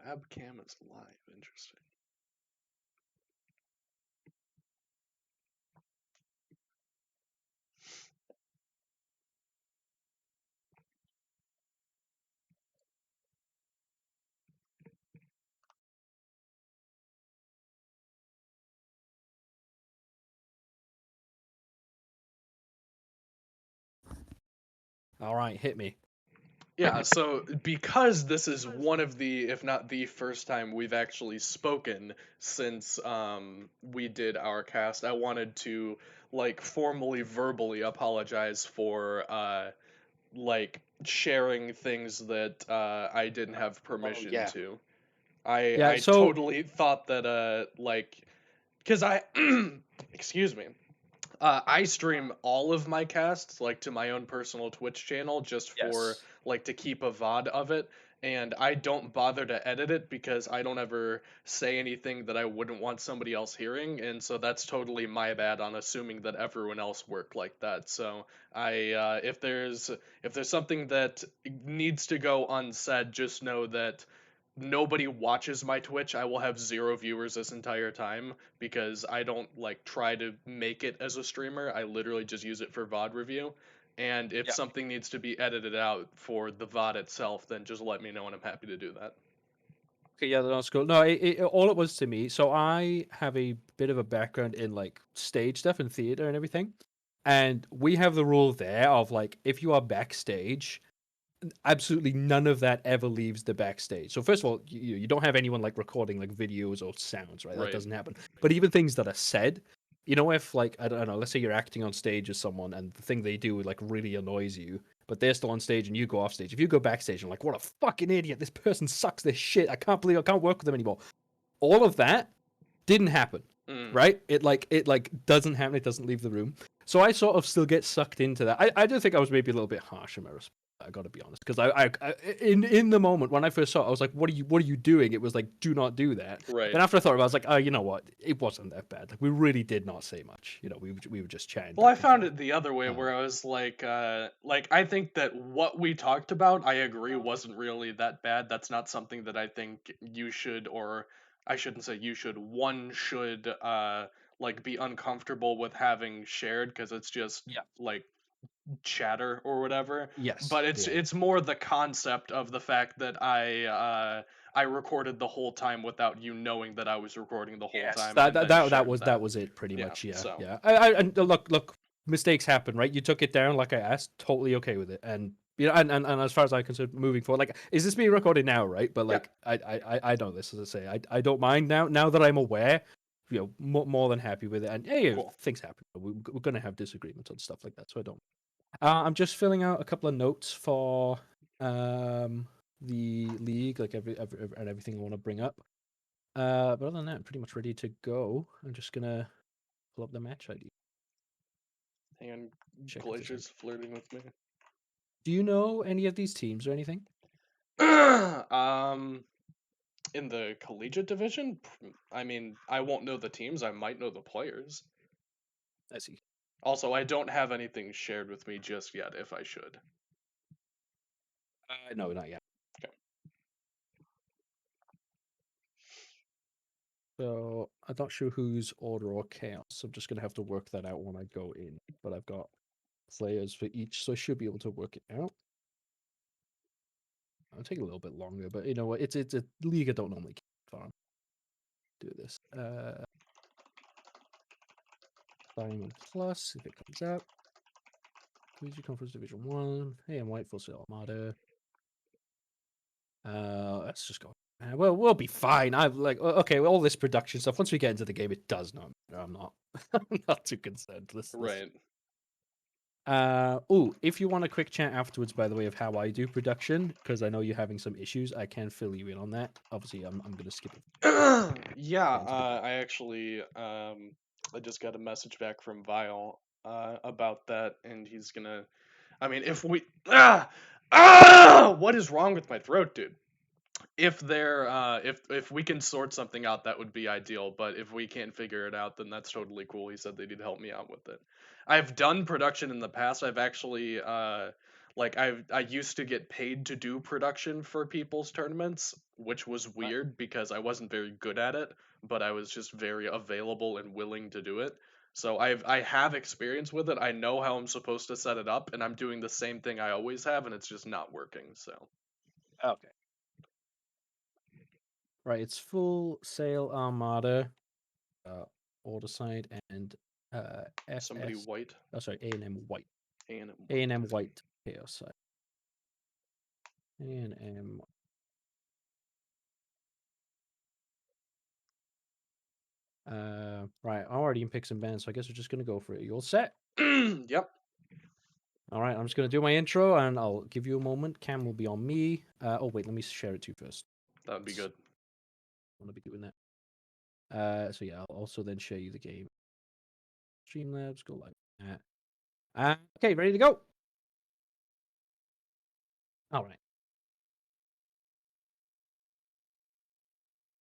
webcam is live. Interesting. All right, hit me. Yeah, so because this is one of the, if not the first time we've actually spoken since we did our cast, I wanted to like formally verbally apologize for like sharing things that I didn't have Oh permission yeah. to. I Yeah, I so totally thought that like cuz I excuse me. I stream all of my casts like to my own personal Twitch channel just for Yes. like to keep a VOD of it, and I don't bother to edit it because I don't ever say anything that I wouldn't want somebody else hearing, and so that's totally my bad on assuming that everyone else worked like that. So if there's something that needs to go unsaid, just know that nobody watches my Twitch. I will have 0 viewers this entire time because I don't like try to make it as a streamer. I literally just use it for VOD review. And if Yeah. something needs to be edited out for the VOD itself, then just let me know and I'm happy to do that. okay, yeah, that's cool. No, all it was to me. So I have a bit of a background in like stage stuff and theater and everything, and we have the rule there of like if you are backstage, absolutely none of that ever leaves the backstage. So first of all, you don't have anyone like recording like videos or sounds, right? That Right. doesn't happen. But even things that are said, if like I don't know, let's say you're acting on stage as someone and the thing they do like really annoys you, but they're still on stage and you go off stage. If you go backstage and like, what a fucking idiot! This person sucks. This shit. I can't believe I can't work with them anymore. All of that didn't happen, Mm. right? It doesn't happen. It doesn't leave the room. So I sort of still get sucked into that. I do think I was maybe a little bit harsh in my response. I got to be honest, because in the moment when I first saw it, I was like, what are you doing? It was like, do not do that. Right. Then after I thought about it, I was like, oh, you know what? It wasn't that bad. Like we really did not say much. We were just chatting Well, I back and found forth. it the other way Um, where I was like I think that what we talked about, I agree, wasn't really that bad. That's not something that I think you should, or I shouldn't say you should, one should like be uncomfortable with having shared because it's just yeah. like chatter or whatever. Yes. But it's Yeah. it's more the concept of the fact that I recorded the whole time without you knowing that I was recording the whole Yes, time that and that then that, that shared was that. that was it pretty Yeah. much. Yeah, So yeah. And look, mistakes happen, right? You took it down like I asked, totally okay with it, and and as far as I'm concerned, moving forward, like, is this being recorded now, right? But yeah. like, I know this, as I say, I don't mind now that I'm aware, more than happy with it, and hey, Cool. things happen. We're gonna have disagreements on stuff like that, so I don't. I'm just filling out a couple of notes for the league, like and everything I want to bring up. But other than that, I'm pretty much ready to go. I'm just gonna pull up the match ID. And Check if there's any. Glacier's flirting with me. Do you know any of these teams or anything? um, in the collegiate division, I mean, I won't know the teams. I might know the players. I see. Also, I don't have anything shared with me just yet. If I should. No, not yet. Okay. So I'm not sure who's order or chaos. So I'm just gonna have to work that out when I go in. But I've got players for each, so I should be able to work it out. It'll take a little bit longer, but you know what? It's a league I don't normally farm. Do this. Diamond Plus, if it comes up. Collegiate Conference Division 1. Hey, I'm White Full Sail Armada. Let's just go. We'll be fine. I've like okay, all this production stuff. Once we get into the game, it does not matter. I'm not, I'm not too concerned. Let's. Right. Oh, if you want a quick chat afterwards, by the way, of how I do production, because I know you're having some issues, I can fill you in on that. Obviously, I'm gonna skip it. Yeah. Get into the game. I actually I just got a message back from Vile about that, and he's gonna. I mean, if we what is wrong with my throat, dude? If we can sort something out, that would be ideal, but if we can't figure it out, then that's totally cool. He said they did help me out with it. I've done production in the past. I've actually Like I used to get paid to do production for people's tournaments, which was Right. weird because I wasn't very good at it, but I was just very available and willing to do it. So I have experience with it. I know how I'm supposed to set it up, and I'm doing the same thing I always have, and it's just not working. So Okay. Right, it's Full Sail Armada, order side, and somebody FS. white, Oh, sorry, A&M White. and A&M White Chaos side. A&M. Right, I already in picks and bands, so I guess we're just gonna go for it. You all set? Yep, All right, I'm just gonna do my intro, and I'll give you a moment. Cam will be on me. Oh wait, let me share it to you first. that'd be good. I want to be doing that. So yeah, I'll also then share you the game. Streamlabs, go like that. Okay, ready to go. All right.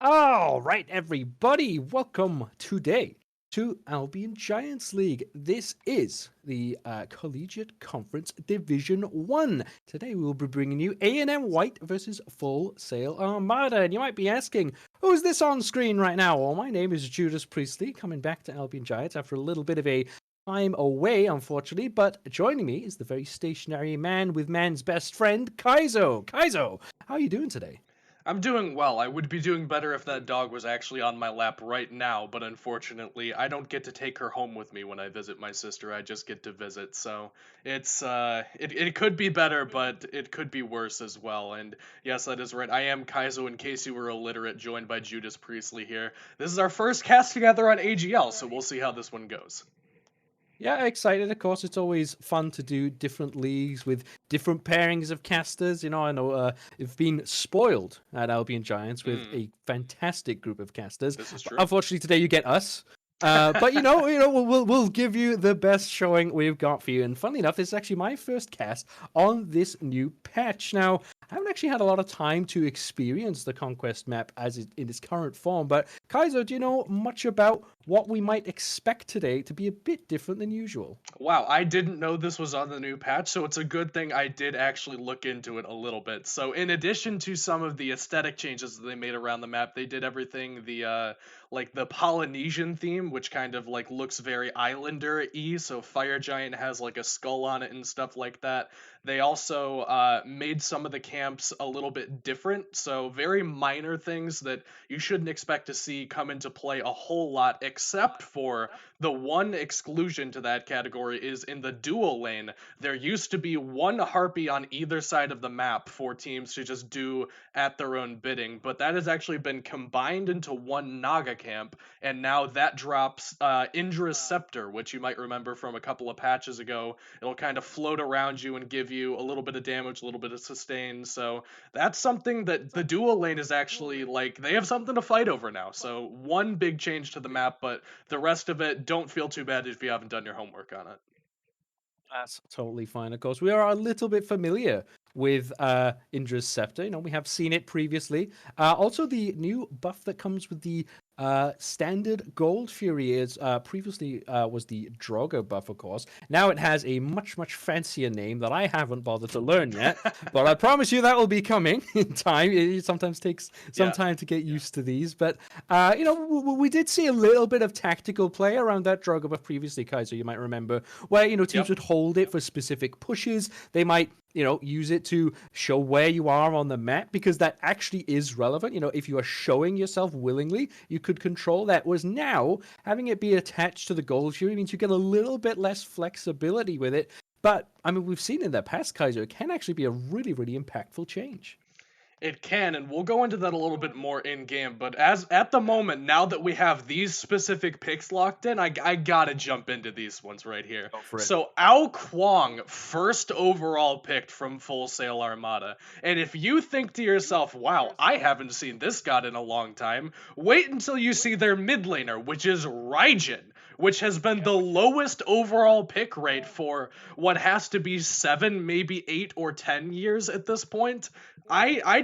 All right, everybody, welcome today to Albion Giants League. This is the Collegiate Conference Division 1. Today we will be bringing you A&M White versus Full Sail Armada. And you might be asking, who's this on screen right now? Well, my name is Judas Priestley, coming back to Albion Giants after a little bit of a time away, unfortunately. But joining me is the very stationary man with man's best friend, Kaizo. Kaizo, how are you doing today? I'm doing well. I would be doing better if that dog was actually on my lap right now, but unfortunately, I don't get to take her home with me when I visit my sister. I just get to visit. So, it could be better, but it could be worse as well. And yes, that is right. I am Kaizo in case you were illiterate, joined by Judas Priestley here. This is our first cast together on AGL, so we'll see how this one goes. Yeah, excited. Of course, it's always fun to do different leagues with different pairings of casters. You know, I know I've been spoiled at Albion Giants with a fantastic group of casters. This is But true. unfortunately, today you get us. But we'll give you the best showing we've got for you. And funnily enough, this is actually my first cast on this new patch. Now, I haven't actually had a lot of time to experience the Conquest map as in its current form. But Kaizo, do you know much about what we might expect today to be a bit different than usual? Wow, I didn't know this was on the new patch, so it's a good thing I did actually look into it a little bit. So, in addition to some of the aesthetic changes that they made around the map, they did everything like the Polynesian theme, which kind of like looks very Islander-y. So, Fire Giant has like a skull on it and stuff like that. They also made some of the camps a little bit different, so very minor things that you shouldn't expect to see come into play a whole lot, except for the one exclusion to that category is in the dual lane. There used to be one harpy on either side of the map for teams to just do at their own bidding, but that has actually been combined into one Naga camp, and now that drops Indra's Scepter, which you might remember from a couple of patches ago. It'll kind of float around you and give you a little bit of damage, a little bit of sustain. So that's something that the dual lane is actually like they have something to fight over now. So one big change to the map, but the rest of it, don't feel too bad if you haven't done your homework on it. That's totally fine. Of course, we are a little bit familiar with Indra's Scepter. You know, we have seen it previously. Also, the new buff that comes with the standard Gold Fury is previously was the Drogo buff, of course. Now it has a much, much fancier name that I haven't bothered to learn yet. But I promise you that will be coming in time. It sometimes takes some time to get used to these. But, we did see a little bit of tactical play around that Drogo buff previously, Kaiser, you might remember, where, teams would hold it for specific pushes. They might use it to show where you are on the map because that actually is relevant. If you are showing yourself willingly, you could control that. Whereas now, having it be attached to the Gold Fury means you get a little bit less flexibility with it. But, I mean, we've seen in the past, Kaiser, it can actually be a really, really impactful change. It can, and we'll go into that a little bit more in game. But as at the moment, now that we have these specific picks locked in, I gotta jump into these ones right here. Go for it. So Ao Kwong, first overall picked from Full Sail Armada. And if you think to yourself, wow, I haven't seen this god in a long time, wait until you see their mid laner, which is Raijin. which has been the lowest overall pick rate for what has to be 7, maybe 8 or 10 years at this point. I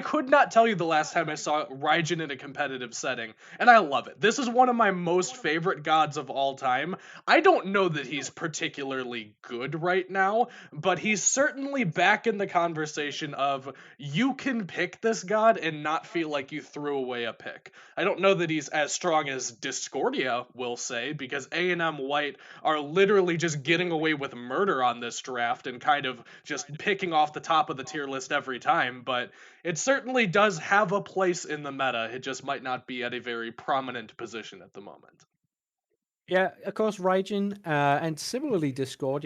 could not tell you the last time I saw Raijin in a competitive setting, and I love it. This is one of my most favorite gods of all time. I don't know that he's particularly good right now, but he's certainly back in the conversation of you can pick this god and not feel like you threw away a pick. I don't know that he's as strong as Discordia will say, because A&M White are literally just getting away with murder on this draft and kind of just picking off the top of the tier list every time, but it certainly does have a place in the meta. It just might not be at a very prominent position at the moment. Yeah, of course, Raijin and similarly Discord,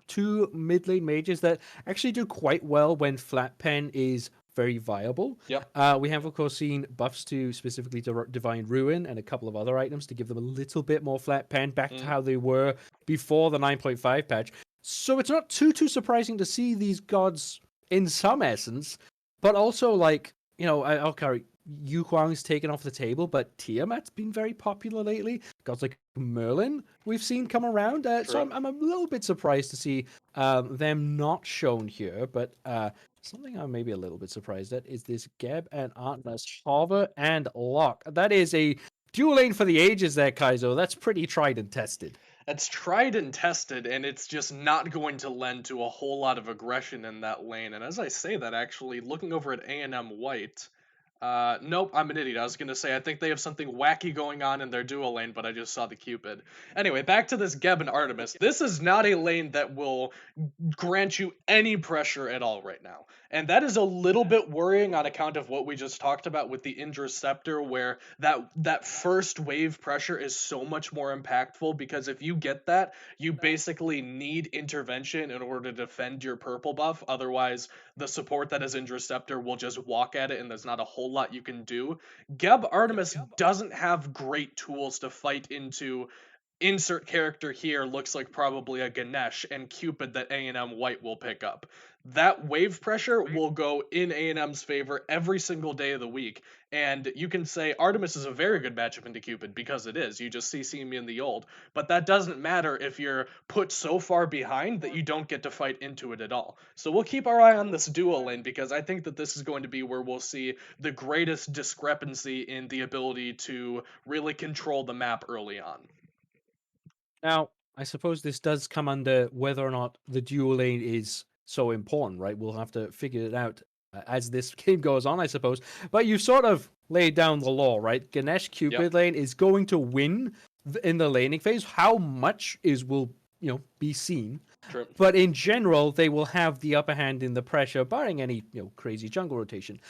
two mid lane mages that actually do quite well when flat pen is very viable. Yep. We have, of course, seen buffs to specifically Divine Ruin and a couple of other items to give them a little bit more flat pen back to how they were before the 9.5 patch. So it's not too surprising to see these gods in some essence, but also I'll carry Yu Huang's taken off the table, but Tiamat's been very popular lately. Gods like Merlin we've seen come around. So I'm a little bit surprised to see them not shown here, but something I'm maybe a little bit surprised at is this Geb and Artemis Hover and Lock. That is a dual lane for the ages there, Kaizo. That's pretty tried and tested. That's tried and tested, and it's just not going to lend to a whole lot of aggression in that lane. And as I say that, actually, looking over at A&M White, nope, I'm an idiot. I was gonna say I think they have something wacky going on in their dual lane, but I just saw the Cupid. Anyway, back to this Geb and Artemis. This is not a lane that will grant you any pressure at all right now. And that is a little bit worrying on account of what we just talked about with the Interceptor, where that first wave pressure is so much more impactful, because if you get that, you basically need intervention in order to defend your purple buff. Otherwise, the support that is Interceptor will just walk at it, and there's not a whole lot you can do. Geb Artemis doesn't have great tools to fight into. Insert character here looks like probably a Ganesh and Cupid that A&M White will pick up. That wave pressure will go in A&M's favor every single day of the week, and you can say Artemis is a very good matchup into Cupid, because it is. You just see me in the old, but that doesn't matter if you're put so far behind that you don't get to fight into it at all. So we'll keep our eye on this dual lane, because I think that this is going to be where we'll see the greatest discrepancy in the ability to really control the map early on. Now, I suppose this does come under whether or not the dual lane is so important, right? We'll have to figure it out as this game goes on, I suppose. But you've sort of laid down the law, right? Ganesh Cupid lane is going to win in the laning phase. How much will be seen. True. But in general, they will have the upper hand in the pressure, barring any crazy jungle rotation.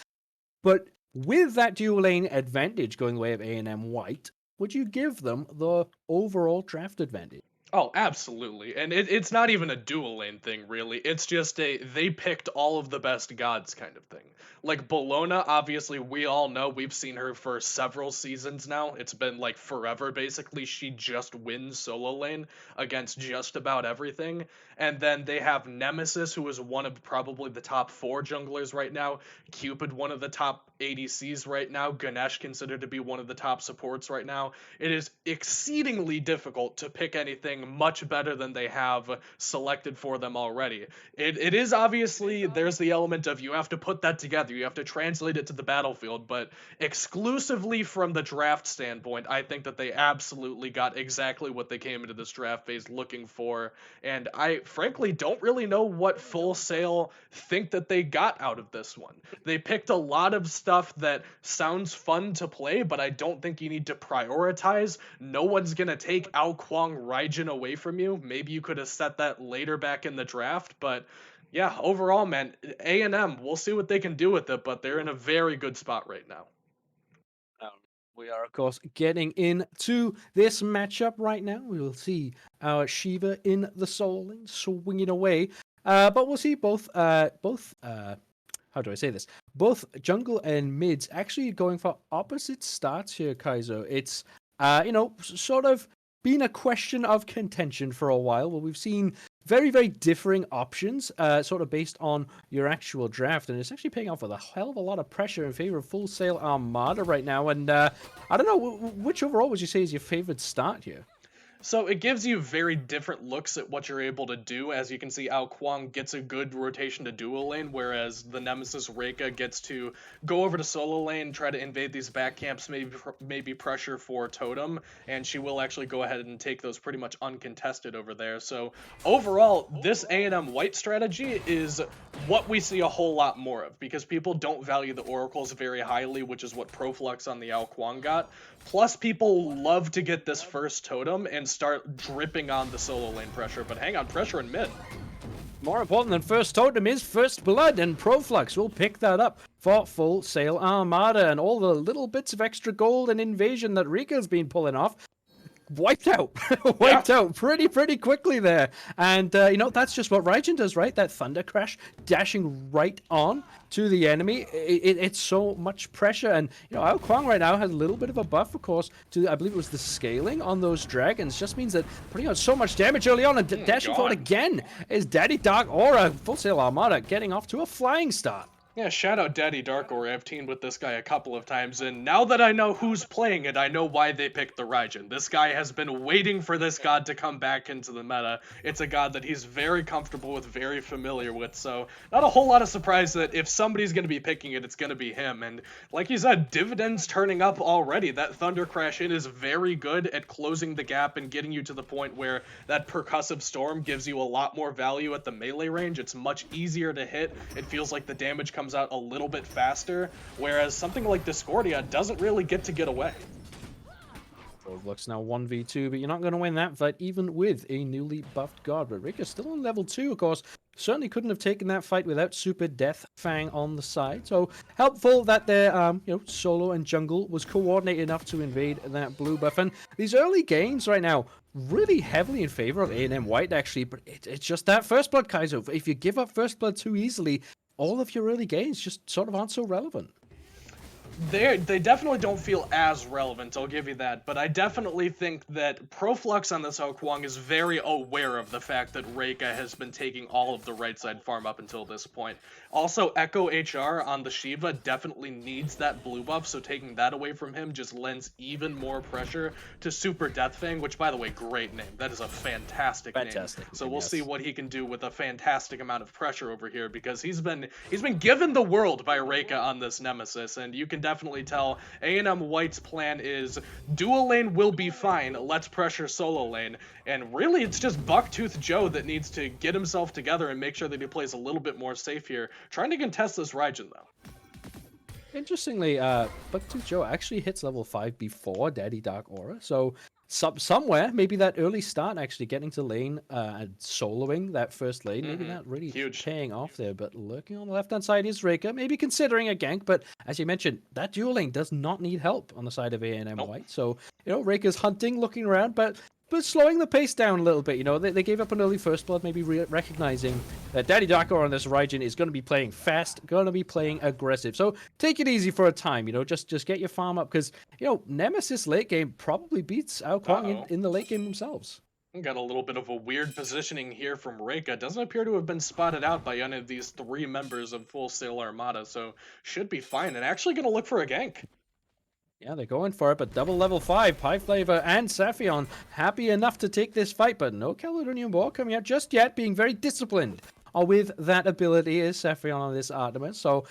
But with that dual lane advantage going the way of A&M White, would you give them the overall draft advantage? Oh, absolutely. And it's not even a dual lane thing, really. It's just they picked all of the best gods kind of thing. Like Bologna, obviously, we all know, we've seen her for several seasons now. It's been like forever, basically. She just wins solo lane against just about everything. And then they have Nemesis, who is one of probably the top 4 junglers right now. Cupid, one of the top ADCs right now. Ganesh, considered to be one of the top supports right now. It is exceedingly difficult to pick anything much better than they have selected for them already. It is obviously, there's the element of you have to put that together, you have to translate it to the battlefield, but exclusively from the draft standpoint, I think that they absolutely got exactly what they came into this draft phase looking for, and I frankly don't really know what Full Sail think that they got out of this one. They picked a lot of stuff that sounds fun to play, but I don't think you need to prioritize. No one's gonna take Ao Kwang Raijin away from you. Maybe you could have set that later back in the draft, but yeah, overall, man, A&M, we'll see what they can do with it, but they're in a very good spot right now. We are, of course, getting into this matchup right now. We will see our Shiva in the soul lane swinging away, but we'll see both how do I say this? Both jungle and mids actually going for opposite starts here, Kaizo. It's sort of been a question of contention for a while, where we've seen very, very differing options, sort of based on your actual draft, and it's actually paying off with a hell of a lot of pressure in favor of Full Sail Armada right now. And I don't know, which overall would you say is your favorite start here? So it gives you very different looks at what you're able to do. As you can see, Ao Kwang gets a good rotation to dual lane, whereas the Nemesis Reika gets to go over to solo lane, try to invade these back camps, maybe pressure for totem, and she will actually go ahead and take those pretty much uncontested over there. So overall, this A&M white strategy is what we see a whole lot more of, because people don't value the oracles very highly, which is what Proflux on the Ao Kwang got. Plus, people love to get this first totem and start dripping on the solo lane pressure. But hang on, pressure in mid. More important than first totem is first blood, and Proflux will pick that up for Full Sail Armada, and all the little bits of extra gold and invasion that Rika's been pulling off. Wiped out pretty quickly there. And that's just what Raijin does, right? That thunder crash dashing right on to the enemy. It's so much pressure. And Ao Kwang right now has a little bit of a buff, of course, to I believe it was the scaling on those dragons. Just means that putting out so much damage early on, and dashing forward again is Daddy Dark Aura. Full Sail Armada getting off to a flying start. Yeah, shout out Daddy Dark Aura. I've teamed with this guy a couple of times, and now that I know who's playing it, I know why they picked the Raijin. This guy has been waiting for this god to come back into the meta. It's a god that he's very comfortable with, very familiar with, so not a whole lot of surprise that if somebody's going to be picking it, it's going to be him. And like you said, dividends turning up already. That Thunder Crash in is very good at closing the gap and getting you to the point where that Percussive Storm gives you a lot more value at the melee range. It's much easier to hit. It feels like the damage comes out a little bit faster, whereas something like Discordia doesn't really get away. Looks now 1v2, but you're not going to win that fight even with a newly buffed god. But Rika's still on level 2, of course. Certainly couldn't have taken that fight without Super Death Fang on the side. So helpful that their solo and jungle was coordinated enough to invade that blue buff. And these early games right now really heavily in favor of A&M White, actually. But it's just that first blood, Kaizo. If you give up first blood too easily, all of your early gains just sort of aren't so relevant. They definitely don't feel as relevant, I'll give you that, but I definitely think that Proflux on this Ao Kwang is very aware of the fact that Reika has been taking all of the right side farm up until this point. Also, Echo HR on the Shiva definitely needs that blue buff, so taking that away from him just lends even more pressure to Super Deathfang, which, by the way, great name. That is a fantastic name. So we'll see what he can do with a fantastic amount of pressure over here, because he's been given the world by Reika on this Nemesis, and you can definitely tell A&M White's plan is dual lane will be fine, let's pressure solo lane, and really it's just Bucktooth Joe that needs to get himself together and make sure that he plays a little bit more safe here, trying to contest this Raijin though. Interestingly, Bucktooth Joe actually hits level 5 before Daddy Dark Aura, so somewhere, maybe that early start actually getting to lane and soloing that first lane, maybe that really paying off there. But lurking on the left-hand side is Reika, maybe considering a gank, but as you mentioned, that dual lane does not need help on the side of A&M White. So, Reika's hunting, looking around, but slowing the pace down a little bit. They gave up an early first blood, maybe recognizing that Daddy Darko on this Raijin is going to be playing fast, going to be playing aggressive. So take it easy for a time, just get your farm up, because, Nemesis late game probably beats Ao Kwang in the late game themselves. Got a little bit of a weird positioning here from Reika. Doesn't appear to have been spotted out by any of these 3 members of Full Sail Armada, so should be fine. And actually going to look for a gank. Yeah, they're going for it, but double level 5, Pie Flavor and Saphion happy enough to take this fight, but no Caledonian War coming out just yet, being very disciplined with that ability is Saphion on this Artemis. So,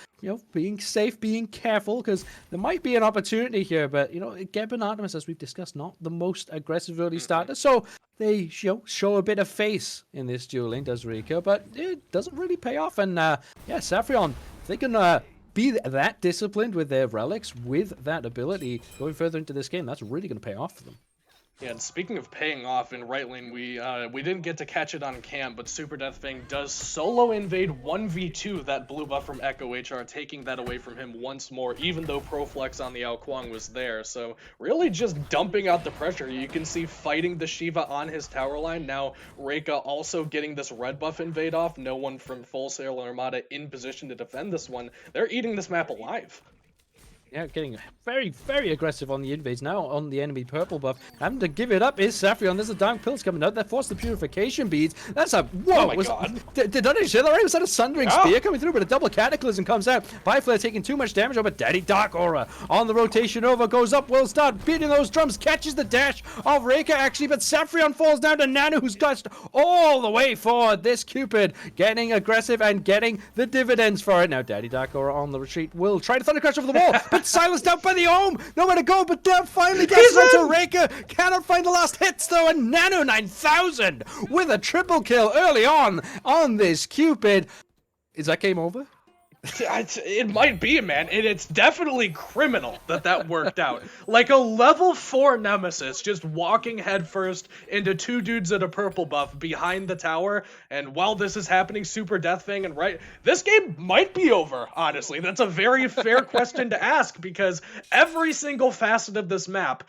being safe, being careful, because there might be an opportunity here, but, Geb and Artemis, as we've discussed, not the most aggressive early starter, so they show a bit of face in this dueling, does Rika, but it doesn't really pay off, and Saphion, they can be that disciplined with their relics, with that ability going further into this game, that's really going to pay off for them. Yeah, and speaking of paying off in right lane, we didn't get to catch it on cam, but Super Deathfang does solo invade 1v2 that blue buff from Echo HR, taking that away from him once more, even though Proflex on the Ao Kwang was there. So really just dumping out the pressure. You can see fighting the Shiva on his tower line. Now Reika also getting this red buff invade off. No one from Full Sail Armada in position to defend this one. They're eating this map alive. Yeah, getting very, very aggressive on the invades now on the enemy purple buff. Having to give it up is Saffron. There's a Dark Pills coming out. That forced the Purification Beads. That's a... Whoa! Oh my God. Did I share that right? Was that a Sundering Yeah. Spear coming through? But a double Cataclysm comes out. Byflare taking too much damage over Daddy Dark Aura. On the rotation over, goes up, will start beating those drums, catches the dash of Reika actually, but Saffron falls down to Nanu, who's touched all the way forward. This Cupid getting aggressive and getting the dividends for it. Now Daddy Dark Aura on the retreat will try to Thunder Crash over the wall, but silenced out by the Ohm. Nowhere to go, but there finally gets onto Reika. Cannot find the last hits though, and Nano 9000 with a triple kill early on this Cupid. Is that game over? It might be, man, and it's definitely criminal that worked out. Like a level 4 nemesis just walking headfirst into two dudes at a purple buff behind the tower, and while this is happening, Super Death Fang and right, this game might be over, honestly. That's a very fair question to ask, because every single facet of this map,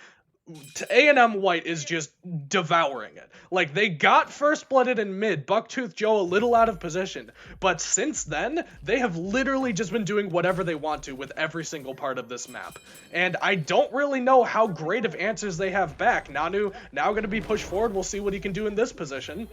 A&M White is just devouring it. Like, they got First Blooded in mid, Bucktooth Joe a little out of position, but since then, they have literally just been doing whatever they want to with every single part of this map. And I don't really know how great of answers they have back. Nanu now going to be pushed forward. We'll see what he can do in this position.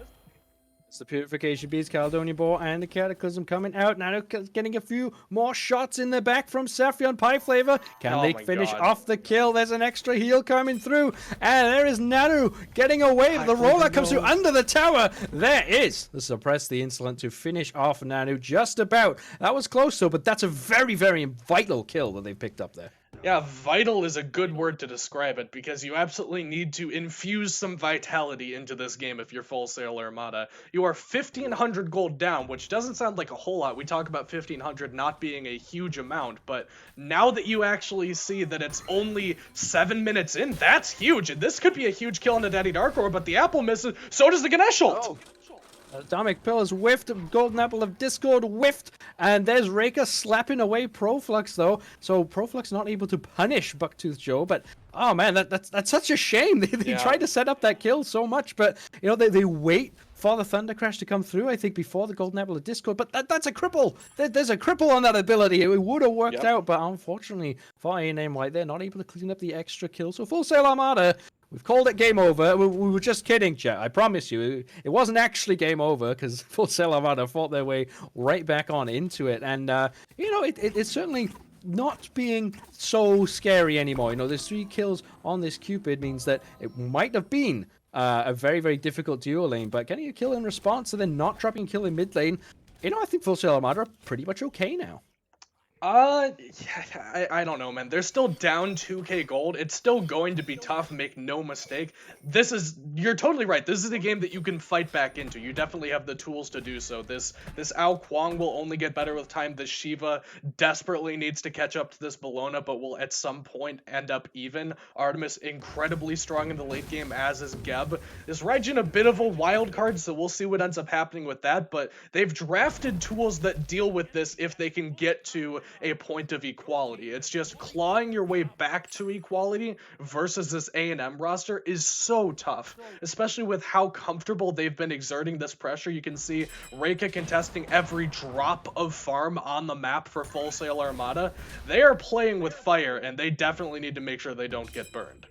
It's the Purification Beads, Caledonian Ball, and the Cataclysm coming out. Nano getting a few more shots in the back from Saffron Pie Flavor. Can they finish off the kill? There's an extra heal coming through. And there is Nanu getting away. The roller comes through under the tower. There is the Suppress the Insolent to finish off Nanu just about. That was close though, but that's a very, very vital kill that they picked up there. Yeah, vital is a good word to describe it, because you absolutely need to infuse some vitality into this game if you're Full Sail Armada. You are 1,500 gold down, which doesn't sound like a whole lot. We talk about 1,500 not being a huge amount, but now that you actually see that it's only 7 minutes in, that's huge. And this could be a huge kill on the Daddy Dark Orb, but the apple misses, so does the Ganesh ult. Oh. Atomic Pillars whiffed, Golden Apple of Discord whiffed, and there's Reika slapping away Proflux though. So Proflux not able to punish Bucktooth Joe, but oh man, that's such a shame. They tried to set up that kill so much, but you know they wait for the Thunder Crash to come through, I think, before the Golden Apple of Discord, but that's a cripple. There's a cripple on that ability. It would have worked out, but unfortunately for A&M White, they're not able to clean up the extra kill. So Full Sail Armada, we've called it game over. We were just kidding, chat. I promise you. It wasn't actually game over, because Full Sail Armada fought their way right back on into it. And, you know, it's certainly not being so scary anymore. You know, there's 3 kills on this Cupid means that it might have been a very, very difficult duo lane, but getting a kill in response and then not dropping a kill in mid lane, you know, I think Full Sail Armada are pretty much okay now. Yeah, I don't know, man. They're still down 2k gold. It's still going to be tough, make no mistake. You're totally right. This is a game that you can fight back into. You definitely have the tools to do so. This Ao Kuang will only get better with time. This Shiva desperately needs to catch up to this Bellona, but will at some point end up even. Artemis incredibly strong in the late game, as is Geb. This Raijin a bit of a wild card, so we'll see what ends up happening with that, but they've drafted tools that deal with this if they can get to a point of equality. It's just clawing your way back to equality versus this A&M roster is so tough, especially with how comfortable they've been exerting this pressure. You can see Reika contesting every drop of farm on the map for Full Sail Armada. They are playing with fire, and they definitely need to make sure they don't get burned.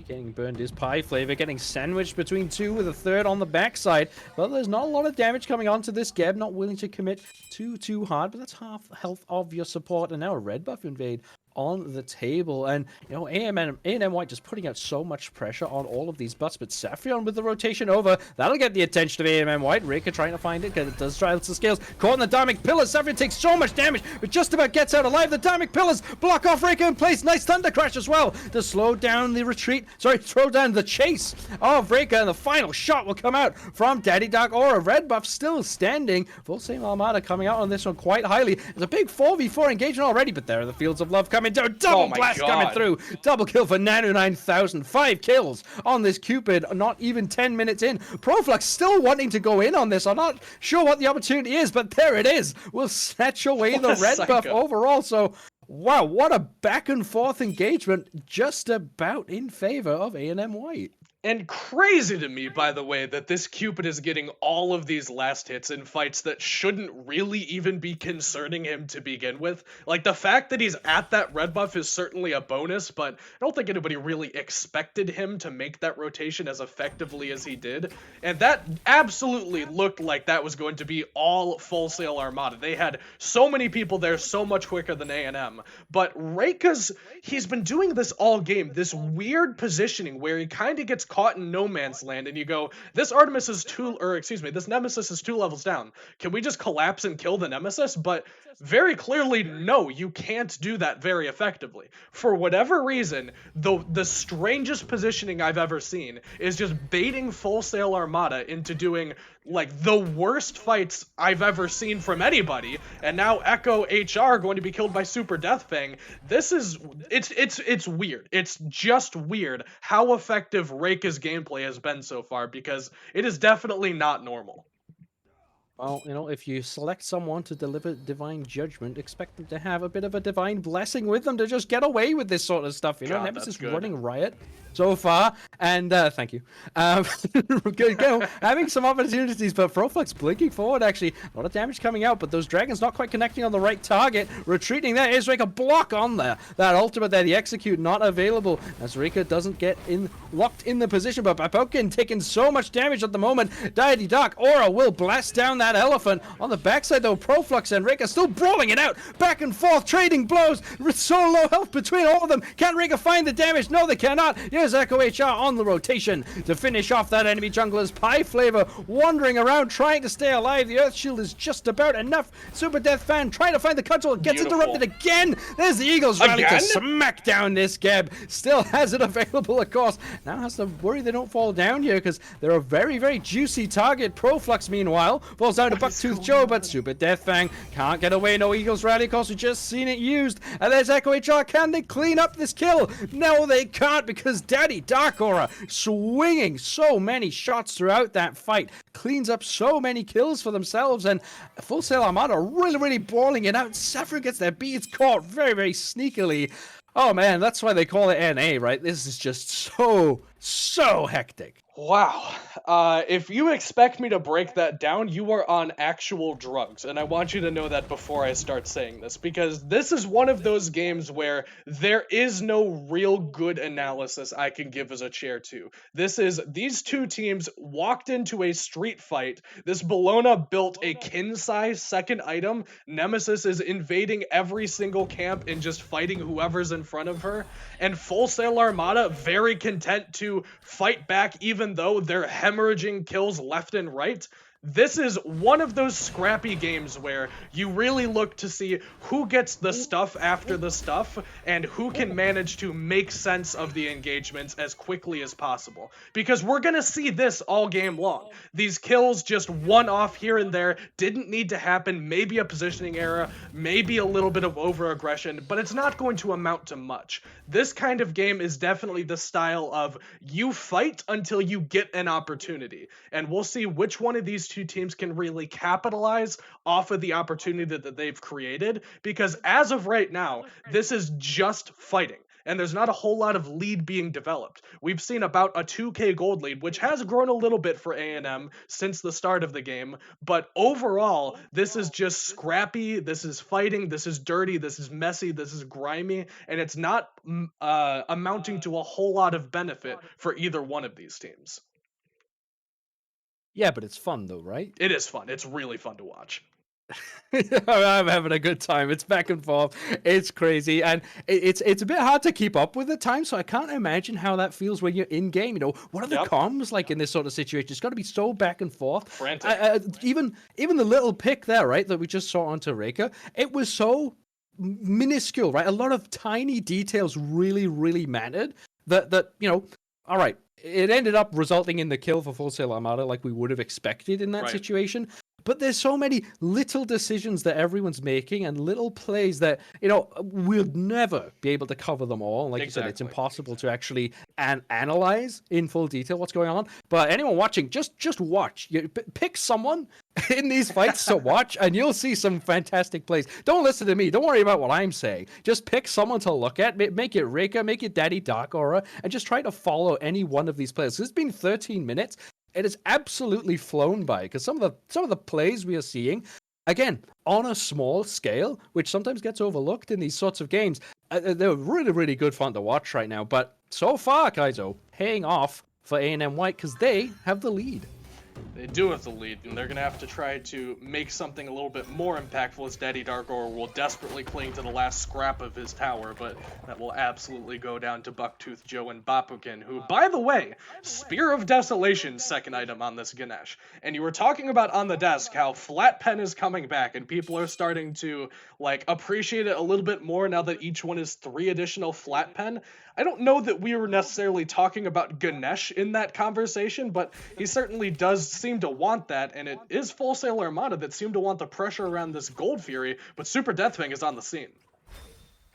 Getting burned is Pie Flavor, getting sandwiched between 2 with a 3rd on the backside. But there's not a lot of damage coming onto this Geb, not willing to commit too hard, but that's half health of your support. And now a red buff invade on the table, and you know A&M White just putting out so much pressure on all of these butts, but Saffron with the rotation over, that'll get the attention of A&M White. Reika trying to find it, because it does try to scales, caught in the Dharmic Pillars. Saffron takes so much damage, but just about gets out alive. The Dharmic Pillars block off Reika in place. Nice Thunder Crash as well to slow down the retreat, slow down the chase of Reika, and the final shot will come out from Daddy Dark Aura. Red buff still standing. Full Sail Armada coming out on this one quite highly. There's a big 4v4 engagement already, but there are the Fields of Love coming down. Double blast coming through. Double kill for Nano 9000. 5 kills on this Cupid, not even 10 minutes in. Proflux still wanting to go in on this. I'm not sure what the opportunity is, but there it is. We'll snatch away the red buff overall. So Wow, what a back and forth engagement, just about in favor of A&M White. And crazy to me, by the way, that this Cupid is getting all of these last hits in fights that shouldn't really even be concerning him to begin with. Like, the fact that he's at that red buff is certainly a bonus, but I don't think anybody really expected him to make that rotation as effectively as he did. And that absolutely looked like that was going to be all Full Sail Armada. They had so many people there so much quicker than A&M. But Reika's, he's been doing this all game, this weird positioning where he kind of gets caught in no man's land, and you go, this this Nemesis is 2 levels down. Can we just collapse and kill the Nemesis? But very clearly, no, you can't do that very effectively. For whatever reason, the strangest positioning I've ever seen is just baiting Full Sail Armada into doing like the worst fights I've ever seen from anybody, and now Echo HR going to be killed by Super Death Fang. This is it's weird. It's just weird how effective Reika's gameplay has been so far, because it is definitely not normal. Well, you know, if you select someone to deliver divine judgment, expect them to have a bit of a divine blessing with them to just get away with this sort of stuff. You know, God, Nemesis that's good. running riot so far, and thank you. Good go. Having some opportunities, but Froflex blinking forward, actually. A lot of damage coming out, but those dragons not quite connecting on the right target. Retreating there is Reika, block on there. That ultimate there, the execute not available, as Reika doesn't get locked in the position, but Bapokin taking so much damage at the moment. Deity Dark Aura will blast down that elephant. On the backside though, Proflux and Reika still brawling it out, back and forth, trading blows, with so low health between all of them. Can Reika find the damage? No, they cannot. Here's Echo HR on the rotation to finish off that enemy jungler's Pie Flavor, wandering around trying to stay alive. The Earth Shield is just about enough. Super Death Fan trying to find the cudgel, gets interrupted again. There's the Eagles rally to smack down this Geb. Still has it available, of course. Now has to worry they don't fall down here, because they're a very, very juicy target. Proflux, meanwhile, falls down to Bucktooth Joe, but Super Death Fang can't get away. No Eagles rally, of course. We just seen it used. And there's Echo HR. Can they clean up this kill? No, they can't, because Daddy Dark Aura swinging so many shots throughout that fight cleans up so many kills for themselves, and Full Sail Armada really, really brawling it out. Saffron gets their beads caught very, very sneakily. Oh man, that's why they call it NA, right? This is just so hectic. Wow. If you expect me to break that down, you are on actual drugs. And I want you to know that before I start saying this, because this is one of those games where there is no real good analysis I can give as a chair to. These two teams walked into a street fight. This Bologna built a kin-size second item. Nemesis is invading every single camp and just fighting whoever's in front of her. And Full Sail Armada very content to fight back even though they're hemorrhaging kills left and right. This is one of those scrappy games where you really look to see who gets the stuff after the stuff and who can manage to make sense of the engagements as quickly as possible. Because we're going to see this all game long. These kills just one off here and there didn't need to happen, maybe a positioning error, maybe a little bit of over-aggression, but it's not going to amount to much. This kind of game is definitely the style of you fight until you get an opportunity, and we'll see which one of these two teams can really capitalize off of the opportunity that they've created, because as of right now, this is just fighting. And there's not a whole lot of lead being developed. We've seen about a 2k gold lead, which has grown a little bit for A&M since the start of the game, but overall, this is just scrappy, this is fighting, this is dirty, this is messy, this is grimy, and it's not amounting to a whole lot of benefit for either one of these teams. Yeah, but it's fun though, right? It is fun. It's really fun to watch. I'm having a good time. It's back and forth. It's crazy, and it's a bit hard to keep up with at times. So I can't imagine how that feels when you're in game. You know, what are the comms like in this sort of situation? It's got to be so back and forth. Frantic. Even the little pick there, right, that we just saw onto Reika, it was so minuscule, right? A lot of tiny details really, really mattered. That you know, all right. It ended up resulting in the kill for Full Sail Armada like we would have expected in that situation. But there's so many little decisions that everyone's making and little plays that, we'll never be able to cover them all. Like you said, it's impossible to actually analyze in full detail what's going on. But anyone watching, just watch. Pick someone in these fights to watch, and you'll see some fantastic plays. Don't listen to me. Don't worry about what I'm saying. Just pick someone to look at. Make it Rika, make it Daddy Dark Aura, and just try to follow any one of these players. It's been 13 minutes. It has absolutely flown by because some of the plays we are seeing, again, on a small scale, which sometimes gets overlooked in these sorts of games, they're really, really good fun to watch right now. But so far, Kaizo, paying off for A&M White because they have the lead. They do have the lead, and they're going to have to try to make something a little bit more impactful as Daddy Dark Aura will desperately cling to the last scrap of his tower, but that will absolutely go down to Bucktooth Joe and Bapukin, who, by the way, Spear of Desolation, second item on this Ganesh. And you were talking about on the desk how Flat Pen is coming back, and people are starting to, appreciate it a little bit more now that each one is 3 additional Flat Pen. I don't know that we were necessarily talking about Ganesh in that conversation, but he certainly does seem to want that, and it is Full Sail Armada that seem to want the pressure around this Gold Fury, but Super Deathwing is on the scene.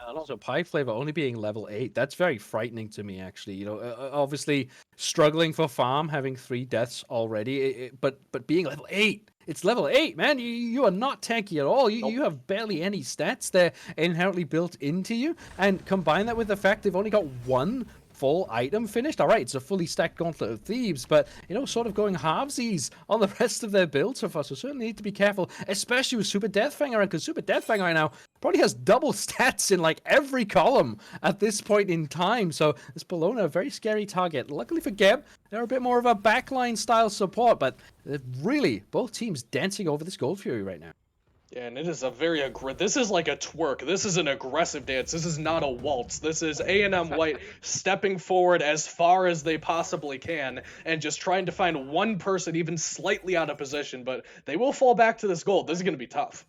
And also, Pie Flavor only being level 8, that's very frightening to me, actually. Obviously, struggling for farm, having 3 deaths already, but being level 8. It's level 8, man. You are not tanky at all. You have barely any stats. They're inherently built into you. And combine that with the fact they've only got 1 full item finished. All right, it's a fully stacked Gauntlet of Thieves, but, sort of going halvesies on the rest of their build so far. So certainly need to be careful, especially with Super Deathfang around, because Super Deathfang right now probably has double stats in, every column at this point in time. So this Bologna, a very scary target. Luckily for Geb, they're a bit more of a backline style support, but really, both teams dancing over this Gold Fury right now. Yeah, and it is a very this is like a twerk. This is an aggressive dance. This is not a waltz. This is A&M White stepping forward as far as they possibly can and just trying to find one person even slightly out of position, but they will fall back to this gold. This is going to be tough.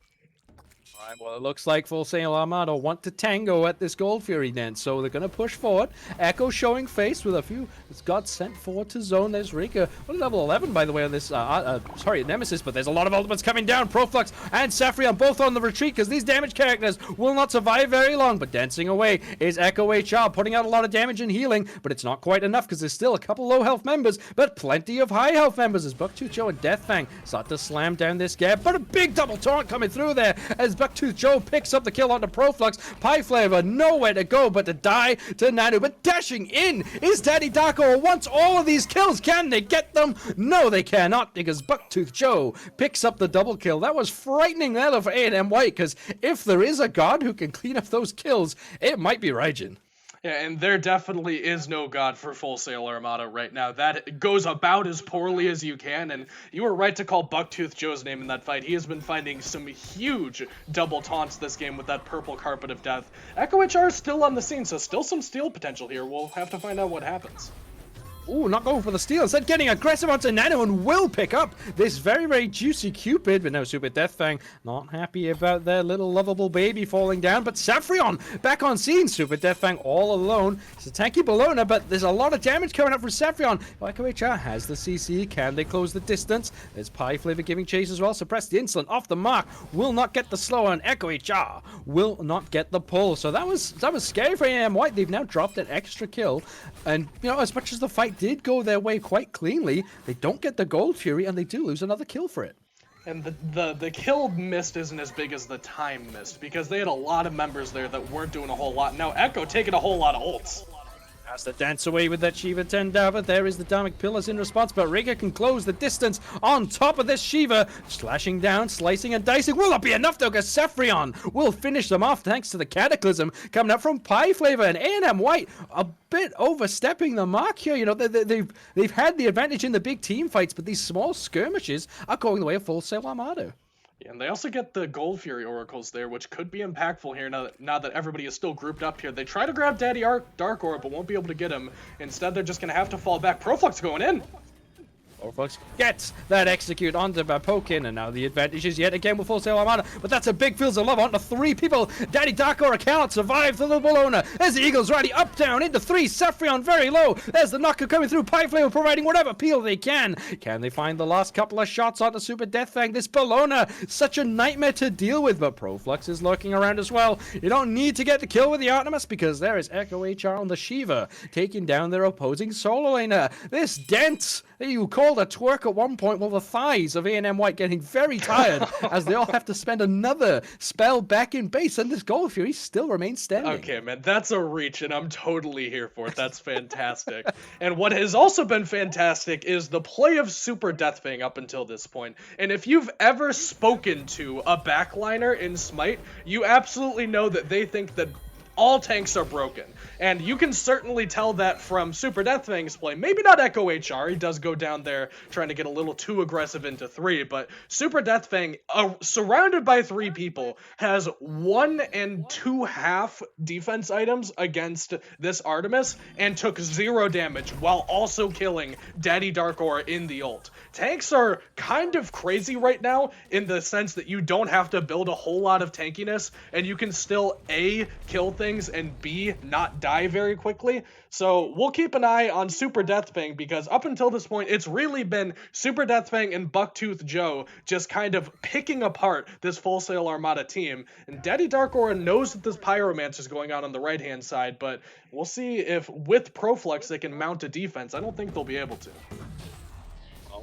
All right, well, it looks like Full Sail Armada want to tango at this Gold Fury dance, so they're going to push forward. Echo showing face with a few. It's got sent forward to zone. There's Rika. What level 11, by the way, on this, Nemesis, but there's a lot of ultimates coming down. Proflux and Saffrion both on the retreat because these damage characters will not survive very long, but dancing away is Echo HR, putting out a lot of damage and healing, but it's not quite enough because there's still a couple low health members, but plenty of high health members as Bucktooth Joe and Deathfang start to slam down this gap, but a big double taunt coming through there as Bucktooth Joe picks up the kill onto Proflux. Pie Flavor nowhere to go but to die to Nanu. But dashing in is Daddy Dark Aura. Wants all of these kills. Can they get them? No, they cannot, because Bucktooth Joe picks up the double kill. That was frightening there for A&M White, because if there is a god who can clean up those kills, it might be Raijin. Yeah, and there definitely is no god for Full Sail Armada right now. That goes about as poorly as you can, and you were right to call Bucktooth Joe's name in that fight. He has been finding some huge double taunts this game with that purple carpet of death. Echo HR is still on the scene, so still some steal potential here. We'll have to find out what happens. Ooh, not going for the steal. Instead, getting aggressive onto Nano and will pick up this very, very juicy Cupid. But no, Super Deathfang not happy about their little lovable baby falling down. But Saffrion back on scene. Super Deathfang all alone. It's a tanky Bologna, but there's a lot of damage coming up from Saffrion. Echo HR has the CC. Can they close the distance? There's Pie Flavor giving chase as well. Suppress the insolent off the mark. Will not get the slow on Echo HR. Will not get the pull. So that was scary for A&M White. They've now dropped an extra kill. And, as much as the fight did go their way quite cleanly, they don't get the Gold Fury and they do lose another kill for it. And the kill missed isn't as big as the time missed, because they had a lot of members there that weren't doing a whole lot. Now Echo taking a whole lot of ults. Has to dance away with that Shiva 10 Dava. There is the Dharmic Pillars in response, but Rika can close the distance on top of this Shiva. Slashing down, slicing and dicing. Will not be enough though, because Saffrion will finish them off thanks to the Cataclysm coming up from Pie Flavor and A&M White. A bit overstepping the mark here. They've had the advantage in the big team fights, but these small skirmishes are going the way of Full Sail Armada. Yeah, and they also get the Gold Fury Oracles there, which could be impactful here now that everybody is still grouped up here. They try to grab Daddy Dark Aura, but won't be able to get him. Instead, they're just going to have to fall back. Proflux going in. Orflux gets that execute onto Bapokin, and now the advantage is yet again with Full Sail Armada, but that's a big Fields of Love onto 3 people. Daddy Darkora cannot survive the Bologna. There's the Eagles riding up, down, into 3. Sephion very low. There's the knocker coming through. Pie providing whatever peel they can. Can they find the last couple of shots onto Super Deathfang? This Bologna, such a nightmare to deal with, but Proflux is lurking around as well. You don't need to get the kill with the Artemis because there is Echo HR on the Shiva, taking down their opposing solo laner. This Dent that you called a twerk at one point, well, the thighs of A&M White getting very tired as they all have to spend another spell back in base, and this Gold Fury still remains standing. Okay, man, that's a reach, and I'm totally here for it. That's fantastic. And what has also been fantastic is the play of Super Deathfang up until this point. And if you've ever spoken to a backliner in Smite, you absolutely know that they think that all tanks are broken. And you can certainly tell that from Super Deathfang's play. Maybe not Echo HR, he does go down there trying to get a little too aggressive into 3, but Super Deathfang, surrounded by 3 people, has 1 2.5 defense items against this Artemis, and took 0 damage while also killing Daddy Darkora in the ult. Tanks are kind of crazy right now in the sense that you don't have to build a whole lot of tankiness, and you can still A, kill things, and B, not die very quickly. So we'll keep an eye on Super Deathfang, because up until this point, it's really been Super Deathfang and Bucktooth Joe just kind of picking apart this Full Sail Armada team. And Daddy Darkora knows that this Pyromancer is going on the right-hand side, but we'll see if with Proflux they can mount a defense. I don't think they'll be able to.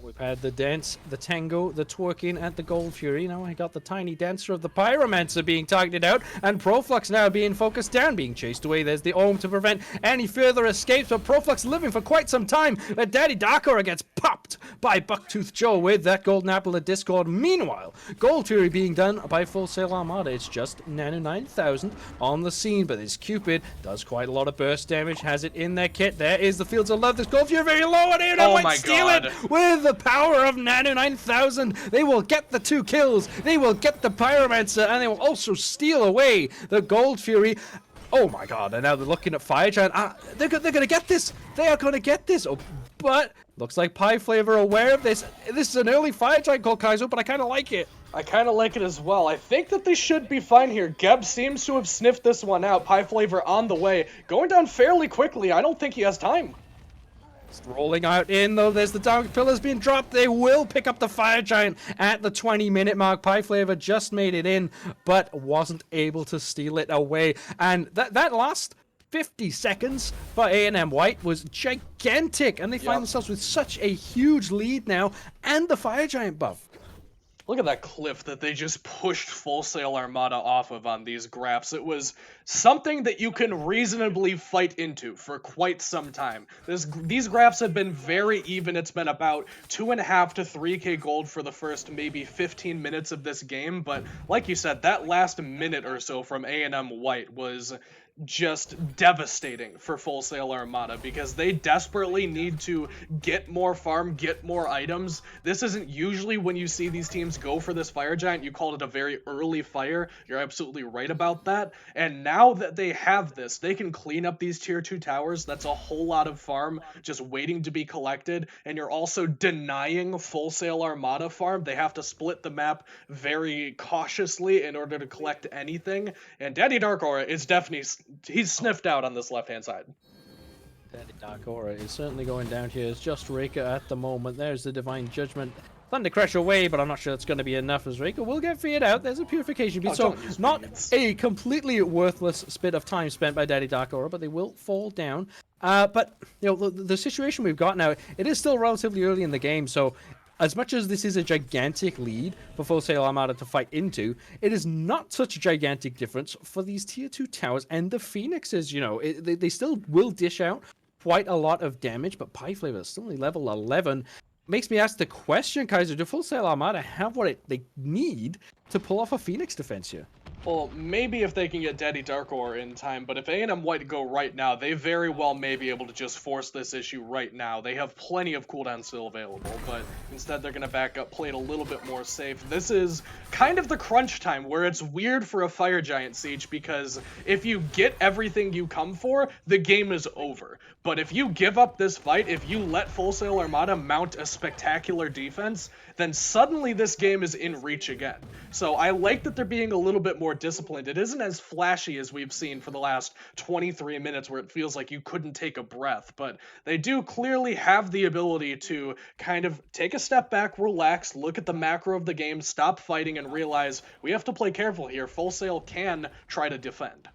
We've had the dance, the tango, the twerking at the Gold Fury. Now I got the tiny dancer of the Pyromancer being targeted out, and Proflux now being focused down, being chased away. There's the Ohm to prevent any further escapes, but Proflux living for quite some time. But Daddy Darkora gets popped by Bucktooth Joe with that Golden Apple of Discord. Meanwhile, Gold Fury being done by Full Sail Armada. It's just Nano 9000 on the scene, but this Cupid does quite a lot of burst damage, has it in their kit. There is the Fields of Love. This Gold Fury very low, and oh might steal it with the power of Nano 9000. They will get the 2 kills, they will get the Pyromancer, and they will also steal away the Gold Fury. Oh my god, and now they're looking at Fire Giant. They're gonna get this. They are gonna get this. Oh, but looks like Pie Flavor aware of this. This is an early Fire Giant called Kaizo, but I kind of like it. I kind of like it as well. I think that they should be fine here. Geb seems to have sniffed this one out. Pie Flavor on the way, going down fairly quickly. I don't think he has time. Rolling out in, though, there's the Dark Pillars being dropped. They will pick up the Fire Giant at the 20-minute mark. Pie Flavor just made it in, but wasn't able to steal it away. And that last 50 seconds for A&M White was gigantic, and they find themselves with such a huge lead now, and the Fire Giant buff. Look at that cliff that they just pushed Full Sail Armada off of on these graphs. It was something that you can reasonably fight into for quite some time. These graphs have been very even. It's been about 2.5 to 3k gold for the first maybe 15 minutes of this game, but like you said, that last minute or so from A&M White was just devastating for Full Sail Armada, because they desperately need to get more farm, get more items. This isn't usually when you see these teams go for this Fire Giant. You called it a very early fire. You're absolutely right about that. And now that they have this, they can clean up these tier 2 towers. That's a whole lot of farm just waiting to be collected. And you're also denying Full Sail Armada farm. They have to split the map very cautiously in order to collect anything. And Daddy Darkora is definitely, he's sniffed out on this left-hand side. Daddy Darkora is certainly going down here. It's just Reka at the moment. There's the Divine Judgment. Thunder Crash away, but I'm not sure that's going to be enough, as Reka will get feared out. There's a Purification Bead, so not a completely worthless bit of time spent by Daddy Darkora, but they will fall down. But you know, the situation we've got now, it is still relatively early in the game, so as much as this is a gigantic lead for Full Sail Armada to fight into, it is not such a gigantic difference for these tier 2 towers and the Phoenixes. You know, they still will dish out quite a lot of damage, but Pie Flavor is still only level 11. Makes me ask the question, Kaiser, do Full Sail Armada have what they need to pull off a Phoenix defense here? Well, maybe if they can get Daddy Darkor in time, but if A&M White go right now, they very well may be able to just force this issue right now. They have plenty of cooldowns still available, but instead they're going to back up, play it a little bit more safe. This is kind of the crunch time, where it's weird for a Fire Giant siege, because if you get everything you come for, the game is over. But if you give up this fight, if you let Full Sail Armada mount a spectacular defense, then suddenly this game is in reach again. So I like that they're being a little bit more disciplined. It isn't as flashy as we've seen for the last 23 minutes where it feels like you couldn't take a breath, but they do clearly have the ability to kind of take a step back, relax, look at the macro of the game, stop fighting, and realize we have to play careful here. Full Sail can try to defend.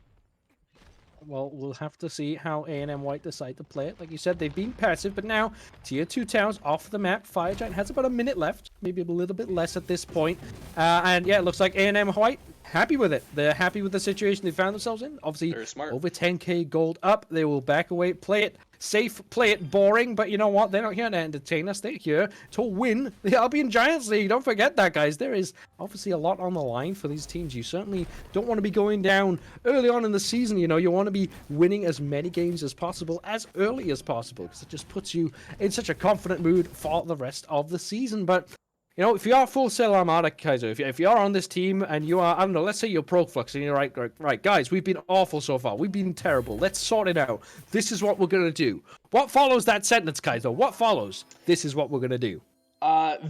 Well, we'll have to see how A&M White decide to play it. Like you said, they've been passive, but now tier 2 towns off the map. Fire Giant has about a minute left, maybe a little bit less at this point. And yeah, it looks like A&M White happy with it. They're happy with the situation they found themselves in. Obviously, Very smart. Over 10k gold up. They will back away, play it safe, play it boring, but you know what? They're not here to entertain us. They're here to win the Albion Giants League. Don't forget that, guys. There is obviously a lot on the line for these teams. You certainly don't want to be going down early on in the season. You know, you want to be winning as many games as possible, as early as possible, because it just puts you in such a confident mood for the rest of the season. But you know, if you are Full Sail Armada, Kaiser, if you are on this team and you are, I don't know, let's say you're Proflux and you're right, guys, we've been awful so far. We've been terrible. Let's sort it out. This is what we're going to do. What follows that sentence, Kaiser? What follows? This is what we're going to do.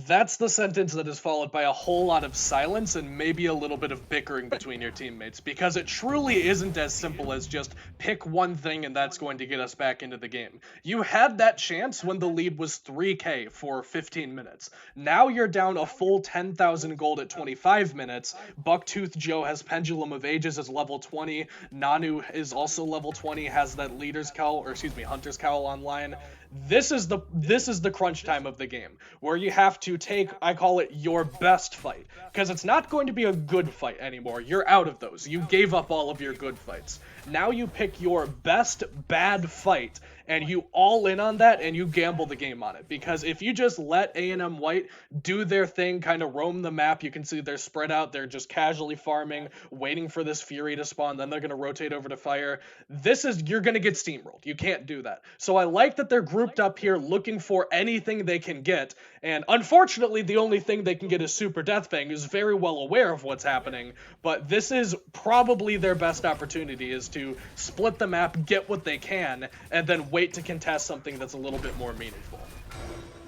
That's the sentence that is followed by a whole lot of silence and maybe a little bit of bickering between your teammates, because it truly isn't as simple as just pick one thing and that's going to get us back into the game. You had that chance when the lead was 3k for 15 minutes. Now you're down a full 10,000 gold at 25 minutes. Bucktooth Joe has Pendulum of Ages as level 20. Nanu is also level 20, has that Leader's Cowl, or excuse me, Hunter's Cowl online. This is the crunch time of the game, where you have to take, I call it, your best fight, because it's not going to be a good fight anymore. You're out of those. You gave up all of your good fights. Now you pick your best bad fight, and you all in on that, and you gamble the game on it. Because if you just let A&M White do their thing, kind of roam the map, you can see they're spread out, they're just casually farming, waiting for this Fury to spawn, then they're going to rotate over to Fire. You're going to get steamrolled. You can't do that. So I like that they're grouped up here looking for anything they can get, and unfortunately the only thing they can get is Super Deathfang, who's very well aware of what's happening, but this is probably their best opportunity, is to split the map, get what they can, and then wait to contest something that's a little bit more meaningful.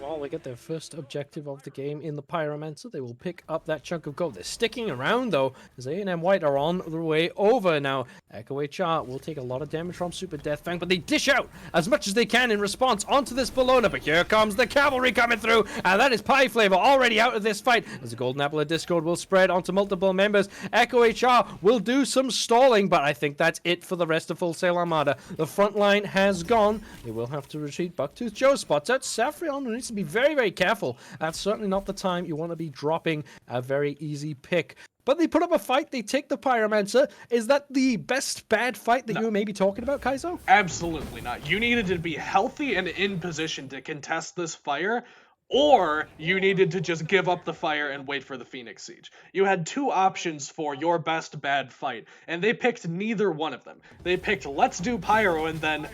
Well, they get their first objective of the game in the Pyromancer. They will pick up that chunk of gold. They're sticking around, though, as A&M White are on their way over. Now, Echo HR will take a lot of damage from Super Deathfang, but they dish out as much as they can in response onto this Bellona. But here comes the cavalry coming through, and that is Pie Flavor already out of this fight, as the Golden Apple of Discord will spread onto multiple members. Echo HR will do some stalling, but I think that's it for the rest of Full Sail Armada. The front line has gone. They will have to retreat. Bucktooth Joe spots out Saffron, who needs to be very, very careful. That's certainly not the time you want to be dropping a very easy pick. But they put up a fight. They take the Pyromancer. Is that the best bad fight that you were maybe talking about, Kaizo? Absolutely not. You needed to be healthy and in position to contest this fire, or you needed to just give up the fire and wait for the Phoenix Siege. You had two options for your best bad fight, and they picked neither one of them. They picked, let's do Pyro, and then,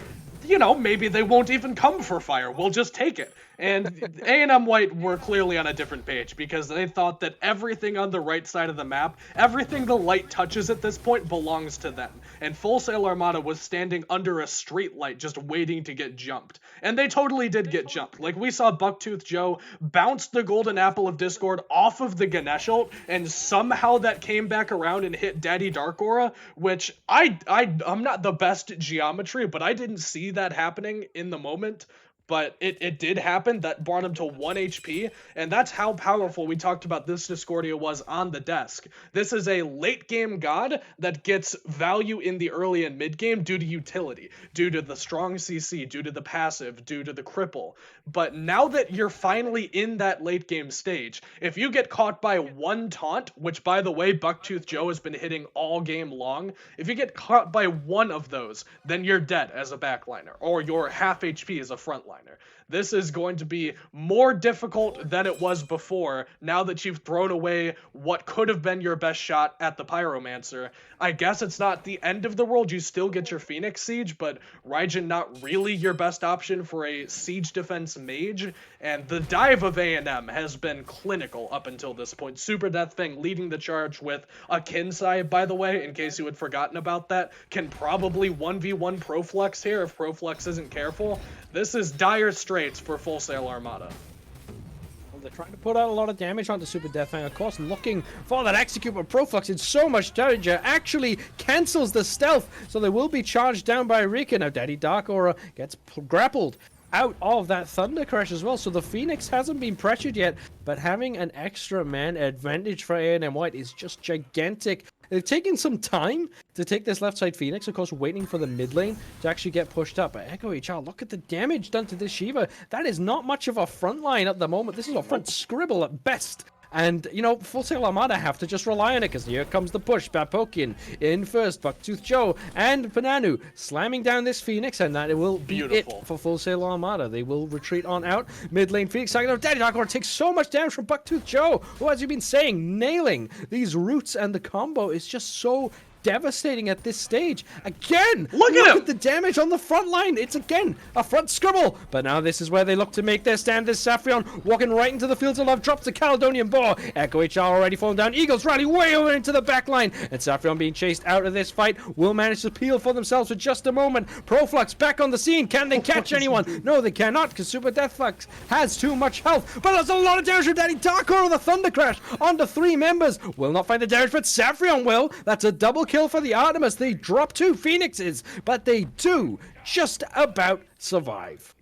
you know, maybe they won't even come for fire. We'll just take it. And A&M White were clearly on a different page, because they thought that everything on the right side of the map, everything the light touches at this point, belongs to them. And Full Sail Armada was standing under a street light just waiting to get jumped. And they totally did get jumped. Like, we saw Bucktooth Joe bounce the Golden Apple of Discord off of the Ganesh ult, and somehow that came back around and hit Daddy Dark Aura, which I'm not the best at geometry, but I didn't see that happening in the moment. But it did happen. That brought him to 1 HP, and that's how powerful we talked about this Discordia was on the desk. This is a late game god that gets value in the early and mid game due to utility, due to the strong CC, due to the passive, due to the cripple. But now that you're finally in that late game stage, if you get caught by one taunt, which by the way Bucktooth Joe has been hitting all game long, if you get caught by one of those, then you're dead as a backliner, or you're half HP as a frontliner. frontliner. This is going to be more difficult than it was before, now that you've thrown away what could have been your best shot at the Pyromancer. I guess it's not the end of the world, you still get your Phoenix Siege, but Raijin not really your best option for a siege defense mage, and the dive of A&M has been clinical up until this point. Super Deathfang leading the charge with a Kinsai, by the way, in case you had forgotten about that, can probably 1v1 Proflux here if Proflux isn't careful. This is dire straits for Full Sail Armada. Well, they're trying to put out a lot of damage onto Super Deathfang, of course, looking for that execute, but Proflux in so much danger actually cancels the stealth, so they will be charged down by Rika. Now Daddy Dark Aura gets grappled out of that Thunder Crash as well, so the Phoenix hasn't been pressured yet, but having an extra man advantage for A&M White is just gigantic. They've taken some time to take this left side Phoenix, of course, waiting for the mid lane to actually get pushed up. But Echo HR, look at the damage done to this Shiva. That is not much of a front line at the moment. This is a front scribble at best. And, you know, Full Sail Armada have to just rely on it, because here comes the push. Bapokian in first, Bucktooth Joe and Pananu slamming down this Phoenix, and that it will be it for Full Sail Armada. They will retreat on out. Mid lane Phoenix, Daddy Dark Aura takes so much damage from Bucktooth Joe, who, as you've been saying, nailing these roots, and the combo is just so devastating at this stage. Again, look at the damage on the front line. It's again a front scribble, but now this is where they look to make their stand. This Saffron walking right into the fields of love, drops the Caledonian Boar. Echo HR already falling down. Eagles rally way over into the back line, and Saffron being chased out of this fight will manage to peel for themselves for just a moment. Proflux back on the scene. Can they catch anyone? No, they cannot, because Super Deathflux has too much health, but there's a lot of damage from Daddy Dark Aura. The Thunder Crash onto 3 members will not find the damage, but Saffron will. That's a double kill for the Artemis. They drop 2 Phoenixes, but they do just about survive.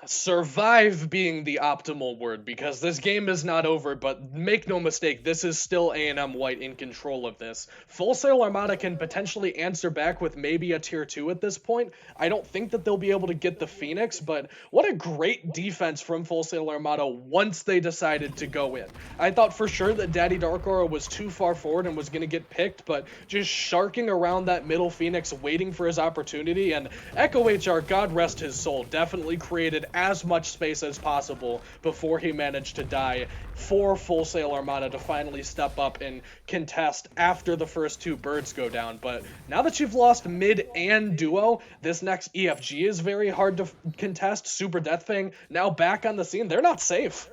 Survive being the optimal word, because this game is not over, but make no mistake, this is still A&M White in control of this. Full Sail Armada can potentially answer back with maybe a tier 2 at this point. I don't think that they'll be able to get the Phoenix, but what a great defense from Full Sail Armada once they decided to go in. I thought for sure that Daddy Dark Aura was too far forward and was going to get picked, but just sharking around that middle Phoenix, waiting for his opportunity, and Echo HR, God rest his soul, definitely created as much space as possible before he managed to die for Full Sail Armada to finally step up and contest after the first 2 birds go down. But now that you've lost mid and duo, this next EFG is very hard to contest. Super Deathfang now back on the scene. They're not safe.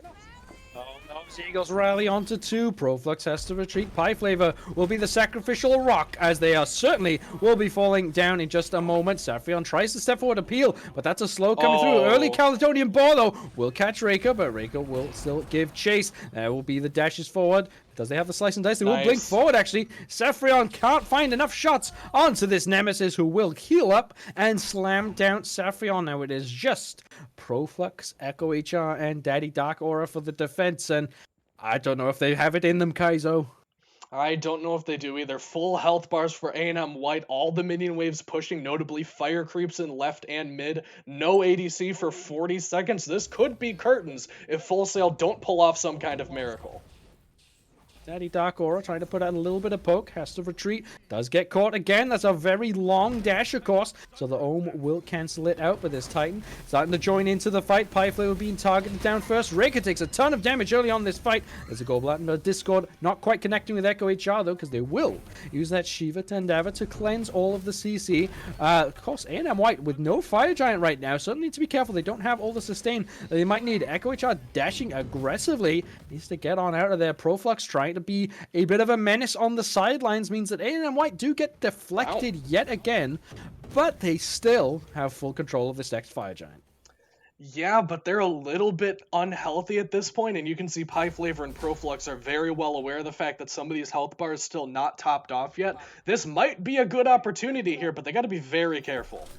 Eagles rally onto 2. Proflux has to retreat. Pie Flavor will be the sacrificial rock, as they are certainly will be falling down in just a moment. Saffron tries to step forward to peel, but that's a slow coming through. Early Caledonian Boar, though, will catch Reka, but Reka will still give chase. There will be the dashes forward. Does they have the slice and dice? They will blink forward, actually. Saffron can't find enough shots onto this Nemesis, who will heal up and slam down Saffron. Now it is just Proflux, Echo HR, and Daddy Dark Aura for the defense, and I don't know if they have it in them, Kaizo. I don't know if they do either. Full health bars for A&M White, all the minion waves pushing, notably fire creeps in left and mid. No ADC for 40 seconds. This could be curtains if Full Sail don't pull off some kind of miracle. Daddy Dark Aura trying to put out a little bit of poke, has to retreat, does get caught again. That's a very long dash, of course, so the Ohm will cancel it out, but this Titan starting to join into the fight. Pyflame being targeted down first. Reka takes a ton of damage early on this fight. There's a Goblin in the Discord, not quite connecting with Echo HR, though, because they will use that Shiva to endeavor to cleanse all of the CC. Of course, A&M White with no Fire Giant right now, so need to be careful. They don't have all the sustain that they might need. Echo HR dashing aggressively, needs to get on out of there. Proflux trying to be a bit of a menace on the sidelines means that A&M White do get deflected yet again, but they still have full control of this next Fire Giant. Yeah, but they're a little bit unhealthy at this point, and you can see Pie Flavor and Proflux are very well aware of the fact that some of these health bars still not topped off yet. This might be a good opportunity here, but they got to be very careful.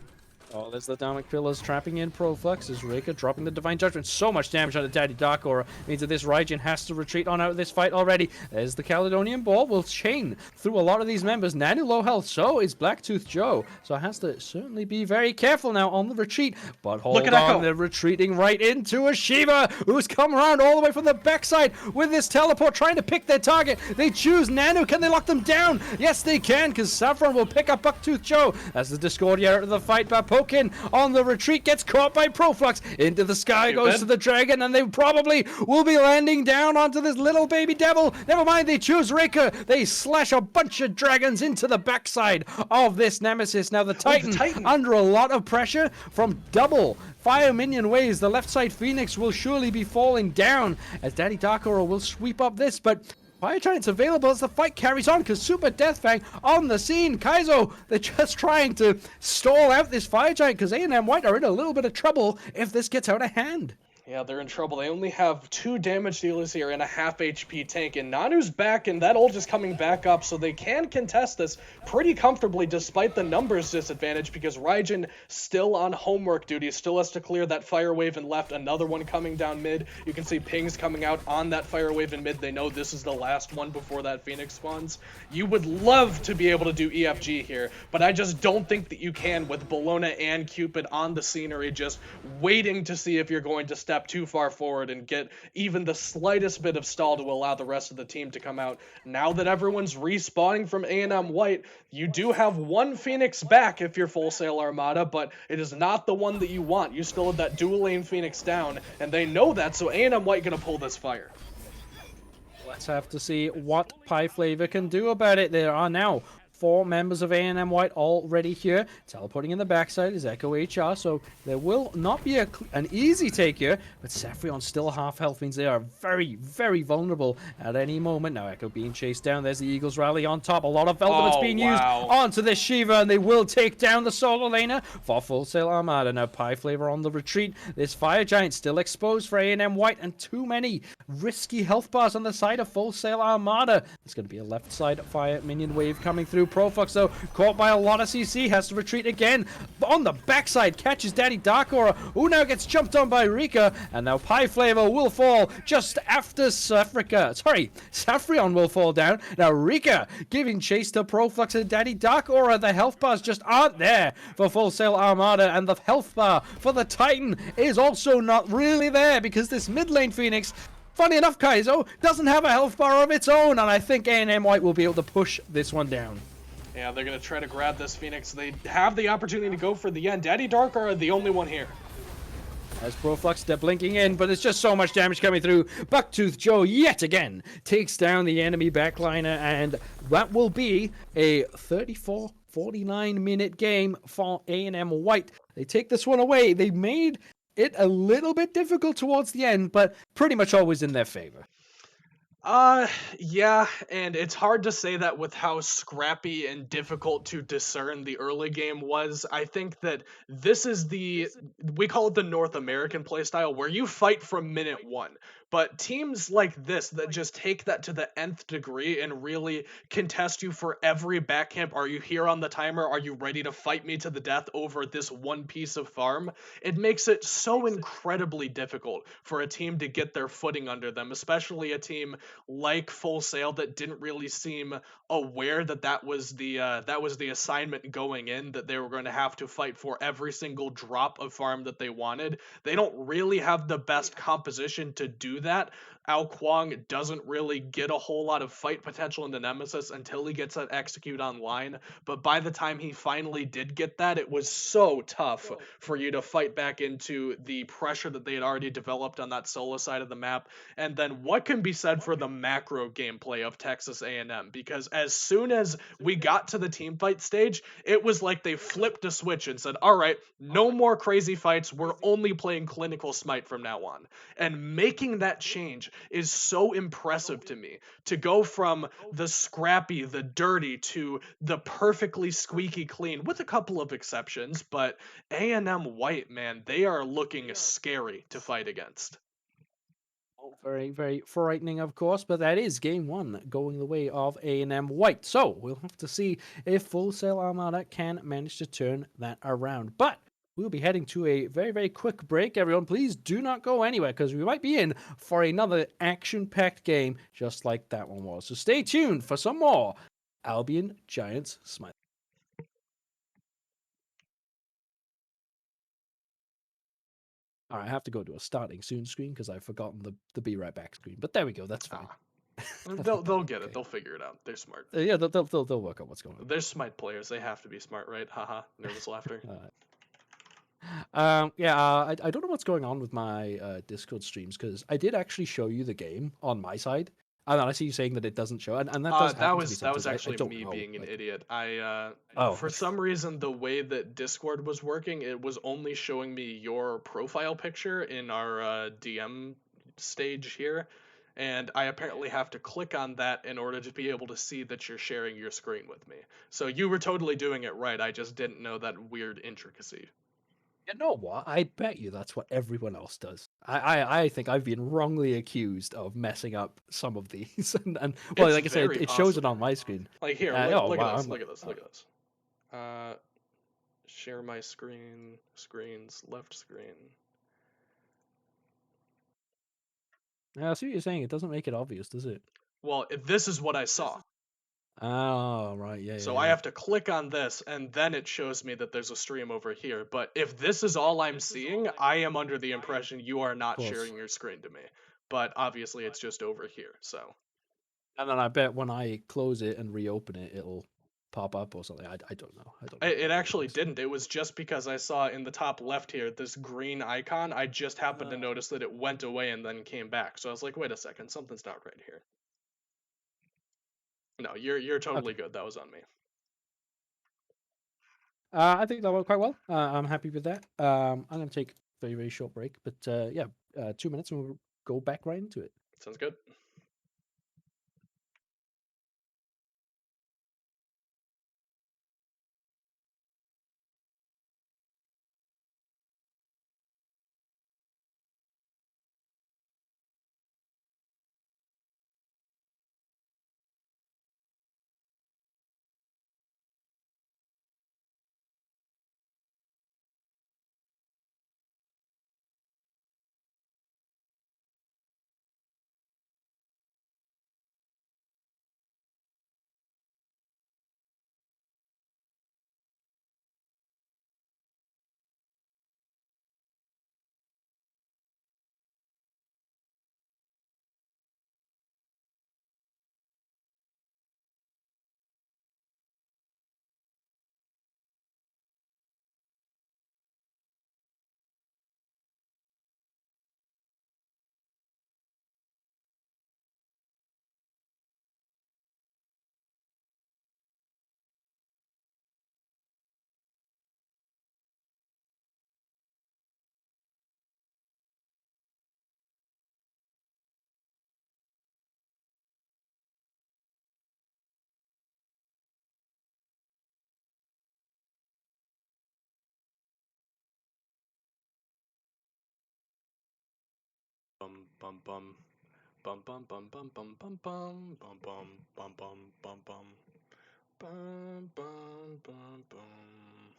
Oh, there's the Dynamic Pillars trapping in Proflux as Reka dropping the Divine Judgment. So much damage on the Daddy Dark Aura means that this Raijin has to retreat on out of this fight already. There's the Caledonian Ball. Will chain through a lot of these members. Nanu low health, so is Blacktooth Joe. So has to certainly be very careful now on the retreat. But hold on, they're retreating right into a Shiva, who's come around all the way from the backside with this teleport, trying to pick their target. They choose Nanu. Can they lock them down? Yes, they can, because Saffron will pick up Bucktooth Joe. As the Discordia out of the fight, but broken on the retreat, gets caught by Proflux. Into the sky goes to the dragon, and they probably will be landing down onto this little baby devil. Never mind, they choose Rika. They slash a bunch of dragons into the backside of this nemesis. Now the Titan, under a lot of pressure from double fire minion waves. The left side Phoenix will surely be falling down as Daddy Dark Aura will sweep up this, but Fire Giant's available as the fight carries on because Super Deathfang on the scene. Kaizo, they're just trying to stall out this Fire Giant because A&M White are in a little bit of trouble if this gets out of hand. Yeah, they're in trouble. They only have 2 damage dealers here and a half HP tank, and Nanu's back, and that ult is coming back up, so they can contest this pretty comfortably despite the numbers disadvantage, because Raijin still on homework duty, still has to clear that fire wave in left, another one coming down mid. You can see pings coming out on that fire wave in mid. They know this is the last one before that Phoenix spawns. You would love to be able to do EFG here, but I just don't think that you can with Bologna and Cupid on the scenery, just waiting to see if you're going to step too far forward and get even the slightest bit of stall to allow the rest of the team to come out. Now that everyone's respawning from A&M White, you do have 1 Phoenix back if you're Full Sail Armada, but it is not the one that you want. You still have that dual lane Phoenix down, and they know that, so A&M White gonna pull this fire. Let's have to see what Pie Flavor can do about it. There are now 4 members of A&M White already here. Teleporting in the backside is Echo HR, so there will not be an easy take here, but Saffron still half health means they are very, very vulnerable at any moment. Now Echo being chased down. There's the Eagles rally on top. A lot of ultimates being used onto this Shiva, and they will take down the solo laner for Full Sail Armada. Now Pie Flavor on the retreat. This Fire Giant still exposed for A&M White, and too many risky health bars on the side of Full Sail Armada. There's going to be a left side fire minion wave coming through. Proflux, though, caught by a lot of CC, has to retreat again. On the backside, catches Daddy Dark Aura, who now gets jumped on by Rika, and now Pie Flavor will fall just after Saffron will fall down. Now Rika giving chase to Proflux and Daddy Dark Aura. The health bars just aren't there for Full Sail Armada, and the health bar for the Titan is also not really there because this mid lane Phoenix, funny enough, Kaizo, doesn't have a health bar of its own, and I think A&M White will be able to push this one down. Yeah, they're going to try to grab this Phoenix. They have the opportunity to go for the end. Daddy Dark are the only one here. As Proflux, they're blinking in, but it's just so much damage coming through. Bucktooth Joe, yet again, takes down the enemy backliner, and that will be a 34-49 minute game for A&M White. They take this one away. They made it a little bit difficult towards the end, but pretty much always in their favor. Yeah, and it's hard to say that with how scrappy and difficult to discern the early game was. I think that this is we call it the North American playstyle, where you fight from minute 1. But teams like this that just take that to the nth degree and really contest you for every back camp. Are you here on the timer? Are you ready to fight me to the death over this one piece of farm? It makes it so incredibly difficult for a team to get their footing under them, especially a team like Full Sail that didn't really seem aware that that was the assignment going in, that they were going to have to fight for every single drop of farm that they wanted. They don't really have the best composition to do that. Ao Kwang doesn't really get a whole lot of fight potential into Nemesis until he gets that execute online, but by the time he finally did get that, it was so tough for you to fight back into the pressure that they had already developed on that solo side of the map. And then what can be said for the macro gameplay of Texas A&M? Because as soon as we got to the team fight stage, it was like they flipped a switch and said, all right, no more crazy fights, we're only playing clinical Smite from now on. And making that change is so impressive to me, to go from the scrappy, the dirty, to the perfectly squeaky clean, with a couple of exceptions. But A&M White, man, they are looking scary to fight against. Very, very frightening, of course, but that is game 1 going the way of A&M White. So we'll have to see if Full Sail Armada can manage to turn that around. But we'll be heading to a very, very quick break, everyone. Please do not go anywhere, because we might be in for another action-packed game just like that one was. So stay tuned for some more Albion Giants Smite. All right, I have to go to a starting soon screen because I've forgotten the be right back screen. But there we go. That's fine. They'll get it. They'll figure it out. They're smart. Yeah, they'll work out what's going on. They're Smite players. They have to be smart, right? Haha. Nervous laughter. Yeah, I don't know what's going on with my Discord streams because I did actually show you the game on my side, and then I see you saying that it doesn't show, and that does That happen to me was sometimes. I actually don't me know, being an like, idiot. oh, For some reason, the way that Discord was working, it was only showing me your profile picture in our DM stage here, and I apparently have to click on that in order to be able to see that you're sharing your screen with me. So you were totally doing it right. I just didn't know that weird intricacy. you know what? I bet you that's what everyone else does. I think I've been wrongly accused of messing up some of these, and well, It's like I said, very it shows it possible. on my screen. Like here, Oh look at wow, this, I'm like, look at this, look at this. Share my screen, screens, left screen. yeah, I see what you're saying. It doesn't make it obvious, does it? Well, this is what I saw. Oh right, yeah, yeah, So I yeah. have to click on this, and then it shows me that there's a stream over here. But if this is all I'm seeing, I am under the impression you are Of not course. sharing your screen to me. But obviously, it's just over here. So And then I bet when I close it and reopen it, it'll pop up or something. I don't know. I don't know it how that actually works. didn't. It was just because I saw in the top left here this green icon. I just happened to notice that it went away and then came back. So I was like, wait a second, something's not right here. No, you're Okay. totally good. That was on me. I think that went quite well. I'm happy with that. I'm going to take a very, very short break, but yeah, 2 minutes and we'll go back right into it. Sounds good. Bum bum bum. Bum bum bum bum bum bum bum bum bum bum bum bum bum bum bum bum bum.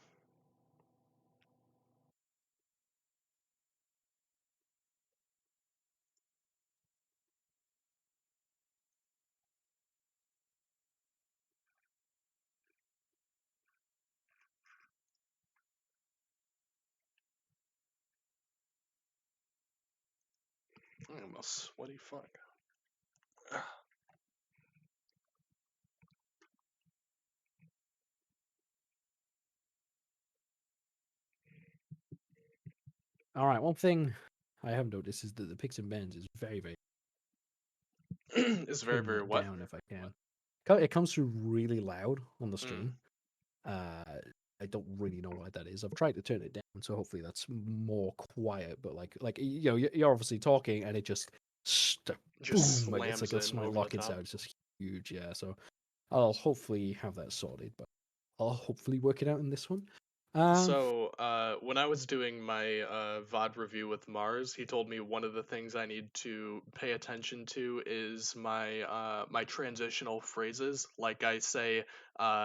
I'm a sweaty fuck. All right, one thing I have noticed is that the picks and bends is very, very It's very turn very that what? down if I can. It comes through really loud on the Mm. stream. Uh, I don't really know why that is. I've tried to turn it down, so hopefully that's more quiet. But like you know, you're obviously talking, and it just Just boom, like it's slams like a in my over the locking top. sound. It's just huge, yeah. So I'll hopefully have that sorted, but I'll hopefully work it out in this one. Um, So, when I was doing my VOD review with Mars, he told me one of the things I need to pay attention to is my transitional phrases. Like I say,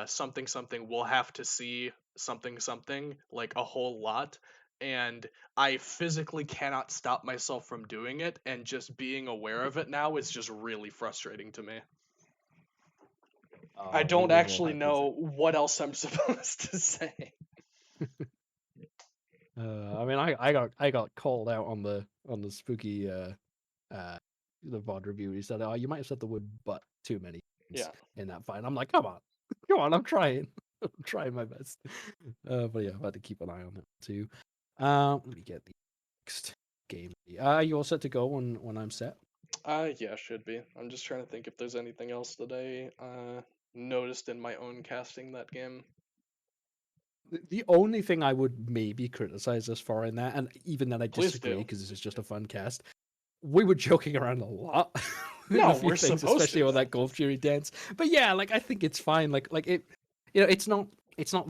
something something. We'll have to see something something like a whole lot, and I physically cannot stop myself from doing it. And just being aware of it now is just really frustrating to me. I don't we've all actually had those. know what else I'm supposed to say. I mean, I got called out on the spooky uh the VOD review. He said, "Oh, you might have said the word but too many times Yeah. in that fight." I'm like, "Come on, come on, I'm trying, I'm trying my best." But yeah, I've had to keep an eye on it too. Let me get the next game. Are you all set to go when I'm set? Yeah, should be. I'm just trying to think if there's anything else that I noticed in my own casting that game. The only thing I would maybe criticize us for in that, and even then I Please disagree do. because this is just a fun cast, we were joking around a lot in a No, few we're things, supposed especially to. on that Golf Fury dance. But yeah, like I think it's fine. Like it, it's not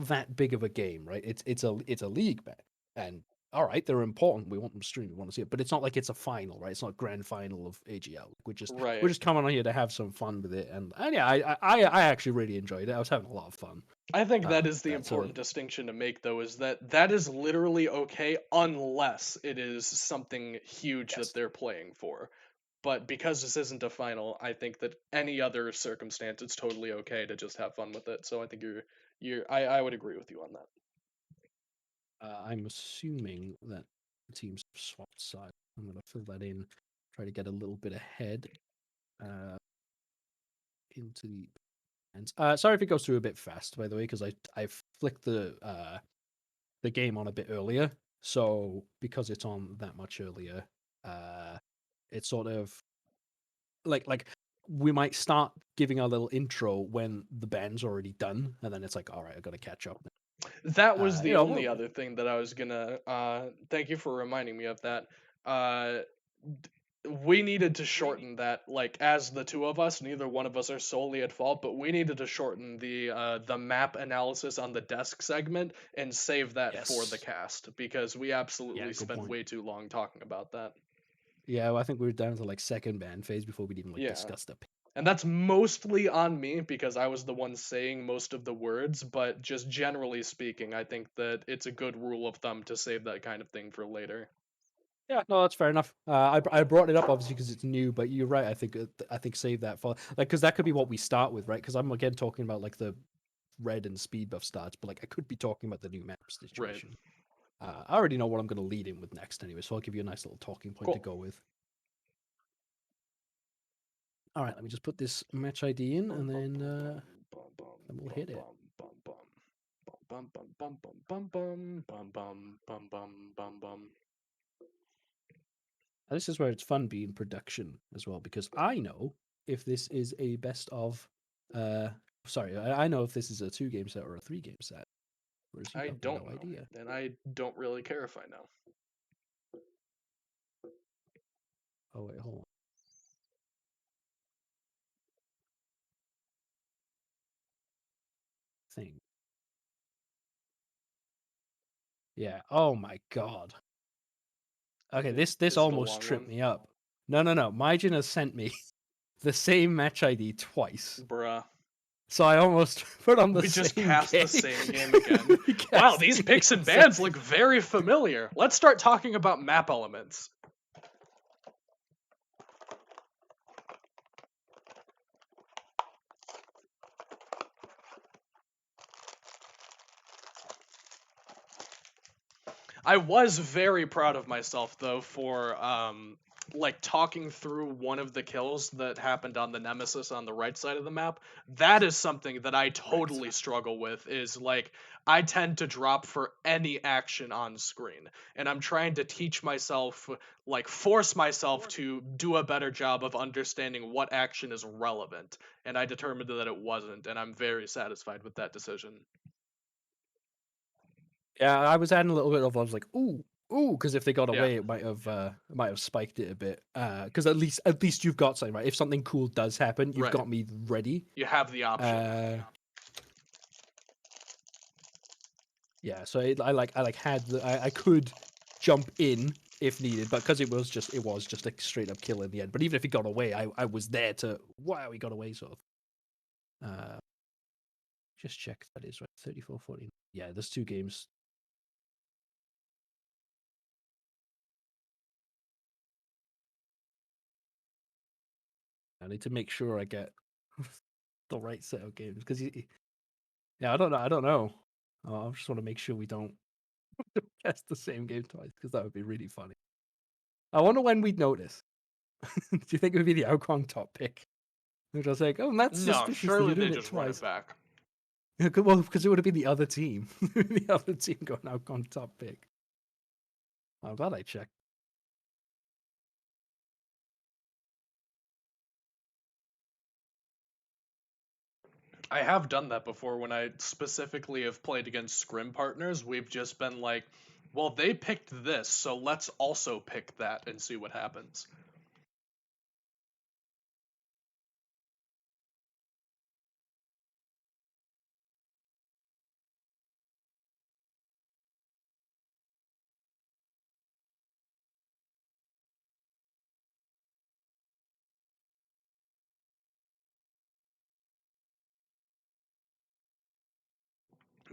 that big of a game, right? It's a league bet, and all right, they're important. We want them streamed. We want to see it, but it's not like it's a final, right? It's not grand final of AGL. We're Right. just coming on here to have some fun with it, and yeah, I actually really enjoyed it. I was having a lot of fun. I think that With is the that, so important distinction to make, though, is that that is literally okay unless it is something huge that yes. they're playing for. But because this isn't a final, I think that any other circumstance, it's totally okay to just have fun with it. So I think I would agree with you on that. I'm assuming that the teams have swapped sides. I'm going to fill that in, try to get a little bit ahead into the ends. Sorry if it goes through a bit fast, by the way, because I flicked the game on a bit earlier. So because it's on that much earlier, it's sort of like we might start giving our little intro when the band's already done, and then it's like, all right, I got to catch up. That was the only Well, other thing that I was gonna. Thank you for reminding me of that. Uh, we needed to shorten that. Like as the two of us, neither one of us are solely at fault, but we needed to shorten the map analysis on the desk segment and save that for the yes, cast because we yeah, absolutely good spent point. way too long talking about that. Yeah, well, I think we were down to like second band phase before we'd even like Yeah. discussed the. And that's mostly on me because I was the one saying most of the words, but just generally speaking, I think that it's a good rule of thumb to save that kind of thing for later. Yeah, no, that's fair enough. I brought it up obviously because it's new, but you're right. I think save that for like because that could be what we start with, right? Because I'm again talking about like the red and speed buff starts, but like I could be talking about the new map Right. situation. I already know what I'm going to lead in with next anyway, so I'll give you a nice little talking point to Cool. go with. All right, let me just put this match ID in, and then we'll hit it. And this is where it's fun being production as well, because I know if this is a best of. Sorry, I know if this is a 2-game set or a 3-game set, whereas you I have don't no know, idea. and I don't really care if I know. Oh wait, hold on. Thing. Yeah. Oh my god. Okay, this Is it a almost long tripped one? me up. No, no, no. Myjin has sent me the same match ID twice. Bruh. So I almost put on the We just same cast the game. same game again. We Wow, cast these the picks and exact bans look very familiar. Let's start talking about map elements. I was very proud of myself though for like talking through one of the kills that happened on the Nemesis on the right side of the map. That is something that I right. totally struggle with is like I tend to drop for any action on screen. And I'm trying to teach myself like force myself to do a better job of understanding what action is relevant. And I determined that it wasn't and I'm very satisfied with that decision. Yeah, I was adding a little bit of. I was like, ooh, because if they got Yeah, away, it might have spiked it a bit. Because at least you've got something right. If something cool does happen, you've right. got me ready. You have the option. Yeah, so I like had I could jump in if needed, but because it was just a straight up kill in the end. But even if he got away, I was there to wow, he got away sort of. Just check that is right. 34-14. Yeah, there's 2 games. I need to make sure I get the right set of games because yeah, I don't know. I just want to make sure we don't test the same game twice because that would be really funny. I wonder when we'd notice. Do you think it would be the Alquang top pick? Which I was like, oh, that's No, suspicious that surely you're they doing it just run it twice. back. Yeah, well, because it would have been the other team. The other team going Alquang top pick. I'm glad I checked. I have done that before when I specifically have played against scrim partners. We've just been like, well, they picked this, so let's also pick that and see what happens.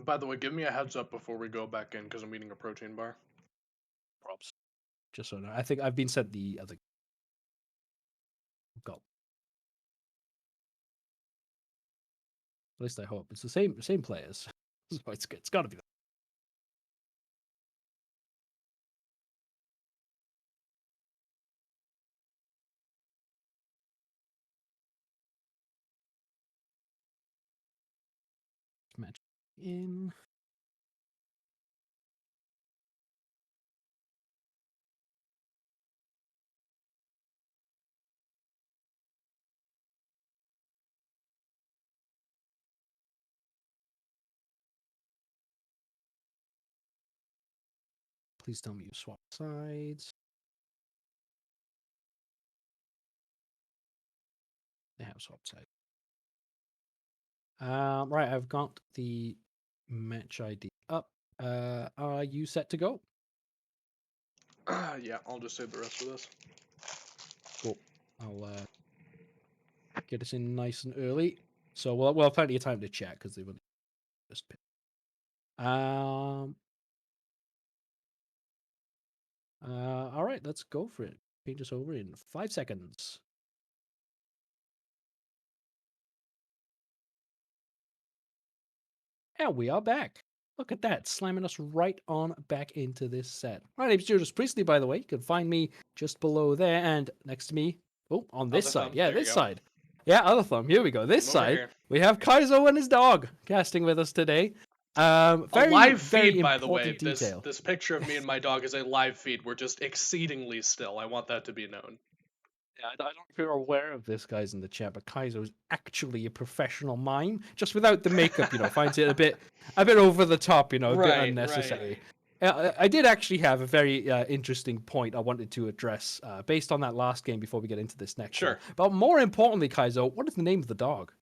By the way, give me a heads up before we go back in because I'm eating a protein bar. Props. Just so I know. I think I've been sent the other goal. At least I hope it's the same players. So it's got to be that. Match in. Please tell me you swap sides. They have swapped sides. Right, I've got the match ID up. Are you set to go? Yeah, I'll just save the rest of this. Cool. I'll get us in nice and early. So we'll have plenty of time to chat because they've only just picked. All right, let's go for it. Change us over in 5 seconds. And we are back. Look at that, slamming us right on back into this set. My name's Judas Priestley, by the way. You can find me just below there and next to me. Oh, on this Other side. thumb. Yeah, There you this go. side. Yeah, other thumb. Here we go. This Come over side, here. we have Kaizo and his dog casting with us today. A Very, live very feed, by the way. important detail. This picture of me and my dog is a live feed. We're just exceedingly still. I want that to be known. Yeah, I don't know if you're aware of this, guys, in the chat, but Kaizo is actually a professional mime, just without the makeup. Finds it a bit over the top. A bit Right. unnecessary. I did actually have a very interesting point I wanted to address based on that last game before we get into this next Sure. one. But more importantly, Kaizo, what is the name of the dog?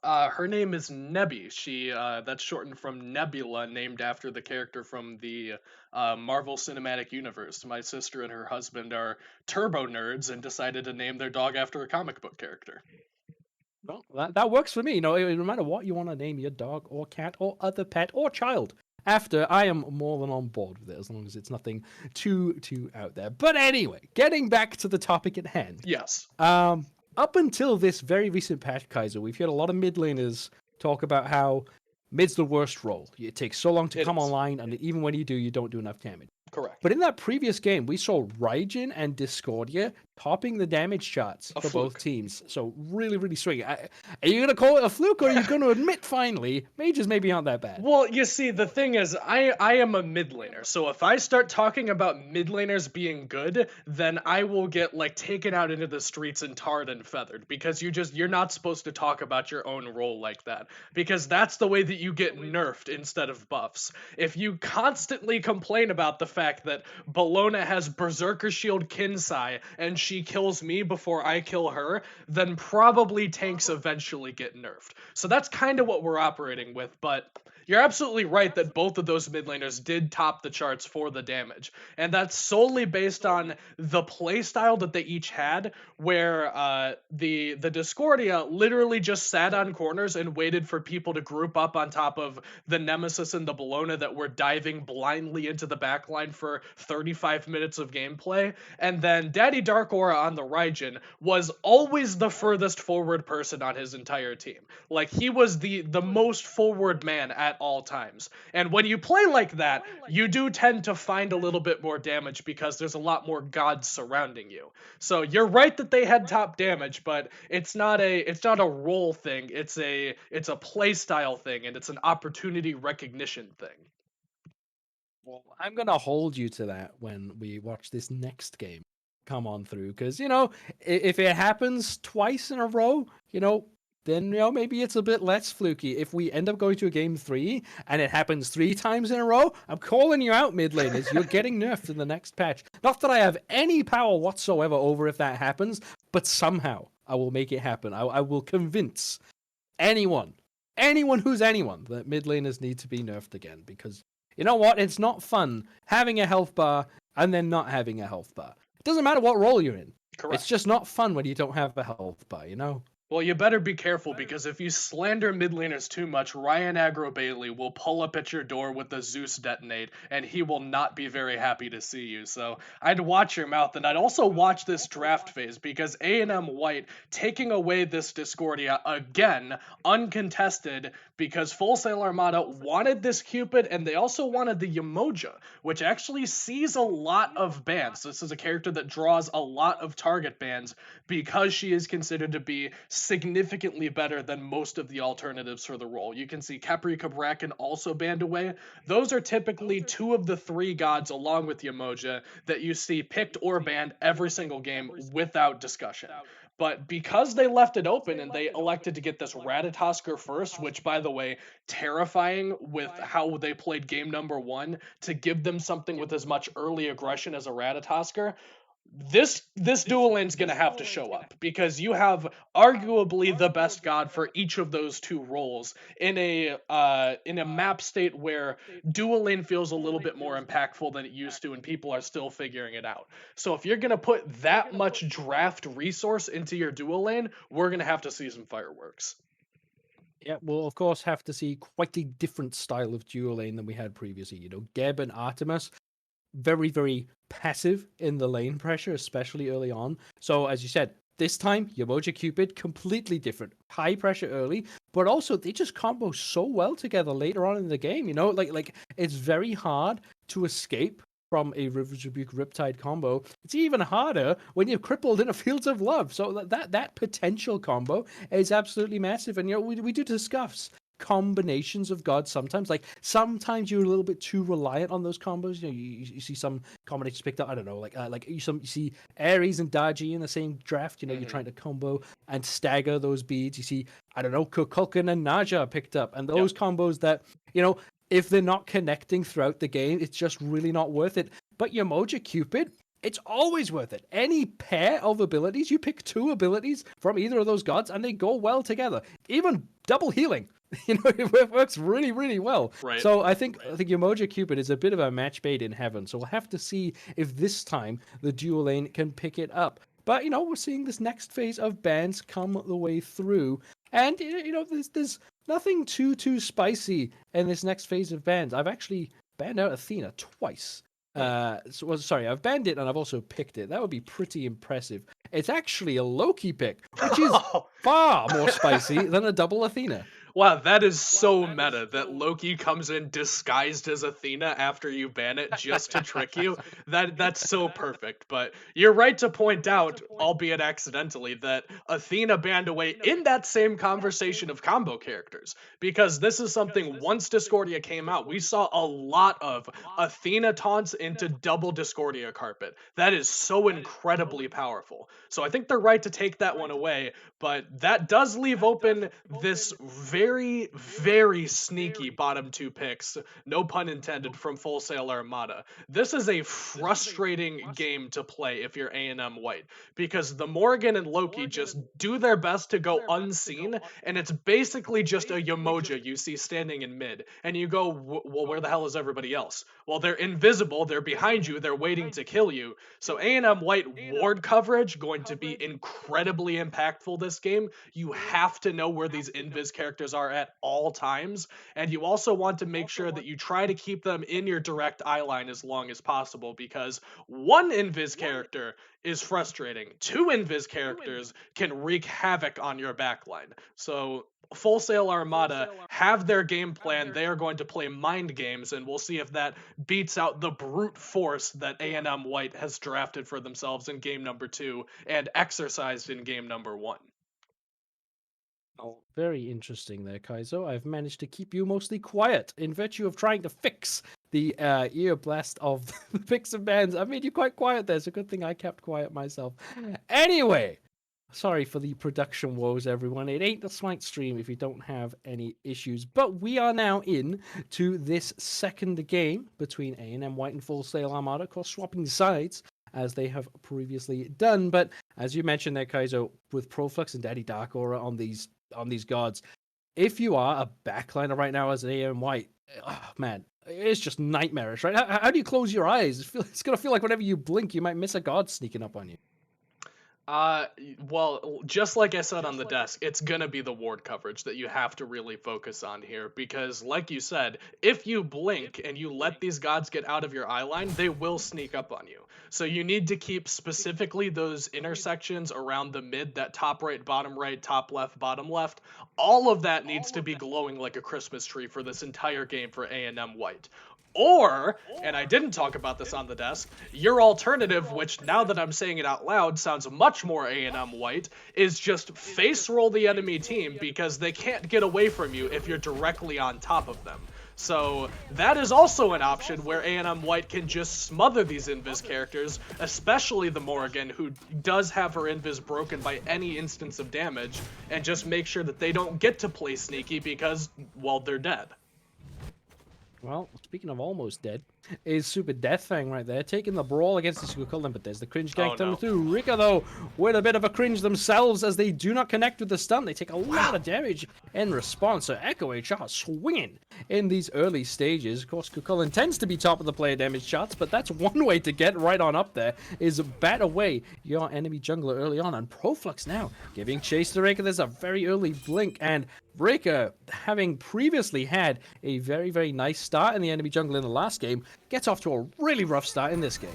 Her name is Nebby. That's shortened from Nebula, named after the character from the Marvel Cinematic Universe. My sister and her husband are turbo nerds and decided to name their dog after a comic book character. Well, that works for me. No matter what you want to name your dog or cat or other pet or child after, I am more than on board with it as long as it's nothing too out there. But anyway, getting back to the topic at hand. Yes. Up until this very recent patch, Kaiser, we've heard a lot of mid laners talk about how mid's the worst role. It takes so long to It come is. online, and even when you do, you don't do enough damage. Correct. But in that previous game, we saw Raijin and Discordia topping the damage charts for both teams. So really, really swinging. Are you going to call it a fluke, or are you going to admit finally mages maybe aren't that bad? Well, you see, the thing is, I am a mid laner, so if I start talking about mid laners being good, then I will get like taken out into the streets and tarred and feathered because you're not supposed to talk about your own role like that because that's the way that you get nerfed instead of buffs. If you constantly complain about the fact that Bellona has Berserker Shield Kinsai and she kills me before I kill her, then probably tanks eventually get nerfed. So that's kind of what we're operating with, but you're absolutely right that both of those mid laners did top the charts for the damage. And that's solely based on the playstyle that they each had, where the Discordia literally just sat on corners and waited for people to group up on top of the Nemesis and the Bellona that were diving blindly into the backline for 35 minutes of gameplay. And then Daddy Dark Aura on the Raijin was always the furthest forward person on his entire team. Like, he was the most forward man at all times. And when you play like that, you do tend to find a little bit more damage because there's a lot more gods surrounding you. So you're right that they had top damage, but it's not a role thing. It's a play style thing, and it's an opportunity recognition thing. Well, I'm gonna hold you to that when we watch this next game come on through, because if it happens twice in a row, then maybe it's a bit less fluky. If we end up going to a game 3 and it happens 3 times in a row, I'm calling you out, mid laners. You're getting nerfed in the next patch. Not that I have any power whatsoever over if that happens, but somehow I will make it happen. I will convince anyone, anyone who's anyone, that mid laners need to be nerfed again, because you know what? It's not fun having a health bar and then not having a health bar. It doesn't matter what role you're in. It's Correct. just not fun when you don't have a health bar. Well, you better be careful because if you slander mid laners too much, Ryan Aggro Bailey will pull up at your door with the Zeus detonate, and he will not be very happy to see you. So I'd watch your mouth, and I'd also watch this draft phase because A&M White taking away this Discordia again, uncontested, because Full Sail Armada wanted this Cupid, and they also wanted the Yamoja, which actually sees a lot of bans. This is a character that draws a lot of target bans because she is considered to be significantly better than most of the alternatives for the role. You can see Caprica Bracken also banned away. Those are typically two of the three gods, along with Yamoja, that you see picked or banned every single game without discussion. But because they left it open and they elected to get this Ratatosker first, which, by the way, terrifying with how they played game number 1, to give them something with as much early aggression as a Ratatosker, this dual lane's going to have to show up because you have arguably the best god for each of those two roles in a map state where dual lane feels a little bit more impactful than it used to, and people are still figuring it out. So if you're going to put that much draft resource into your dual lane, we're going to have to see some fireworks. Yeah, we'll of course have to see quite a different style of dual lane than we had previously. Geb and Artemis, very, very passive in the lane pressure, especially early on. So, as you said, this time, Yamoja Cupid, completely different. High pressure early, but also they just combo so well together later on in the game. Like it's very hard to escape from a River's Rebuke Riptide combo. It's even harder when you're crippled in a Fields of Love. So that potential combo is absolutely massive. And we do discuss combinations of gods sometimes. Like sometimes you're a little bit too reliant on those combos. You see some combinations picked up. I don't know, like you see Ares and Daji in the same draft. You're trying to combo and stagger those beads. You see, I don't know, Kukulkan and Naja picked up, and those combos that if they're not connecting throughout the game, it's just really not worth it. But Yamoja Cupid, it's always worth it. Any pair of abilities, you pick 2 abilities from either of those gods, and they go well together. Even double healing, it works really, really well. Right. So I think Yamoja Cupid is a bit of a match made in heaven. So we'll have to see if this time the dual lane can pick it up. But we're seeing this next phase of bans come the way through, and there's nothing too spicy in this next phase of bans. I've actually banned out Athena twice. I've banned it and I've also picked it. That would be pretty impressive. It's actually a Loki pick, which is far more spicy than a double Athena. Wow, that is so meta that Loki comes in disguised as Athena after you ban it just to trick you. That's so perfect. But you're right to point out, albeit accidentally, that Athena banned away in that same conversation of combo characters. Because this is something, once Discordia came out, we saw a lot of Athena taunts into double Discordia carpet. That is so incredibly powerful. So I think they're right to take that one away, but that does leave open this very, very sneaky bottom 2 picks, no pun intended, from Full Sail Armada. This is a frustrating game to play if you're A&M White, because the Morgan and Loki just do their best to go unseen, and it's basically just a Yamoja you see standing in mid, and you go, well, where the hell is everybody else? Well, they're invisible, they're behind you, they're waiting to kill you. So A&M White ward coverage going to be incredibly impactful this game. You have to know where these invis characters are at all times, and you also want to make sure that you try to keep them in your direct eye line as long as possible, because one invis character is frustrating. 2 invis characters can wreak havoc on your backline. So Full Sail Armada have their game plan. They are going to play mind games, and we'll see if that beats out the brute force that A&M White has drafted for themselves in game number 2 and exercised in game number 1. Oh, very interesting there, Kaizo. I've managed to keep you mostly quiet in virtue of trying to fix the ear blast of the picks and bands. I made you quite quiet there. It's a good thing I kept quiet myself. Anyway, sorry for the production woes, everyone. It ain't the Smite stream if you don't have any issues. But we are now in to this second game between A&M White and Full Sail Armada. Of course, swapping sides as they have previously done. But as you mentioned there, Kaizo, with Proflux and Daddy Dark Aura on these guards, if you are a backliner right now as an A&M White, oh, man, it's just nightmarish, right? How do you close your eyes? It's gonna feel like whenever you blink, you might miss a guard sneaking up on you. Well, just like I said on the desk, it's gonna be the ward coverage that you have to really focus on here because, like you said, if you blink and you let these gods get out of your eye line, they will sneak up on you. So you need to keep specifically those intersections around the mid, that top right, top left, bottom left. All of that needs to be glowing like a Christmas tree for this entire game for A&M White. Or, and I didn't talk about this on the desk, your alternative, which now that I'm saying it out loud sounds much more A&M White, is just face roll the enemy team because they can't get away from you if you're directly on top of them. So that is also an option where A&M White can just smother these invis characters, especially the Morrigan, who does have her invis broken by any instance of damage, and just make sure that they don't get to play sneaky because, well, they're dead. Well, speaking of almost dead, is Super Death Fang right there, taking the brawl against the Skukulkan, but there's the cringe gank coming through. Rika, though, with a bit of a cringe themselves as they do not connect with the stun. They take a lot of damage in response, so Echo HR swinging in these early stages. Of course, Skukulkan tends to be top of the player damage charts, but that's one way to get right on up there, is bat away your enemy jungler early on. And Proflux now giving chase to Rika. There's a very early blink, and Rika, having previously had a very, very nice start in the enemy jungle in the last game, gets off to a really rough start in this game.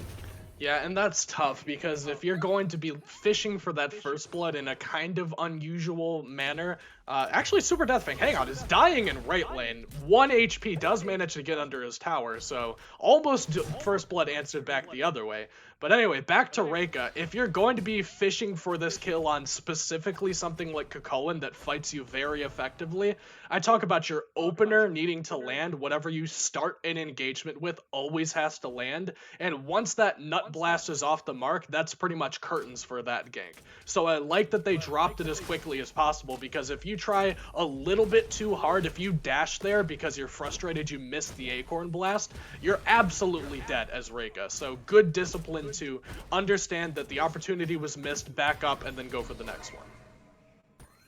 Yeah, and that's tough because if you're going to be fishing for that first blood in a kind of unusual manner, actually Super Death Fang, hang on, is dying in right lane. 1 HP does manage to get under his tower, so almost first blood answered back the other way. But anyway, back to Reika. If you're going to be fishing for this kill on specifically something like Kukulkan that fights you very effectively, I talk about your opener needing to land. Whatever you start an engagement with always has to land, and once that nut blast is off the mark, that's pretty much curtains for that gank. So I like that they dropped it as quickly as possible, because if you try a little bit too hard, if you dash there because you're frustrated you missed the acorn blast, you're absolutely dead as Reika. So good discipline to understand that the opportunity was missed, back up, and then go for the next one.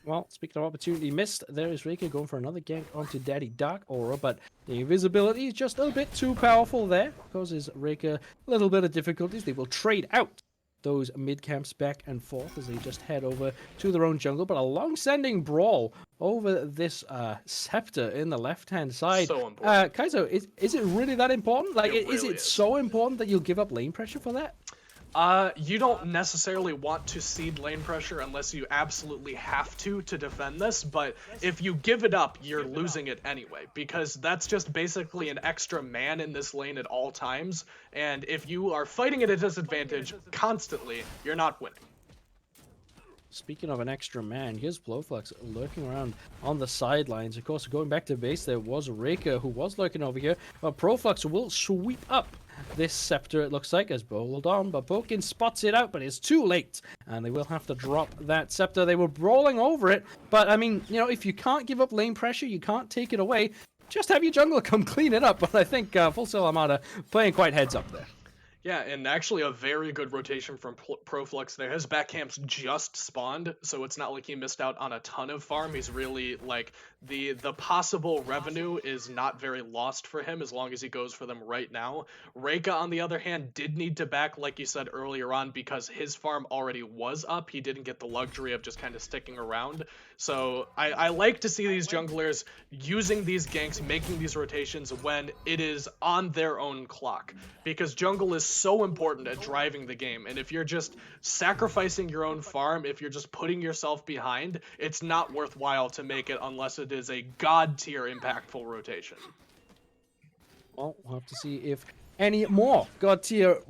Well, speaking of opportunity missed, there is Reika going for another gank onto Daddy Dark Aura, but the invisibility is just a bit too powerful there. Causes Reika a little bit of difficulties. They will trade out those mid camps back and forth as they just head over to their own jungle, but a long-standing brawl over this scepter in the left-hand side. So important. Kaizo, is it really that important? Like, is it so important that you'll give up lane pressure for that? You don't necessarily want to cede lane pressure unless you absolutely have to defend this, but if you give it up, you're losing it anyway, because that's just basically an extra man in this lane at all times, and if you are fighting at a disadvantage constantly, you're not winning. Speaking of an extra man, here's Proflux lurking around on the sidelines. Of course, going back to base, there was Reika who was lurking over here, but Proflux will sweep up this scepter, it looks like, as hold on, but Bokin spots it out, but it's too late, and they will have to drop that scepter. They were brawling over it, but I mean, you know, if you can't give up lane pressure, you can't take it away, just have your jungler come clean it up. But I think Full Sail Armada playing quite heads up there. Yeah, and actually a very good rotation from Proflux there. His back camps just spawned, so it's not like he missed out on a ton of farm. He's really, like, the possible revenue is not very lost for him as long as he goes for them right now. Reika, on the other hand, did need to back, like you said earlier on, because his farm already was up. He didn't get the luxury of just kind of sticking around. So I like to see these junglers using these ganks, making these rotations when it is on their own clock, because jungle is so important at driving the game, and if you're just sacrificing your own farm, if you're just putting yourself behind, it's not worthwhile to make it unless it is a god tier impactful rotation. Well, we'll have to see if any more god tier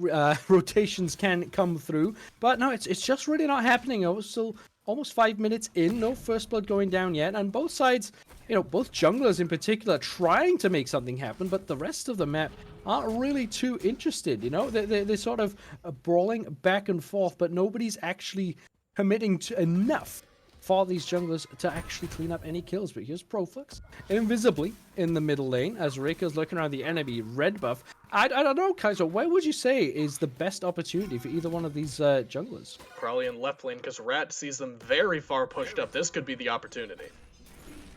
rotations can come through, but no, it's just really not happening. I was still almost 5 minutes in, no first blood going down yet, and both sides, both junglers in particular, trying to make something happen, but the rest of the map aren't really too interested, They're sort of brawling back and forth, but nobody's actually committing to enough for these junglers to actually clean up any kills. But here's Proflux, invisibly in the middle lane, as Rika's looking around the enemy red buff. I don't know, Kaiser, where would you say is the best opportunity for either one of these junglers? Probably in left lane, because Rat sees them very far pushed up. This could be the opportunity.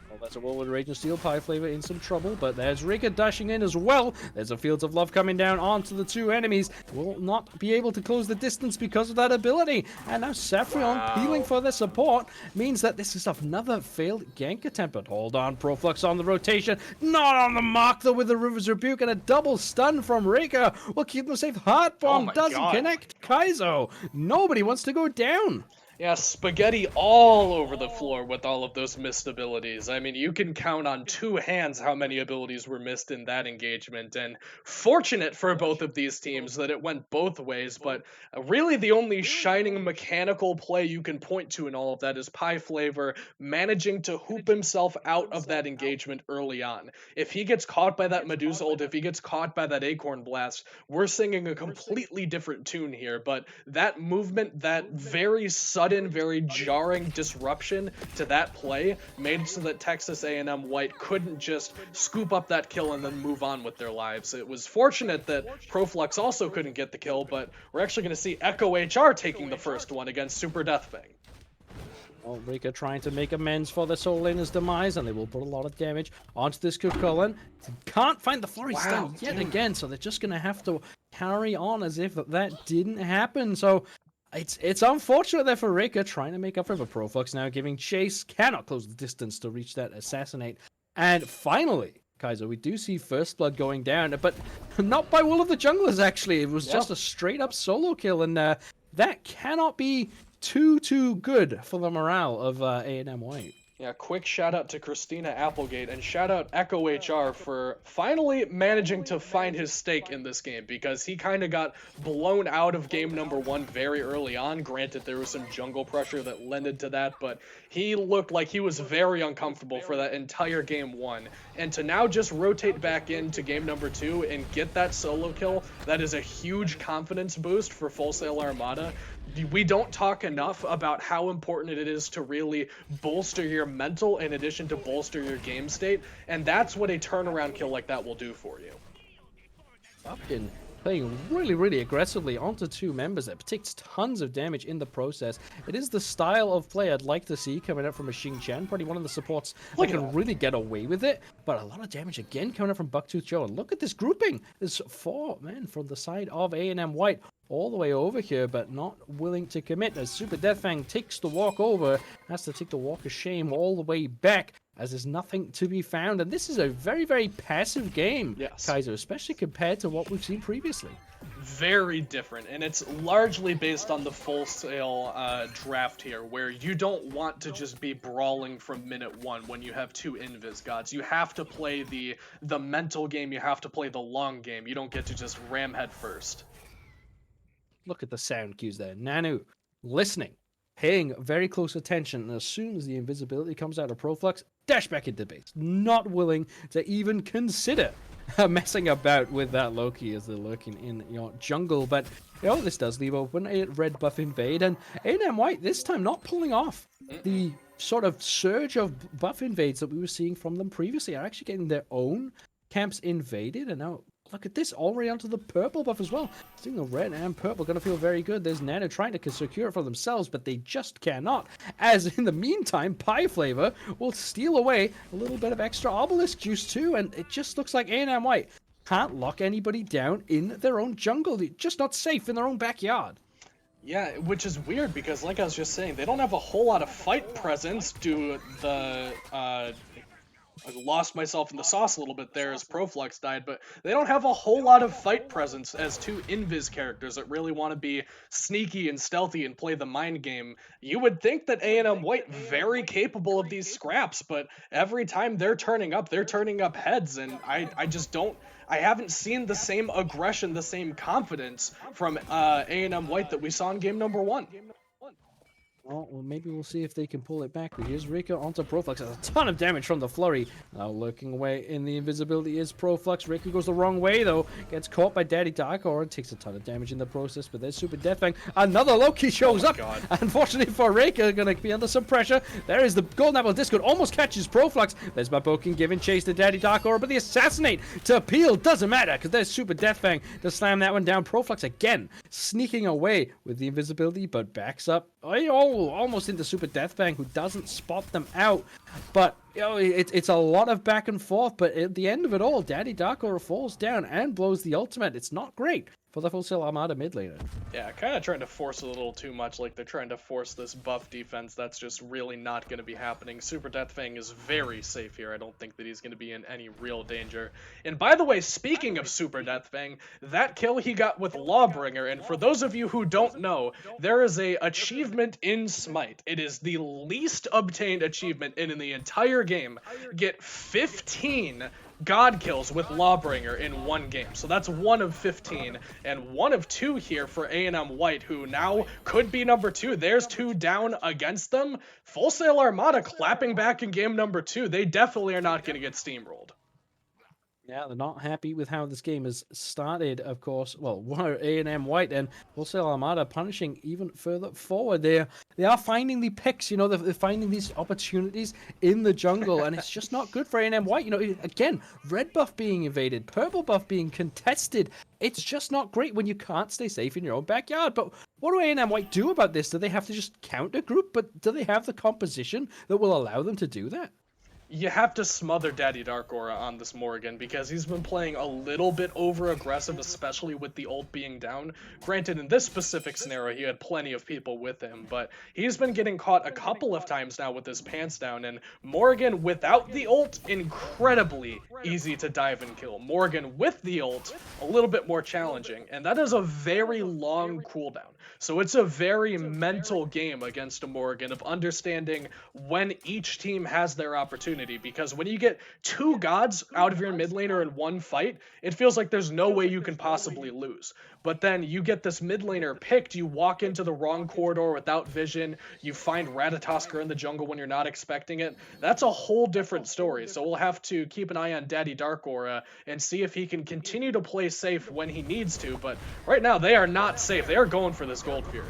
Well, that's a Whirlwind Rage and Steel. Pie Flavor in some trouble, but there's Rika dashing in as well. There's a Fields of Love coming down onto the two enemies. Will not be able to close the distance because of that ability. And now Saffron peeling for their support means that this is another failed gank attempt. But hold on, Proflux on the rotation. Not on the mark, though, with the River's Rebuke, and a double stun from Rika will keep them safe. Heart Bomb doesn't connect Kaizo. Nobody wants to go down. Yeah, spaghetti all over the floor with all of those missed abilities. I mean, you can count on two hands how many abilities were missed in that engagement, and fortunate for both of these teams that it went both ways, but really the only shining mechanical play you can point to in all of that is Pie Flavor managing to hoop himself out of that engagement early on. If he gets caught by that Medusa ult, if he gets caught by that Acorn Blast, we're singing a completely different tune here, but that movement, that very sudden, very jarring disruption to that play made so that Texas A&M White couldn't just scoop up that kill and then move on with their lives. It was fortunate that Proflux also couldn't get the kill, but we're actually going to see Echo HR taking the first one against Super Deathfang. Well, Rika trying to make amends for the Soul Laner's demise, and they will put a lot of damage onto this Cucullin. Can't find the Flurry stun yet again, so they're just going to have to carry on as if that didn't happen. So it's unfortunate there for Rika, trying to make up for Proflux now, giving chase, cannot close the distance to reach that assassinate. And finally, Kaiser, we do see first blood going down, but not by will of the junglers, actually. It was just a straight-up solo kill, and that cannot be too good for the morale of A&M White. Yeah, quick shout out to Christina Applegate, and shout out Echo HR for finally managing to find his stake in this game, because he kind of got blown out of game number 1 very early on. Granted, there was some jungle pressure that lended to that, but he looked like he was very uncomfortable for that entire game 1. And to now just rotate back into game number 2 and get that solo kill, that is a huge confidence boost for Full Sail Armada. We don't talk enough about how important it is to really bolster your mental in addition to bolster your game state, and that's what a turnaround kill like that will do for you. Albion playing really aggressively onto two members that takes tons of damage in the process. It is the style of play I'd like to see coming out from a Xing Chen, probably one of the supports that can really get away with it, but a lot of damage again coming out from Bucktooth Joe. And look at this grouping. There's 4 men from the side of A&M White all the way over here, but not willing to commit as Super Deathfang takes the walk over, has to take the walk of shame all the way back, as there's nothing to be found. And this is a very passive game, Kaiser, especially compared to what we've seen previously. Very different, and it's largely based on the Full Sail draft here, where you don't want to just be brawling from minute 1 when you have 2 Invis gods. You have to play the mental game, you have to play the long game. You don't get to just ram head first. Look at the sound cues there. Nanu, listening, paying very close attention, and as soon as the invisibility comes out of Proflux, dash back into base. Not willing to even consider messing about with that Loki as they're lurking in your jungle. But, this does leave open a red buff invade, and A&M White this time not pulling off the sort of surge of buff invades that we were seeing from them previously. Are actually getting their own camps invaded, and now look at this, all the way onto the purple buff as well. Seeing the red and purple going to feel very good. There's Nano trying to secure it for themselves, but they just cannot. As in the meantime, Pie Flavor will steal away a little bit of extra obelisk juice too, and it just looks like A&M White can't lock anybody down in their own jungle. They're just not safe in their own backyard. Yeah, which is weird because, like I was just saying, they don't have a whole lot of fight presence due the I lost myself in the sauce a little bit there as Proflux died, but they don't have a whole lot of fight presence as 2 Invis characters that really want to be sneaky and stealthy and play the mind game. You would think that A&M White very capable of these scraps, but every time they're turning up heads, and I haven't seen the same aggression, the same confidence from A&M White that we saw in game number 1. Well, maybe we'll see if they can pull it back. But here's Rika onto Proflux. A ton of damage from the flurry. Now lurking away in the invisibility is Proflux. Rika goes the wrong way, though. Gets caught by Daddy Dark Aura. Takes a ton of damage in the process. But there's Super Death Fang. Another Loki shows up. God. Unfortunately for Rika, going to be under some pressure. There is the Golden Apple Disco. Almost catches Proflux. There's Mabokin giving chase to Daddy Dark Aura. But the Assassinate to Peel doesn't matter, because there's Super Death Fang to slam that one down. Proflux again sneaking away with the invisibility, but backs up. Oh, almost into Super Death Fang, who doesn't spot them out. But it's a lot of back and forth. But at the end of it all, Daddy Dark Aura falls down and blows the ultimate. It's not great for the Full Sail Armada mid laner. Yeah, kind of trying to force a little too much, like they're trying to force this buff defense. That's just really not going to be happening. Super Death Fang is very safe here. I don't think that he's going to be in any real danger. And by the way, speaking of Super Death Fang, that kill he got with Lawbringer, and for those of you who don't know, there is a achievement in SMITE. It is the least obtained achievement in the entire game. Get 15 God kills with Lawbringer in one game. So that's 1 of 15, and 1 of 2 here for A&M White, who now could be number 2. There's 2 down against them. Full Sail Armada clapping back in game number 2. They definitely are not going to get steamrolled. Yeah, they're not happy with how this game has started, of course. Well, A&M White and Full Sail Armada punishing even further forward. They are finding the picks, they're finding these opportunities in the jungle, and it's just not good for A&M White. Again, red buff being invaded, purple buff being contested. It's just not great when you can't stay safe in your own backyard. But what do A&M White do about this? Do they have to just counter group? But do they have the composition that will allow them to do that? You have to smother Daddy Dark Aura on this Morgan, because he's been playing a little bit over-aggressive, especially with the ult being down. Granted, in this specific scenario, he had plenty of people with him, but he's been getting caught a couple of times now with his pants down, and Morgan without the ult, incredibly easy to dive and kill. Morgan with the ult, a little bit more challenging, and that is a very long cooldown. So it's a very mental game against a Morgan of understanding when each team has their opportunity, because when you get 2 gods out of your mid laner in one fight, it feels like there's no way you can possibly lose. But then you get this mid laner picked, you walk into the wrong corridor without vision, you find Ratatoskr in the jungle when you're not expecting it. That's a whole different story, so we'll have to keep an eye on Daddy Dark Aura and see if he can continue to play safe when he needs to, but right now they are not safe. They are going for this Gold Fury.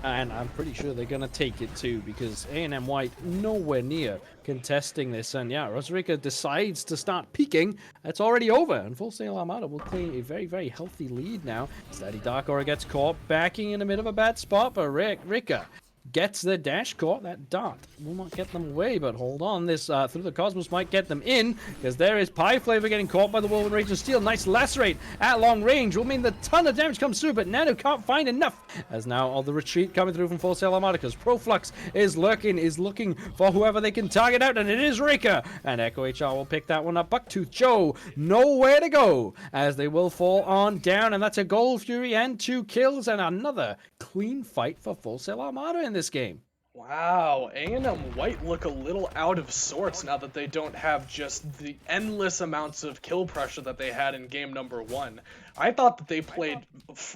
And I'm pretty sure they're going to take it too, because A&M White nowhere near contesting this. And yeah, Rosrika decides to start peeking. It's already over, and Full Sail Armada will claim a very, very healthy lead now. Daddy Dark Aura gets caught backing in a bit of a bad spot, but Rika gets the dash caught. That dart will not get them away, but hold on. This Through the Cosmos might get them in, because there is Pie Flavor getting caught by the Woven Rage of Steel. Nice lacerate at long range will mean that a ton of damage comes through, but Nano can't find enough, as now all the retreat coming through from Full Sail Armada, because Proflux is looking for whoever they can target out, and it is Rika, and Echo HR will pick that one up. Bucktooth Joe nowhere to go, as they will fall on down, and that's a Gold Fury and 2 kills, and another clean fight for Full Sail Armada in this game. Wow, A&M White look a little out of sorts now that they don't have just the endless amounts of kill pressure that they had in game number 1. I thought that they played,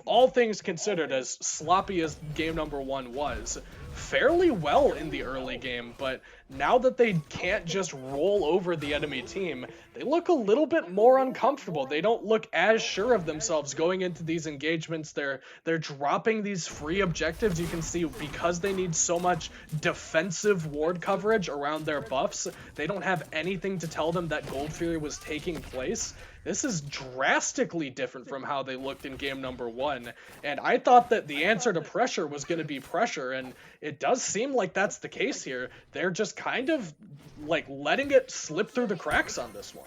all things considered, as sloppy as game number 1 was, fairly well in the early game, but now that they can't just roll over the enemy team, they look a little bit more uncomfortable. They don't look as sure of themselves going into these engagements. They're dropping these free objectives. You can see, because they need so much defensive ward coverage around their buffs, they don't have anything to tell them that Gold Fury was taking place. This is drastically different from how they looked in game number 1, and I thought that the answer to pressure was going to be pressure, and it does seem like that's the case here. They're just kind of like letting it slip through the cracks on this one.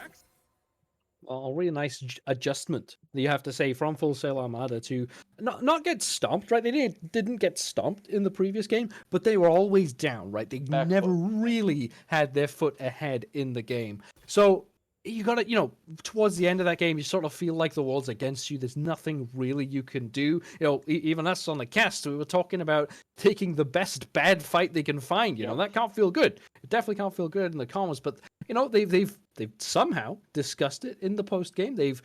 Well, a really nice adjustment, you have to say, from Full Sail Armada to not get stomped, right? They didn't get stomped in the previous game, but they were always down, right? They never really had their foot ahead in the game. So you got to, towards the end of that game, you sort of feel like the world's against you. There's nothing really you can do. Even us on the cast, we were talking about taking the best bad fight they can find. That can't feel good. It definitely can't feel good in the comments. But they've somehow discussed it in the post game. They've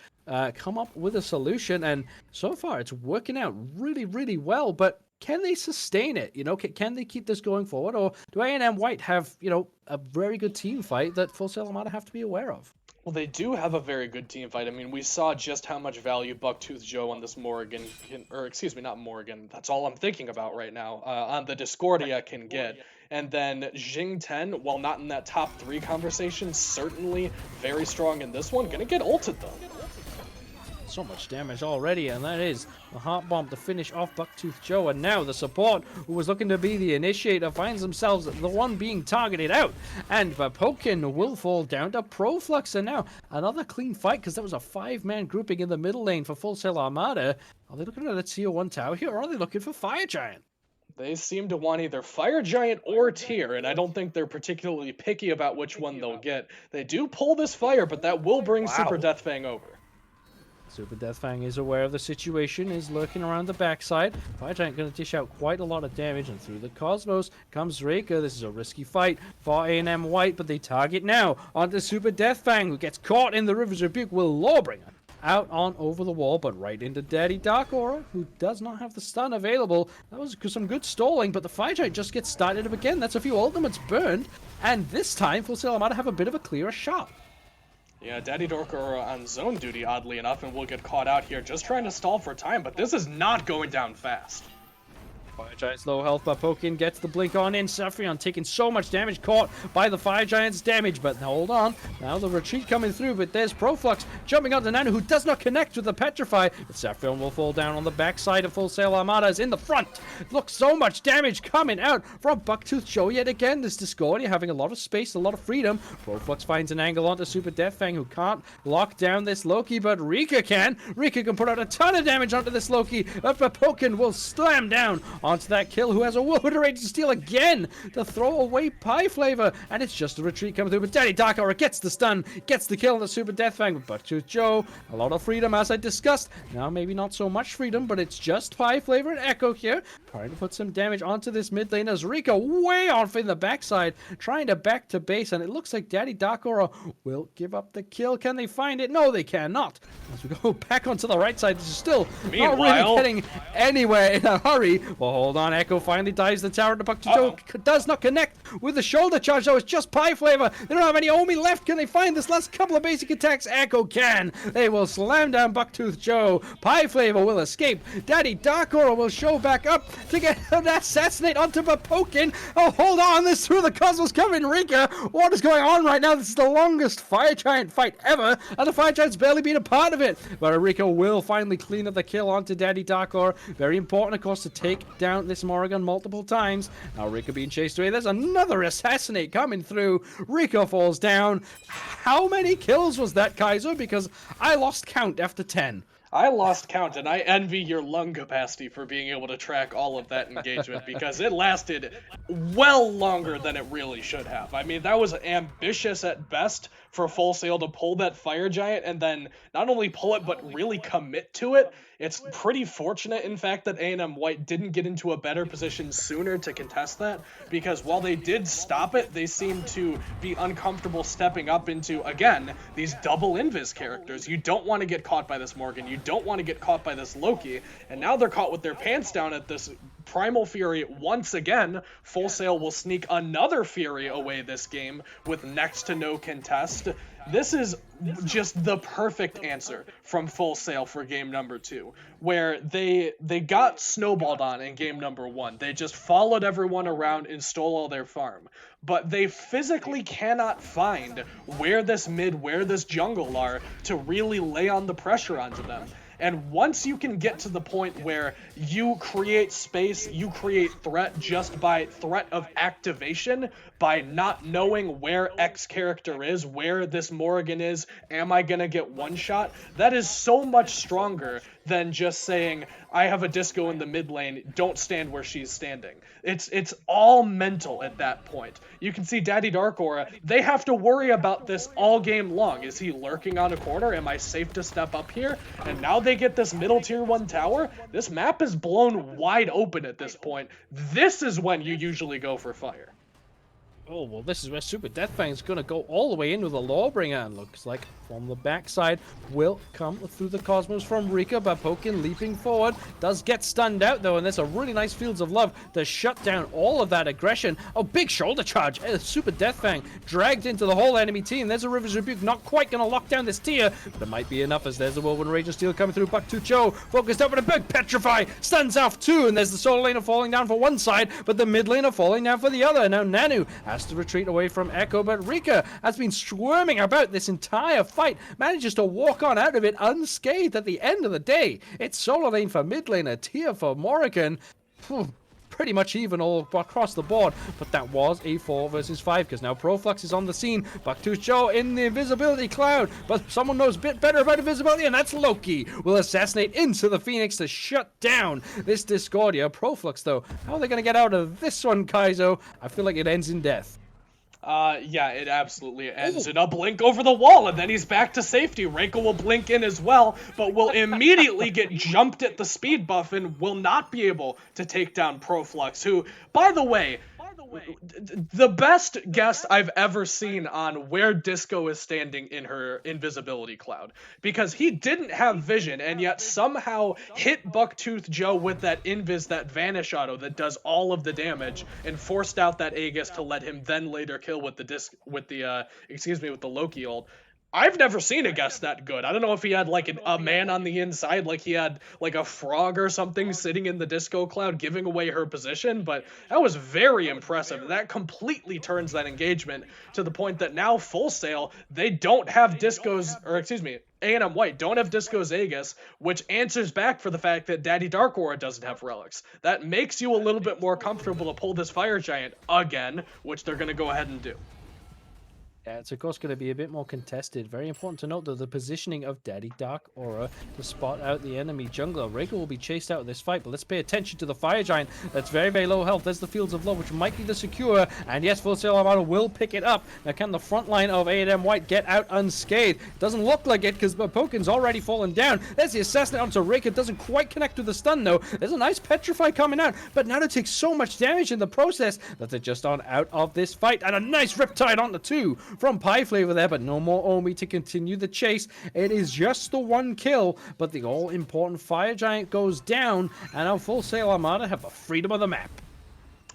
come up with a solution, and so far it's working out really, really well. But can they sustain it? You know, can they keep this going forward? Or do A&M White have, you know, a very good team fight that Full Sail Armada have to be aware of? Well, they do have a very good team fight. I mean, we saw just how much value Bucktooth Joe on this Morrigan, or excuse me, not Morrigan. That's all I'm thinking about right now. On the Discordia can get, and then Jing 10, while not in that top 3 conversation, certainly very strong in this one. Gonna get ulted though. So much damage already, and that is the Heart Bomb to finish off Bucktooth Joe. And now the support, who was looking to be the initiator, finds themselves the one being targeted out. And Vapokin will fall down to Proflux. And now another clean fight, because there was a 5-man grouping in the middle lane for Full Sail Armada. Are they looking at a tier 1 tower here, or are they looking for Fire Giant? They seem to want either Fire Giant or Tier, and I don't think they're particularly picky about which one they'll get. They do pull this fire, but that will bring Super Deathfang over. Super Deathfang is aware of the situation, is lurking around the backside. Fire Giant going to dish out quite a lot of damage, and through the Cosmos comes Reka. This is a risky fight for A&M White, but they target now onto Super Deathfang, who gets caught in the River's Rebuke. Will Lawbringer out on over the wall, but right into Daddy Dark Aura, who does not have the stun available. That was some good stalling, but the Fire Giant just gets started up again. That's a few ultimates burned, and this time Full Sail Armada have a bit of a clearer shot. Yeah, Daddy Dark Aura on zone duty, oddly enough, and we'll get caught out here just trying to stall for time, but this is not going down fast. Fire Giant's low health, but Pokin gets the blink on in. Saffron taking so much damage, caught by the Fire Giant's damage, but hold on. Now the retreat coming through, but there's Proflux jumping onto Nanu, who does not connect with the Petrify. But Saffron will fall down on the backside of Full Sail Armada, is in the front. Look, so much damage coming out from Bucktooth Joe yet again. This Discordia having a lot of space, a lot of freedom. Proflux finds an angle onto Super Deathfang, who can't lock down this Loki, but Rika can. Rika can put out a ton of damage onto this Loki, but Pokin will slam down onto that kill, who has a Wilder Rage to steal again to throw away Pie Flavor, and it's just a retreat coming through, but Daddy Dark Aura gets the stun, gets the kill on the Super Deathfang. But to Joe, a lot of freedom as I discussed. Now maybe not so much freedom, but it's just Pie Flavor and Echo here, trying to put some damage onto this mid lane as Rika way off in the backside, trying to back to base, and it looks like Daddy Dark Aura will give up the kill. Can they find it? No, they cannot. As we go back onto the right side, this is still not really getting anywhere in a hurry. Well, hold on. Echo finally dives the tower. The Bucktooth Joe does not connect with the shoulder charge, though. It's just Pie Flavor. They don't have any Omi left. Can they find this last couple of basic attacks? Echo can. They will slam down Bucktooth Joe. Pie Flavor will escape. Daddy Dark Aura will show back up to get an assassinate onto Vapokin. Oh, hold on. This through the Cosmos coming. Rika, what is going on right now? This is the longest Fire Giant fight ever, and the Fire Giant's barely been a part of it. But Rika will finally clean up the kill onto Daddy Dark Aura. Very important, of course, to take down this Morrigan multiple times. Now Rika being chased away. There's another assassinate coming through. Rika falls down. How many kills was that, Kaiser? Because I lost count after 10. I lost count, and I envy your lung capacity for being able to track all of that engagement, because it lasted well longer than it really should have. I mean, that was ambitious at best for Full Sail to pull that Fire Giant, and then not only pull it, but really commit to it. It's pretty fortunate, in fact, that A&M White didn't get into a better position sooner to contest that, because while they did stop it, they seemed to be uncomfortable stepping up into, again, these double invis characters. You don't want to get caught by this Morgan, you don't want to get caught by this Loki, and now they're caught with their pants down at this Primal Fury once again. Full Sail will sneak another Fury away this game with next to no contest. This is just the perfect answer from Full Sail for game number 2, where they got snowballed on in game number 1. They just followed everyone around and stole all their farm. But they physically cannot find where this mid, where this jungle are to really lay on the pressure onto them. And once you can get to the point where you create space, you create threat just by threat of activation, by not knowing where X character is, where this Morrigan is, am I gonna get one shot? That is so much stronger than just saying, I have a disco in the mid lane, don't stand where she's standing. It's all mental at that point. You can see Daddy Dark Aura, they have to worry about this all game long. Is he lurking on a corner? Am I safe to step up here? And now they get this middle tier 1 tower. This map is blown wide open at this point. This is when you usually go for fire. Oh, well, this is where Super Deathfang's going to go all the way in with a Lawbringer, and looks like from the backside will come through the Cosmos from Rika. Bapokin leaping forward, does get stunned out though, and there's a really nice Fields of Love to shut down all of that aggression. Oh, big shoulder charge. Super Deathfang dragged into the whole enemy team. There's a River's Rebuke, not quite going to lock down this tier, but it might be enough as there's a Woven Rage of Steel coming through. Bucktooth Joe focused up with a big Petrify, stuns off two, and there's the solo laner falling down for one side, but the mid laner falling down for the other. Now Nanu has to retreat away from Echo, but Rika has been squirming about this entire fight, manages to walk on out of it unscathed at the end of the day. It's solo lane for mid lane, a tier for Morrigan. Pretty much even all across the board, but that was a 4 versus 5 because now Proflux is on the scene. Bucktooth Joe in the invisibility cloud, but someone knows a bit better about invisibility, and that's Loki. Will assassinate into the Phoenix to shut down this Discordia. Proflux, though, how are they going to get out of this one, Kaizo? I feel like it ends in death. Yeah, it absolutely ends in a blink over the wall, and then he's back to safety. Reiko will blink in as well, but will immediately get jumped at the speed buff and will not be able to take down Proflux, who, by the way, the best guess I've ever seen on where Disco is standing in her invisibility cloud, because he didn't have vision and yet somehow hit Bucktooth Joe with that invis, that vanish auto that does all of the damage, and forced out that Aegis to let him then later kill with the Loki ult. I've never seen a guess that good. I don't know if he had like a man on the inside, like he had like a frog or something sitting in the Disco cloud giving away her position, but that was very impressive. That completely turns that engagement to the point that now Full Sail, they don't have Disco's, or excuse me, A&M White don't have Disco's Aegis, which answers back for the fact that Daddy Dark Aura doesn't have relics. That makes you a little bit more comfortable to pull this Fire Giant again, which they're going to go ahead and do. Yeah, it's of course going to be a bit more contested. Very important to note though the positioning of Daddy Dark Aura to spot out the enemy jungler. Reiko will be chased out of this fight, but let's pay attention to the Fire Giant. That's very, very low health. There's the Fields of Love, which might be the secure, and yes, Full Sail Armada will pick it up. Now, can the front line of A&M White get out unscathed? Doesn't look like it because Pokin's already fallen down. There's the assassinate onto Reiko. Doesn't quite connect with the stun though. There's a nice Petrify coming out, but now to take so much damage in the process that they're just on out of this fight. And a nice Riptide onto two from Pie Flavor there, but no more Omi to continue the chase. It is just the one kill, but the all-important Fire Giant goes down, and our Full Sail Armada have the freedom of the map.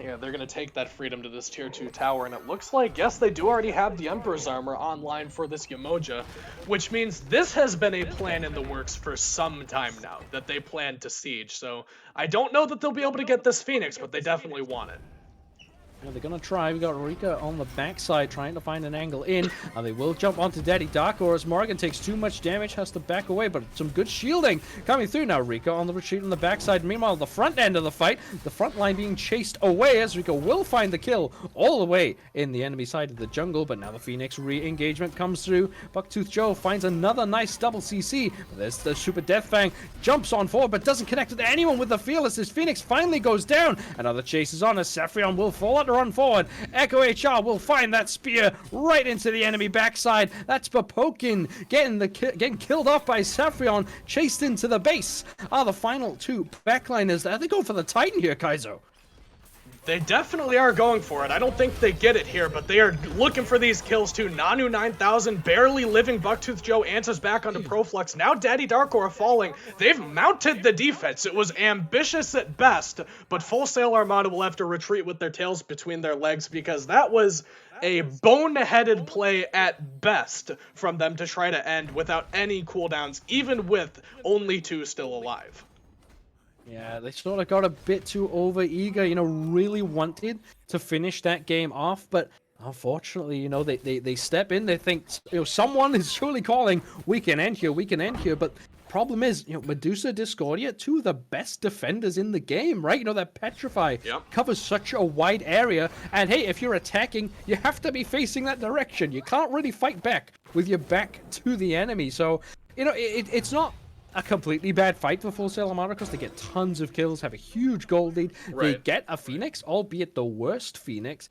Yeah, they're going to take that freedom to this tier 2 tower, and it looks like, yes, they do already have the Emperor's Armor online for this Yamoja, which means this has been a plan in the works for some time now, that they plan to siege, so I don't know that they'll be able to get this Phoenix, but they definitely want it. Yeah, they're going to try. We got Rika on the backside trying to find an angle in. They will jump onto Daddy Dark, or as Morgan takes too much damage, has to back away, but some good shielding coming through now. Rika on the retreat on the backside. Meanwhile, the front end of the fight, the front line being chased away as Rika will find the kill all the way in the enemy side of the jungle, but now the Phoenix re-engagement comes through. Bucktooth Joe finds another nice double CC. There's the Super Deathfang, jumps on forward, but doesn't connect with anyone with the Fearless as Phoenix finally goes down. Another chase is on as Saffron will fall out to run forward. Echo HR will find that spear right into the enemy backside. That's Bapokin getting killed off by Saffron, chased into the base. The final two backliners. Are they going for the Titan here, Kaizo? They definitely are going for it. I don't think they get it here, but they are looking for these kills too. Nanu 9000, barely living Bucktooth Joe answers back onto Proflux. Now Daddy Dark Aura falling. They've mounted the defense. It was ambitious at best, but Full Sail Armada will have to retreat with their tails between their legs because that was a boneheaded play at best from them to try to end without any cooldowns, even with only two still alive. Yeah, they sort of got a bit too over-eager, really wanted to finish that game off, but unfortunately, they step in, they think, someone is surely calling, we can end here, but problem is, Medusa, Discordia, two of the best defenders in the game, right? That Petrify covers such a wide area, and hey, if you're attacking, you have to be facing that direction. You can't really fight back with your back to the enemy, so, it's not a completely bad fight for Full Sail Armada because they get tons of kills, have a huge gold lead. Right. They get a Phoenix, albeit the worst Phoenix,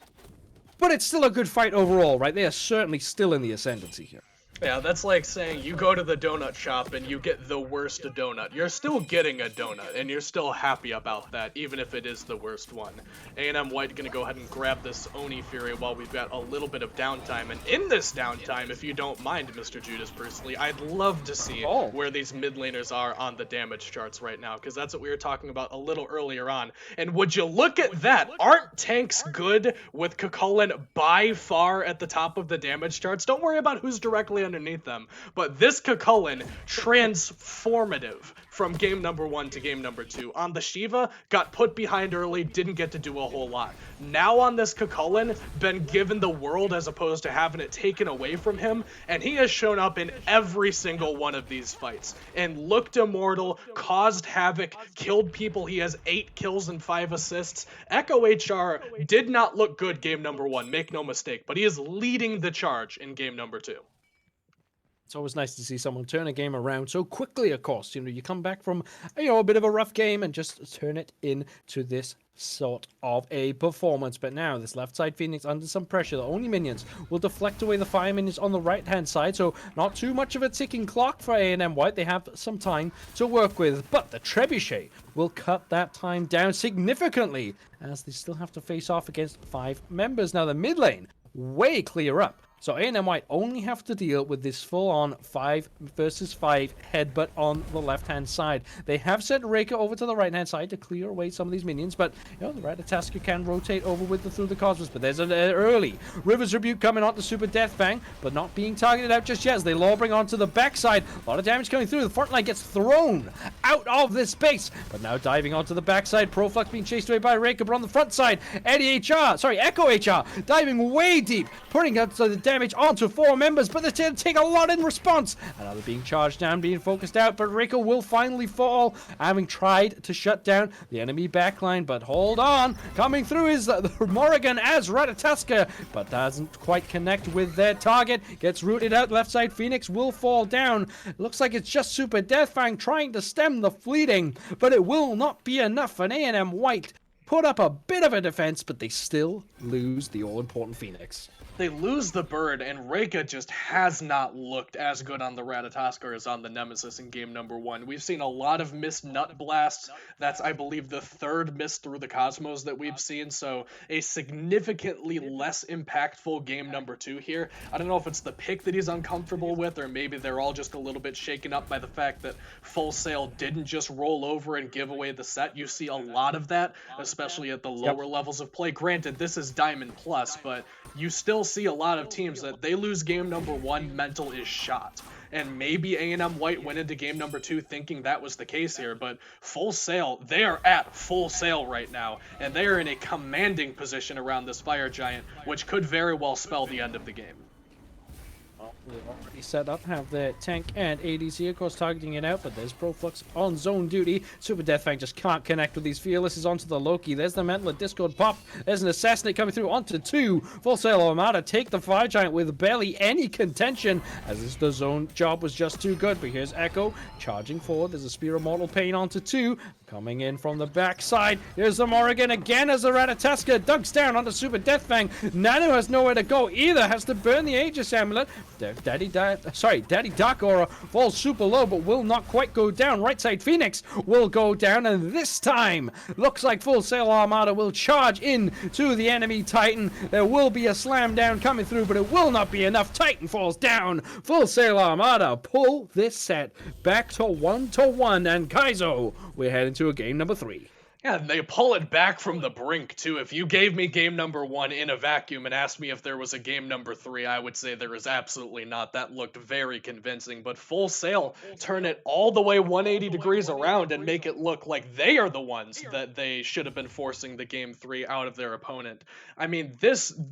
but it's still a good fight overall, right? They are certainly still in the ascendancy here. Yeah, that's like saying you go to the donut shop and you get the worst donut. You're still getting a donut, and you're still happy about that, even if it is the worst one. A&M White gonna go ahead and grab this Oni Fury while we've got a little bit of downtime. And in this downtime, if you don't mind, Mr. Judas, personally, I'd love to see Oh. where these mid laners are on the damage charts right now, because that's what we were talking about a little earlier on. And would you look at that? Aren't tanks good with Cucullin by far at the top of the damage charts? Don't worry about who's directly underneath them, but this Cucullin, transformative from game number 1 to game number 2. On the Shiva, got put behind early, didn't get to do a whole lot. Now on this Cucullin, been given the world as opposed to having it taken away from him, and he has shown up in every single one of these fights, and looked immortal, caused havoc, killed people. He has 8 kills and 5 assists. Echo HR did not look good game number 1, make no mistake, but he is leading the charge in game number 2. It's always nice to see someone turn a game around so quickly, of course. You come back from, a bit of a rough game and just turn it into this sort of a performance. But now, this left side Phoenix under some pressure. The only minions will deflect away the fire minions on the right-hand side, so not too much of a ticking clock for A&M White. They have some time to work with, but the Trebuchet will cut that time down significantly, as they still have to face off against 5 members. Now, the mid lane, way clear up. So A&M White only have to deal with this full-on 5 versus 5 headbutt on the left-hand side. They have sent Reika over to the right-hand side to clear away some of these minions, but the Ratatasker can rotate over with through the Cosmos. But there's an early River's Rebuke coming onto Super Death Fang, but not being targeted out just yet as they bring onto the backside. A lot of damage coming through. The front line gets thrown out of this space, but now diving onto the backside. Proflux being chased away by Reika, but on the front side, Echo HR diving way deep, putting up to the damage onto 4 members, but they take a lot in response. Another being charged down, being focused out, but Rico will finally fall, having tried to shut down the enemy backline. But hold on, coming through is the Morrigan as Ratatasker, but doesn't quite connect with their target. Gets rooted out left side. Phoenix will fall down. Looks like it's just Super Deathfang trying to stem the fleeting, but it will not be enough. And A&M White put up a bit of a defense, but they still lose the all-important Phoenix. They lose the bird, and Reika just has not looked as good on the Ratatasker as on the Nemesis in game number 1. We've seen a lot of missed nut blasts. That's, I believe, the 3rd miss through the Cosmos that we've seen, so a significantly less impactful game number 2 here. I don't know if it's the pick that he's uncomfortable with, or maybe they're all just a little bit shaken up by the fact that Full Sail didn't just roll over and give away the set. You see a lot of that, especially at the lower levels of play. Granted, this is Diamond Plus, but you still see a lot of teams that they lose game number 1, mental is shot. And maybe A&M White went into game number 2 thinking that was the case here, but Full Sail, they are at full sail right now, and they are in a commanding position around this Fire Giant, which could very well spell the end of the game. They already set up, have their tank and ADC, of course, targeting it out, but there's Proflux on zone duty. Super Deathfang just can't connect with these Fearlesses onto the Loki. There's the Mantle of Discord pop. There's an Assassinate coming through onto 2. Full Sail Armada take the Fire Giant with barely any contention, as the zone job was just too good. But here's Echo charging forward. There's a Spear of Mortal Pain onto 2. Coming in from the backside. Here's the Morrigan again as the Ratatasker dunks down onto Super Deathfang. Nano has nowhere to go either. Has to burn the Aegis Amulet. Daddy Dark Aura falls super low, but will not quite go down. Right side Phoenix will go down, and this time looks like Full Sail Armada will charge in to the enemy Titan. There will be a slam down coming through, but it will not be enough. Titan falls down. Full Sail Armada pull this set back to 1-1, and Kaizo, we're heading to a game number 3. Yeah, and they pull it back from the brink, too. If you gave me game number 1 in a vacuum and asked me if there was a game number 3, I would say there is absolutely not. That looked very convincing, but Full Sail turn it all the way 180 degrees around and make it look like they are the ones that they should have been forcing the game 3 out of their opponent. I mean,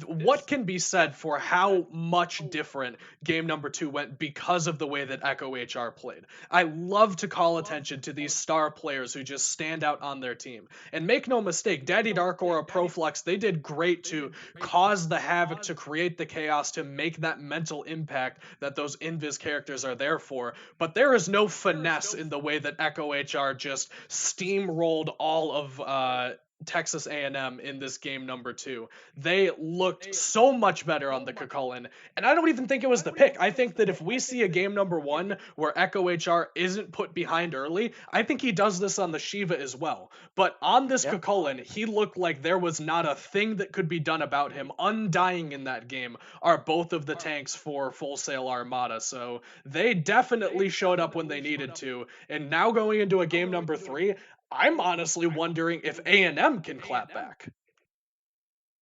what can be said for how much different game number 2 went because of the way that Echo HR played? I love to call attention to these star players who just stand out on their team. And make no mistake, Daddy Dark Aura, Proflux, they did great to cause the havoc, to create the chaos, to make that mental impact that those Invis characters are there for. But there is no finesse in the way that Echo HR just steamrolled all of Texas A&M in this game number 2. They looked so much better on the Cucullin, and I don't even think it was the pick. I think that if we see a game number 1 where Echo HR isn't put behind early, I think he does this on the Shiva as well. But on this Cucullin, he looked like there was not a thing that could be done about him. Undying in that game are both of the tanks for Full Sail Armada, so they definitely showed up when they needed to. And now going into a game number 3, I'm honestly wondering if A&M can clap back.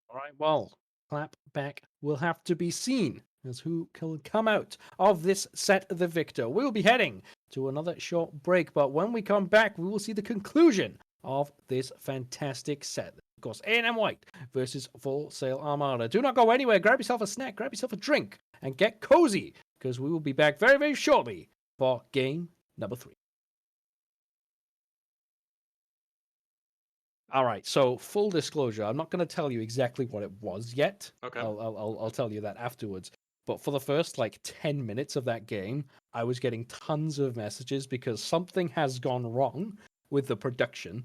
All right, well, clap back will have to be seen as who can come out of this set the victor. We will be heading to another short break, but when we come back, we will see the conclusion of this fantastic set. Of course, A&M White versus Full Sail Armada. Do not go anywhere. Grab yourself a snack, grab yourself a drink, and get cozy, because we will be back very, very shortly for game number 3. All right. So full disclosure, I'm not going to tell you exactly what it was yet. Okay. I'll tell you that afterwards. But for the first like 10 minutes of that game, I was getting tons of messages because something has gone wrong with the production.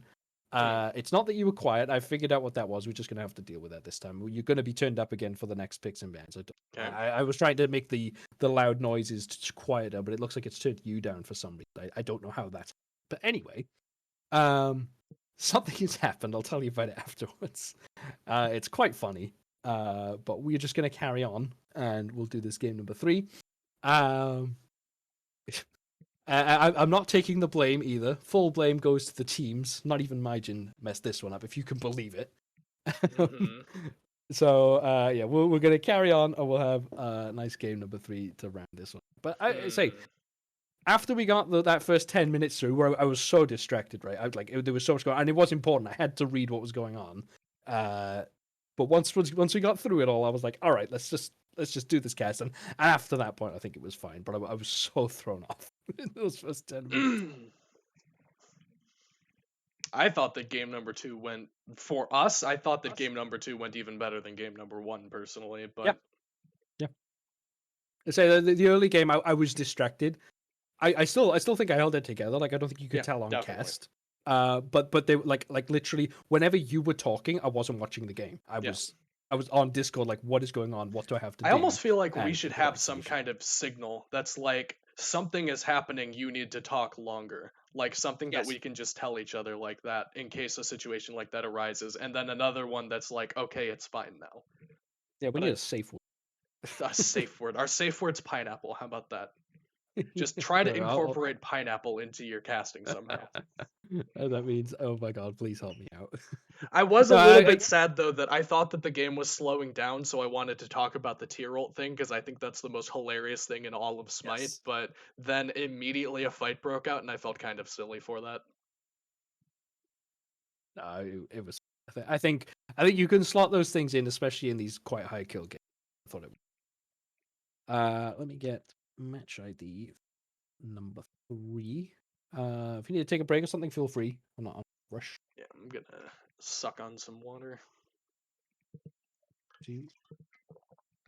It's not that you were quiet. I figured out what that was. We're just going to have to deal with that this time. You're going to be turned up again for the next picks and bans. I was trying to make the loud noises quieter, but it looks like it's turned you down for some reason. I don't know how that's. But anyway, something has happened. I'll tell you about it afterwards. It's quite funny, but we're just going to carry on, and we'll do this game number 3. I'm not taking the blame either. Full blame goes to the teams. Not even Majin messed this one up, if you can believe it. Mm-hmm. So, yeah, we're going to carry on, and we'll have a nice game number 3 to round this one. But I say, after we got that first 10 minutes through, where I was so distracted, right? There was so much going on, and it was important. I had to read what was going on. But once we got through it all, I was like, all right, let's just do this cast. And after that point, I think it was fine. But I was so thrown off in those first 10 minutes. I thought that game number 2 went for us. I thought that game number 2 went even better than game number 1 personally. But yeah. So the early game, I was distracted. I still think I held it together. Like I don't think you could tell on definitely. cast. But they like literally whenever you were talking, I wasn't watching the game. I was on Discord like, what is going on? What do I have to do? I almost feel like we should have some kind of signal that's like something is happening. You need to talk longer. Like something that we can just tell each other like that in case a situation like that arises, and then another one that's like, okay, it's fine now. Yeah, we need a safe word. A safe word. Our safe word's pineapple. How about that? Just try to incorporate pineapple into your casting somehow. That means, oh my god, please help me out. I was a little bit sad though that I thought that the game was slowing down, so I wanted to talk about the tier ult thing because I think that's the most hilarious thing in all of SMITE. Yes. But then immediately a fight broke out, and I felt kind of silly for that. It was. I think you can slot those things in, especially in these quite high kill games. I thought it would. Let me get match ID number 3. If you need to take a break or something, feel free. I'm not on a rush. Yeah, I'm gonna suck on some water.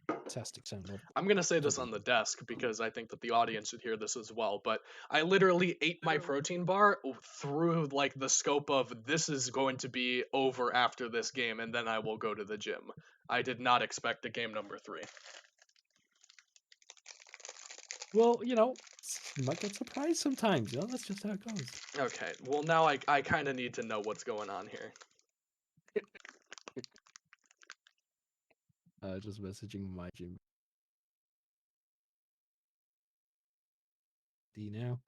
Fantastic sound. I'm gonna say this on the desk because I think that the audience should hear this as well. But I literally ate my protein bar through like the scope of this is going to be over after this game, and then I will go to the gym. I did not expect a game number 3. Well, you might get surprised sometimes. That's just how it goes. Okay. Well, now I kind of need to know what's going on here. Just messaging my gym. D now.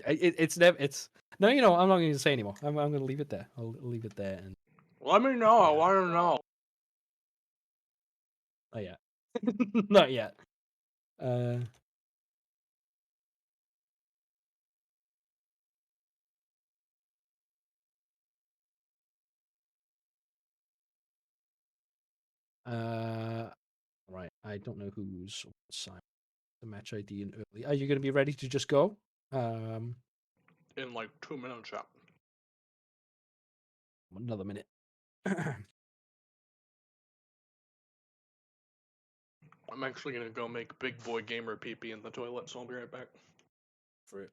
It's never. It's no. I'm not going to say anymore. I'm going to leave it there. I'll leave it there. And let me know. I want to know. Not yet. Not yet. Right. I don't know who's signed the match ID in early. Are you going to be ready to just go? In like 2 minutes, yeah. Another minute. I'm actually gonna go make big boy gamer pee pee in the toilet, so I'll be right back. For it.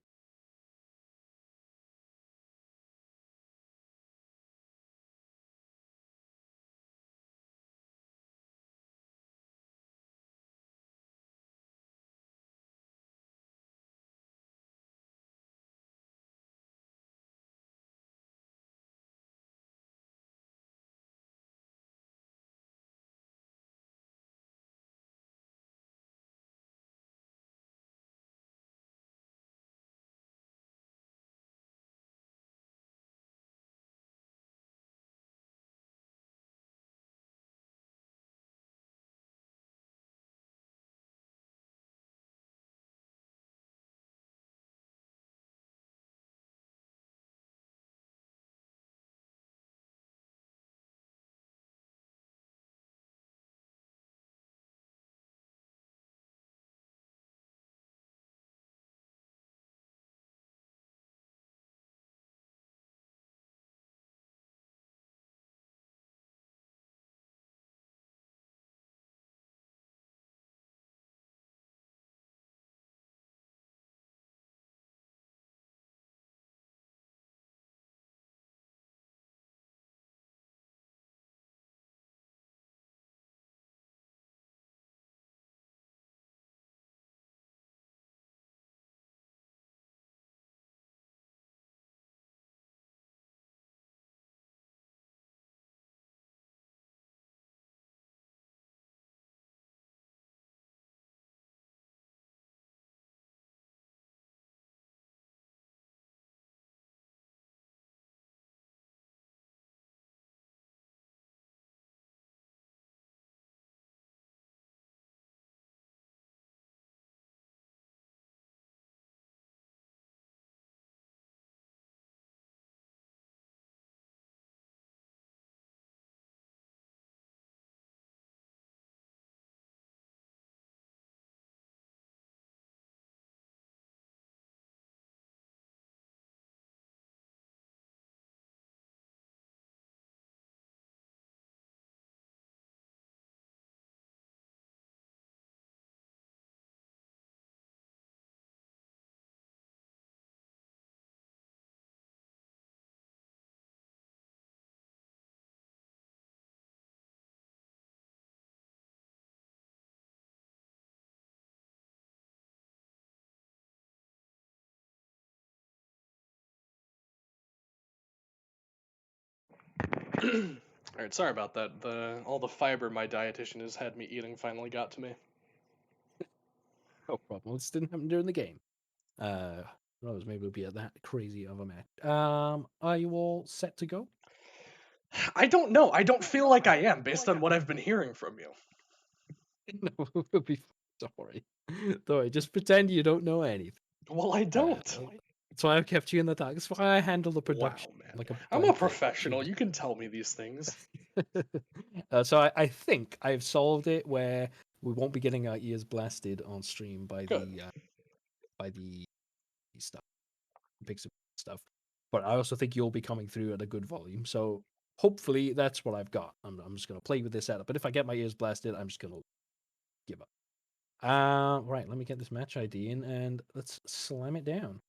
Alright, sorry about that. All the fiber my dietitian has had me eating finally got to me. No problem. This didn't happen during the game. Who knows? Maybe it'll be that crazy of a match. Are you all set to go? I don't know. I don't feel like I am, based on what I've been hearing from you. No, we'll be. Don't worry. Don't worry. Just pretend you don't know anything. Well, I don't. That's why I've kept you in the dark. That's why I handle the Wow, production man. like a I'm a blanket. professional. You can tell me these things. So I think I've solved it where we won't be getting our ears blasted on stream by Good. the stuff, Pixel stuff. But I also think you'll be coming through at a good volume. So hopefully that's what I've got. I'm just gonna play with this setup. But if I get my ears blasted, I'm just gonna give up. Right, let me get this match ID in and let's slam it down.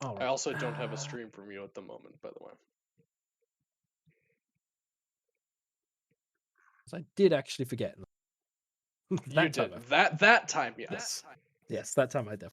All right. I also don't have a stream from you at the moment, by the way. I did actually forget. You did. That time, yes. Yes, that time I definitely.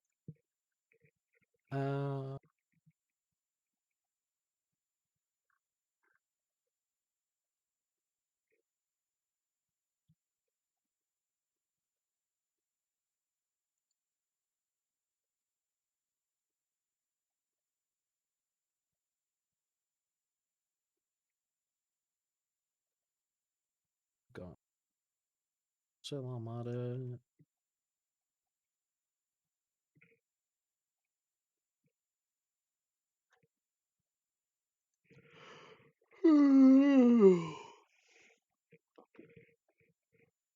Go. So Armada.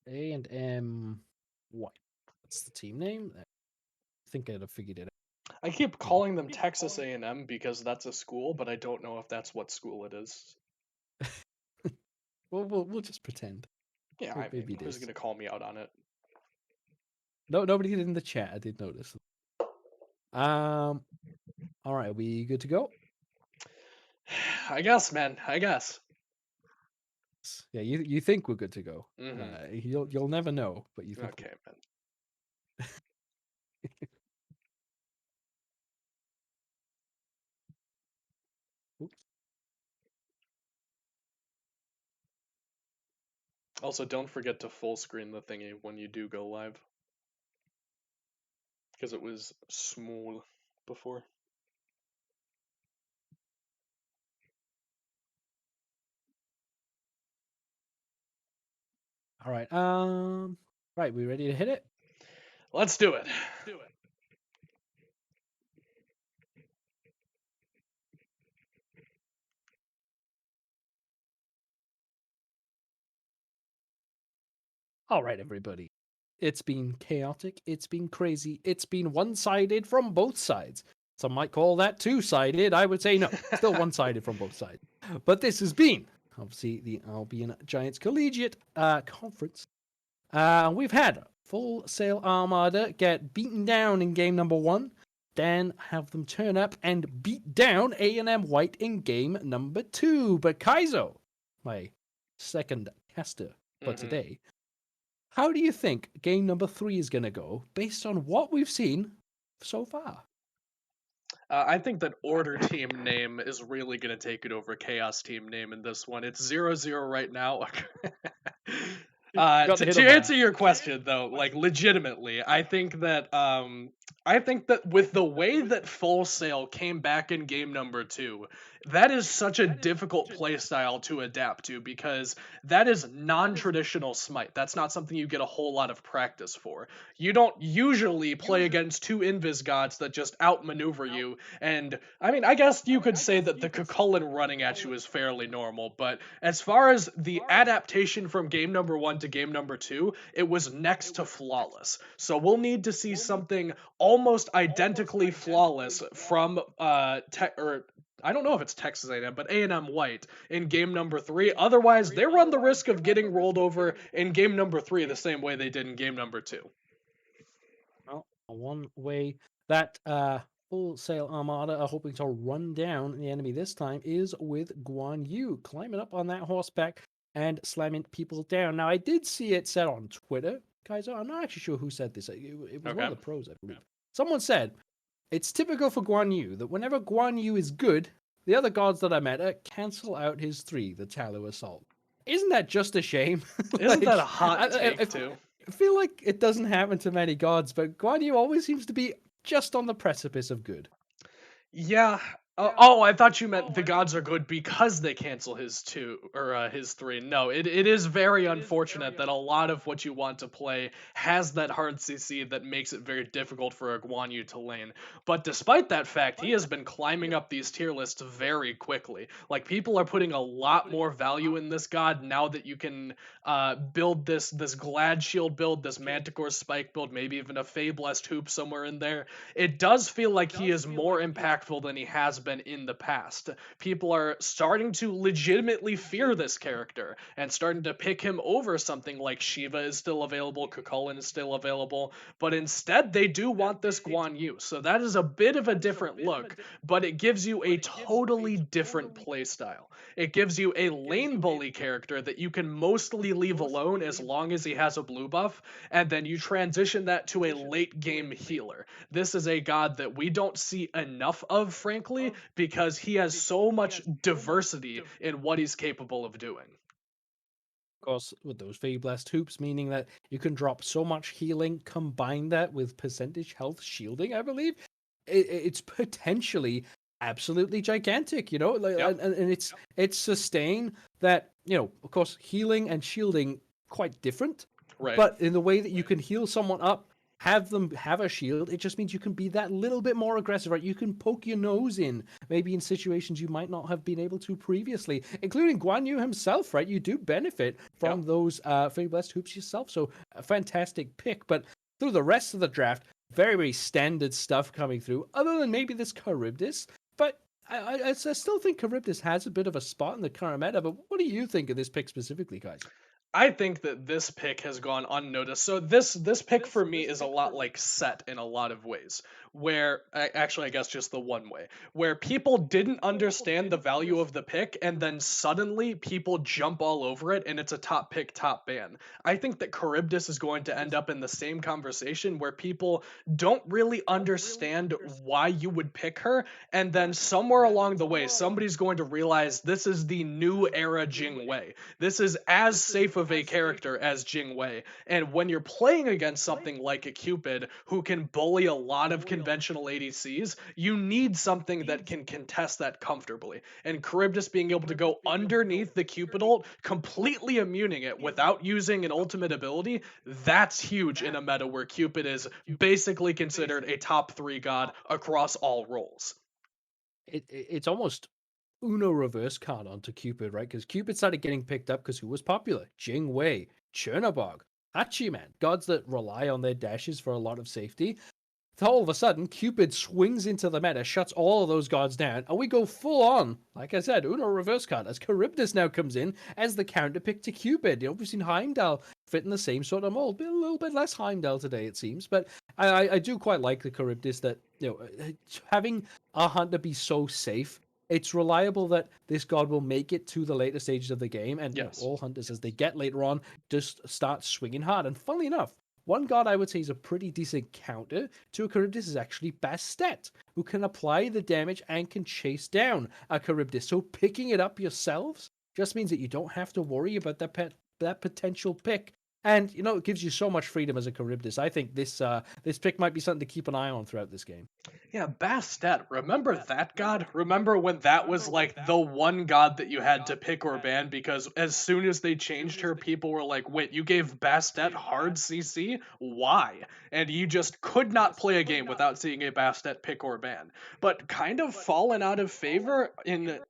A&M White. That's the team name. I think I'd have figured it out. I keep calling them Texas A&M because that's a school, but I don't know if that's what school it is. We'll just pretend. Yeah, I mean, who's gonna call me out on it? No, nobody did in the chat. I did notice. All right, are we good to go? I guess, man. I guess. Yeah, you think we're good to go. Mm-hmm. You'll never know, but you think. Okay, man. Oops. Also, don't forget to full screen the thingy when you do go live. Because it was small before. All right. Right, we ready to hit it? Let's do it. All right, everybody. It's been chaotic. It's been crazy. It's been one-sided from both sides. Some might call that two-sided. I would say no, still one-sided from both sides. But this has been obviously the Albion Giants Collegiate Conference. We've had Full Sail Armada get beaten down in game number 1, then have them turn up and beat down A&M White in game number 2. But Kaizo, my second caster for today, how do you think game number 3 is going to go based on what we've seen so far? I think that Order team name is really going to take it over Chaos team name in this one. It's 0-0 right now. To answer your question though, like legitimately, I think that with the way that Full Sail came back in game number 2, that is such a difficult playstyle to adapt to because that is non-traditional Smite. That's not something you get a whole lot of practice for. You don't usually play against two Invis gods that just outmaneuver you, and I mean, I guess you could say that the Cucullin running at you is fairly normal, but as far as the adaptation from game number 1 to game number 2, it was next to flawless. So we'll need to see something almost identically flawless from I don't know if it's Texas A&M, but A&M White in game number 3. Otherwise, they run the risk of getting rolled over in game number 3 the same way they did in game number 2. Well, one way that Full Sail Armada are hoping to run down the enemy this time is with Guan Yu climbing up on that horseback and slamming people down. Now, I did see it said on Twitter, guys. I'm not actually sure who said this. It was one of the pros, I believe. Someone said It's typical for Guan Yu that whenever Guan Yu is good, the other gods that I met cancel out his three, the Talu Assault. Isn't that just a shame? Isn't that a hot take too? I feel like it doesn't happen to many gods, but Guan Yu always seems to be just on the precipice of good. Yeah. Oh, I thought you meant the gods are good because they cancel his two or his three. No, it is very unfortunate that a lot of what you want to play has that hard CC that makes it very difficult for a Guan Yu to lane. But despite that fact, he has been climbing up these tier lists very quickly. Like people are putting a lot more value in this god now that you can build this Glad Shield build, this Manticore Spike build, maybe even a Fey Blessed Hoop somewhere in there. It does feel like he is more impactful than he has been in the past. People are starting to legitimately fear this character and starting to pick him over something like Shiva is still available, Kukulin is still available, but instead they do want this Guan Yu. So that is a bit of a different look, but it gives you a totally different playstyle. It gives you a lane bully character that you can mostly leave alone as long as he has a blue buff, and then you transition that to a late game healer. This is a god that we don't see enough of, frankly, because he has so much diversity in what he's capable of doing. Of course, with those Fey Blessed Hoops, meaning that you can drop so much healing, combine that with percentage health shielding, I believe, it's potentially absolutely gigantic, you know? Like, Yep. and it's sustain that, you know, of course, healing and shielding quite different, Right. but in the way that you can heal someone up, have them have a shield, it just means you can be that little bit more aggressive, right? You can poke your nose in, maybe in situations you might not have been able to previously, including Guan Yu himself, right? You do benefit from Yep. those Fey Blessed Hoops yourself, so a fantastic pick. But through the rest of the draft, very, very standard stuff coming through, other than maybe this Charybdis. But I still think Charybdis has a bit of a spot in the current meta, but what do you think of this pick specifically, guys? I think that this pick has gone unnoticed. So this pick for me is a lot like Set in a lot of ways. Where actually I guess just the one way, where people didn't understand the value of the pick and then suddenly people jump all over it and it's a top pick, top ban. I think that Charybdis is going to end up in the same conversation where people don't really understand why you would pick her, and then somewhere along the way somebody's going to realize this is the new era Jing Wei. This is as safe of a character as Jing Wei. And when you're playing against something like a Cupid who can bully a lot of conventional ADCs, you need something that can contest that comfortably. And Charybdis being able to go underneath the Cupid ult, completely immuning it without using an ultimate ability, that's huge in a meta where Cupid is basically considered a top 3 god across all roles. It's almost Uno reverse card onto Cupid, right? Because Cupid started getting picked up because who was popular? Jing Wei, Chernobog, Hachiman, gods that rely on their dashes for a lot of safety. So all of a sudden, Cupid swings into the meta, shuts all of those gods down, and we go full on, like I said, Uno reverse card, as Charybdis now comes in as the counter pick to Cupid. You know, we've seen Heimdall fit in the same sort of mold, but a little bit less Heimdall today, it seems. But I do quite like the Charybdis that, you know, having a hunter be so safe, it's reliable that this god will make it to the later stages of the game, and you know, Yes. all hunters, as they get later on, just start swinging hard. And funnily enough, one god I would say is a pretty decent counter to a Charybdis is actually Bastet, who can apply the damage and can chase down a Charybdis. So picking it up yourselves just means that you don't have to worry about that potential pick. And you know, it gives you so much freedom as a Charybdis. I think this pick might be something to keep an eye on throughout this game. Yeah, Bastet. Remember that god? Remember when that was like the one god that you had to pick or ban because as soon as they changed her, people were like, wait, you gave Bastet hard CC? Why? And you just could not play a game without seeing a Bastet pick or ban. But kind of fallen out of favor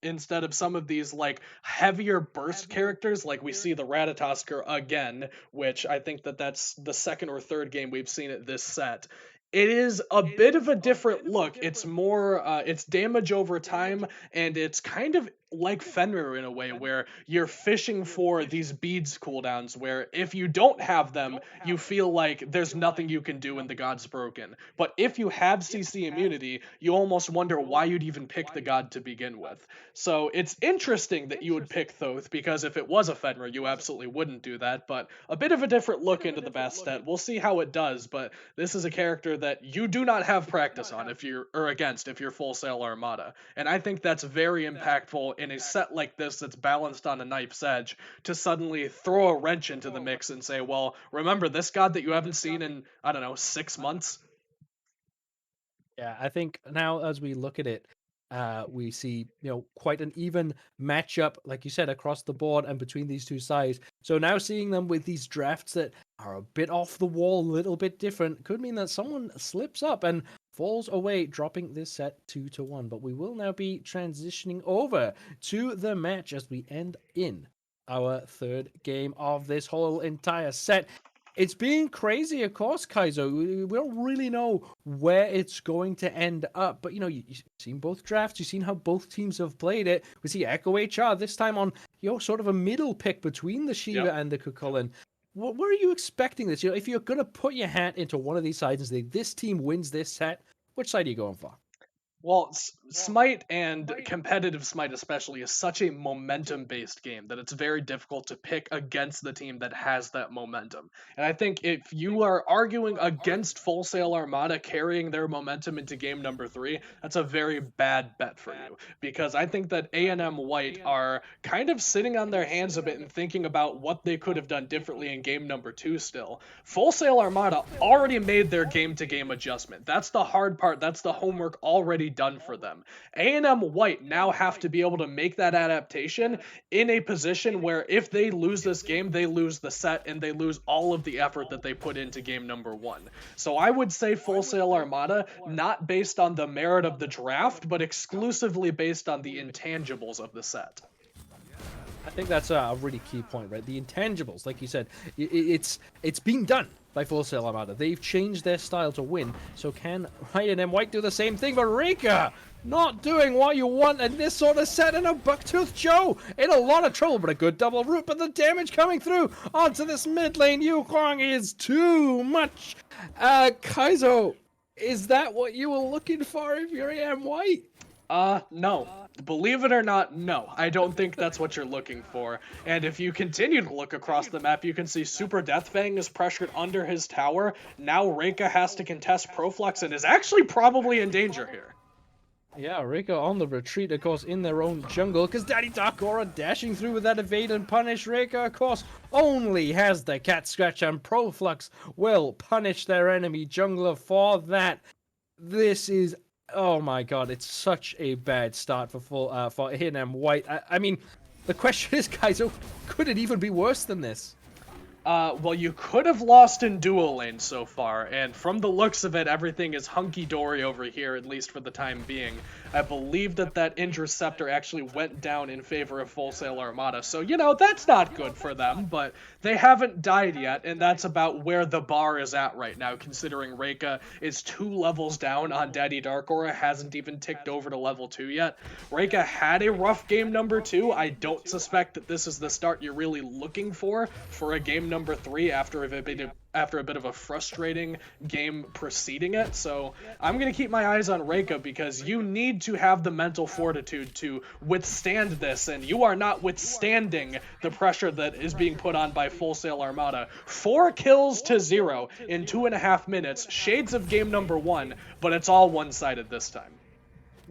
instead of some of these like heavier burst characters, like we see the Ratatosker again, which I think that that's the second or third game we've seen it this set. It is a bit of a different look. It's more, it's damage over time, and it's kind of like Fenrir in a way, where you're fishing for these beads cooldowns, where if you don't have them, you feel like there's nothing you can do and the god's broken. But if you have CC immunity, you almost wonder why you'd even pick the god to begin with. So it's interesting that you would pick Thoth, because if it was a Fenrir, you absolutely wouldn't do that, but a bit of a different look into the Bastet. We'll see how it does, but this is a character that you do not have practice on if you're or against if you're Full Sail Armada. And I think that's very impactful in a set like this that's balanced on a knife's edge to suddenly throw a wrench into the mix and say, well, remember this god that you haven't seen in, I don't know, 6 months? Yeah, I think now as we look at it, we see quite an even matchup, like you said, across the board and between these two sides. So now seeing them with these drafts that are a bit off the wall, a little bit different, could mean that someone slips up and falls away, dropping this set 2-1. But we will now be transitioning over to the match as we end in our third game of this whole entire set. It's been crazy, of course, Kaizo. We don't really know where it's going to end up. But, you've seen both drafts. You've seen how both teams have played it. We see Echo HR this time on, sort of a middle pick between the Shiva and the Kukulin. What are you expecting this? If you're going to put your hat into one of these sides and say, this team wins this set, which side are you going for? Well, Smite and competitive Smite especially is such a momentum-based game that it's very difficult to pick against the team that has that momentum. And I think if you are arguing against Full Sail Armada carrying their momentum into game number 3, that's a very bad bet for you. Because I think that A&M White are kind of sitting on their hands a bit and thinking about what they could have done differently in game number 2 still. Full Sail Armada already made their game-to-game adjustment. That's the hard part. That's the homework already done for them. A&M White now have to be able to make that adaptation in a position where if they lose this game, they lose the set and they lose all of the effort that they put into game number 1. So I would say Full Sail Armada, not based on the merit of the draft, but exclusively based on the intangibles of the set. I think that's a really key point, right? The intangibles, like you said, it's been done by Full Sail Armada. They've changed their style to win. So can Ryan and White do the same thing? But Rika not doing what you want in this sort of set, and a Bucktooth Joe in a lot of trouble, but a good double root. But the damage coming through onto this mid lane, Yu Huang, is too much. Kaizo, is that what you were looking for if you're AM White? No. Believe it or not, no. I don't think that's what you're looking for. And if you continue to look across the map, you can see Super Deathfang is pressured under his tower. Now Reika has to contest Proflux and is actually probably in danger here. Yeah, Reika on the retreat, of course, in their own jungle, because Daddy Darkora dashing through with that evade and punish. Reika, of course, only has the cat scratch, and Proflux will punish their enemy jungler for that. This is... oh my god, it's such a bad start for A&M White. I mean, the question is, guys, could it even be worse than this? Well, you could have lost in dual lane so far, and from the looks of it, everything is hunky-dory over here, at least for the time being. I believe that Interceptor actually went down in favor of Full Sail Armada, so, that's not good for them, but they haven't died yet, and that's about where the bar is at right now, considering Reika is 2 levels down on Daddy Darkora, hasn't even ticked over to level 2 yet. Reika had a rough game number 2. I don't suspect that this is the start you're really looking for a game number 3 after a bit of a frustrating game preceding it. So I'm going to keep my eyes on Reika because you need to have the mental fortitude to withstand this, and you are not withstanding the pressure that is being put on by Full Sail Armada. 4 kills to 0 in 2.5 minutes, shades of game number 1, but it's all one-sided this time.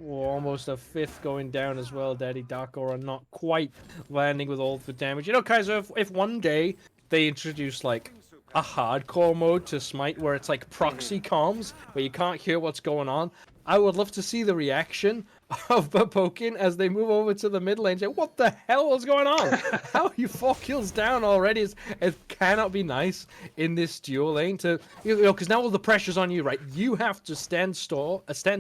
Almost a 5th going down as well. Daddy Darkora not quite landing with all the damage. Kaiser, if one day they introduce like a hardcore mode to Smite where it's like proxy comms where you can't hear what's going on, I would love to see the reaction of Bapokin as they move over to the mid lane and say, what the hell is going on? How are you 4 kills down already? It cannot be nice in this dual lane to, because now all the pressure's on you, right? You have to stand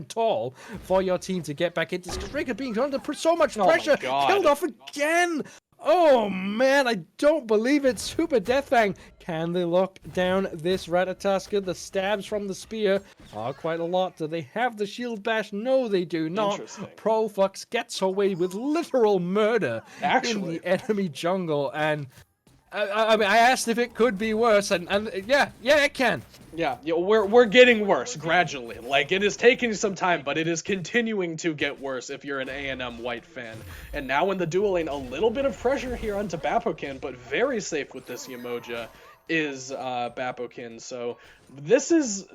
tall for your team to get back into this. Rika being under so much pressure, killed off again. Oh man, I don't believe it. Super Deathfang. Can they lock down this Ratatoskr? The stabs from the spear are quite a lot. Do they have the shield bash? No, they do not. Proflux gets away with literal murder in the enemy jungle. And I mean, I asked if it could be worse, and yeah, it can. Yeah, we're getting worse gradually. Like, it is taking some time, but it is continuing to get worse if you're an A&M White fan. And now in the dual lane, a little bit of pressure here onto Bapokin, but very safe with this Yemoja. is Bapokin. So this is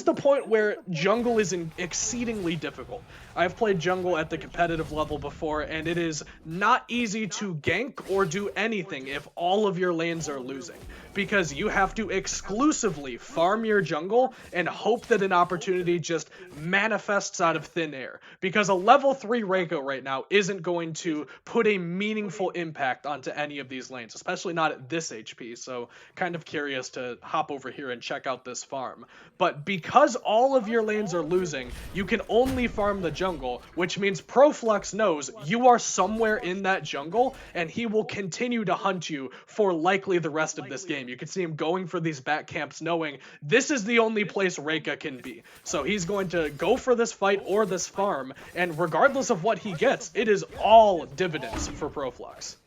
the point where jungle is exceedingly difficult. I've played jungle at the competitive level before, and it is not easy to gank or do anything if all of your lanes are losing, because you have to exclusively farm your jungle and hope that an opportunity just manifests out of thin air, because a level 3 Reiko right now isn't going to put a meaningful impact onto any of these lanes, especially not at this HP. So kind of curious to hop over here and check out this farm. But because all of your lanes are losing, you can only farm the jungle, which means Proflux knows you are somewhere in that jungle, and he will continue to hunt you for likely the rest of this game. You can see him going for these back camps, knowing this is the only place Reika can be. So he's going to go for this fight or this farm, and regardless of what he gets, it is all dividends for Proflux.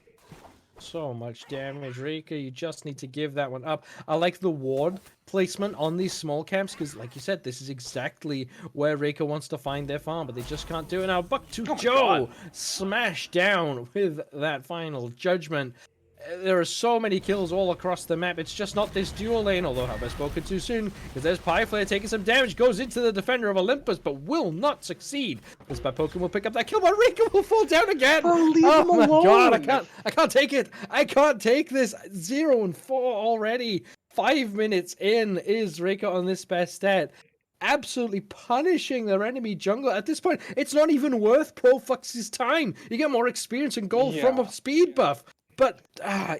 So much damage, Reika. You just need to give that one up. I like the ward placement on these small camps because, like you said, this is exactly where Reika wants to find their farm, but they just can't do it now. Bucktooth Joe smashed down with that final judgment. There are so many kills all across the map. It's just not this dual lane, although have I spoken too soon? Because there's Pyflare taking some damage, goes into the Defender of Olympus, but will not succeed. This by Pokemon will pick up that kill, but Rika will fall down again. Bro, leave him alone. Oh my god, I can't take it. I can't take this. 0-4 already. 5 minutes in is Rika on this best stat. Absolutely punishing their enemy jungle. At this point, it's not even worth Proflux's time. You get more experience and gold from a speed buff. But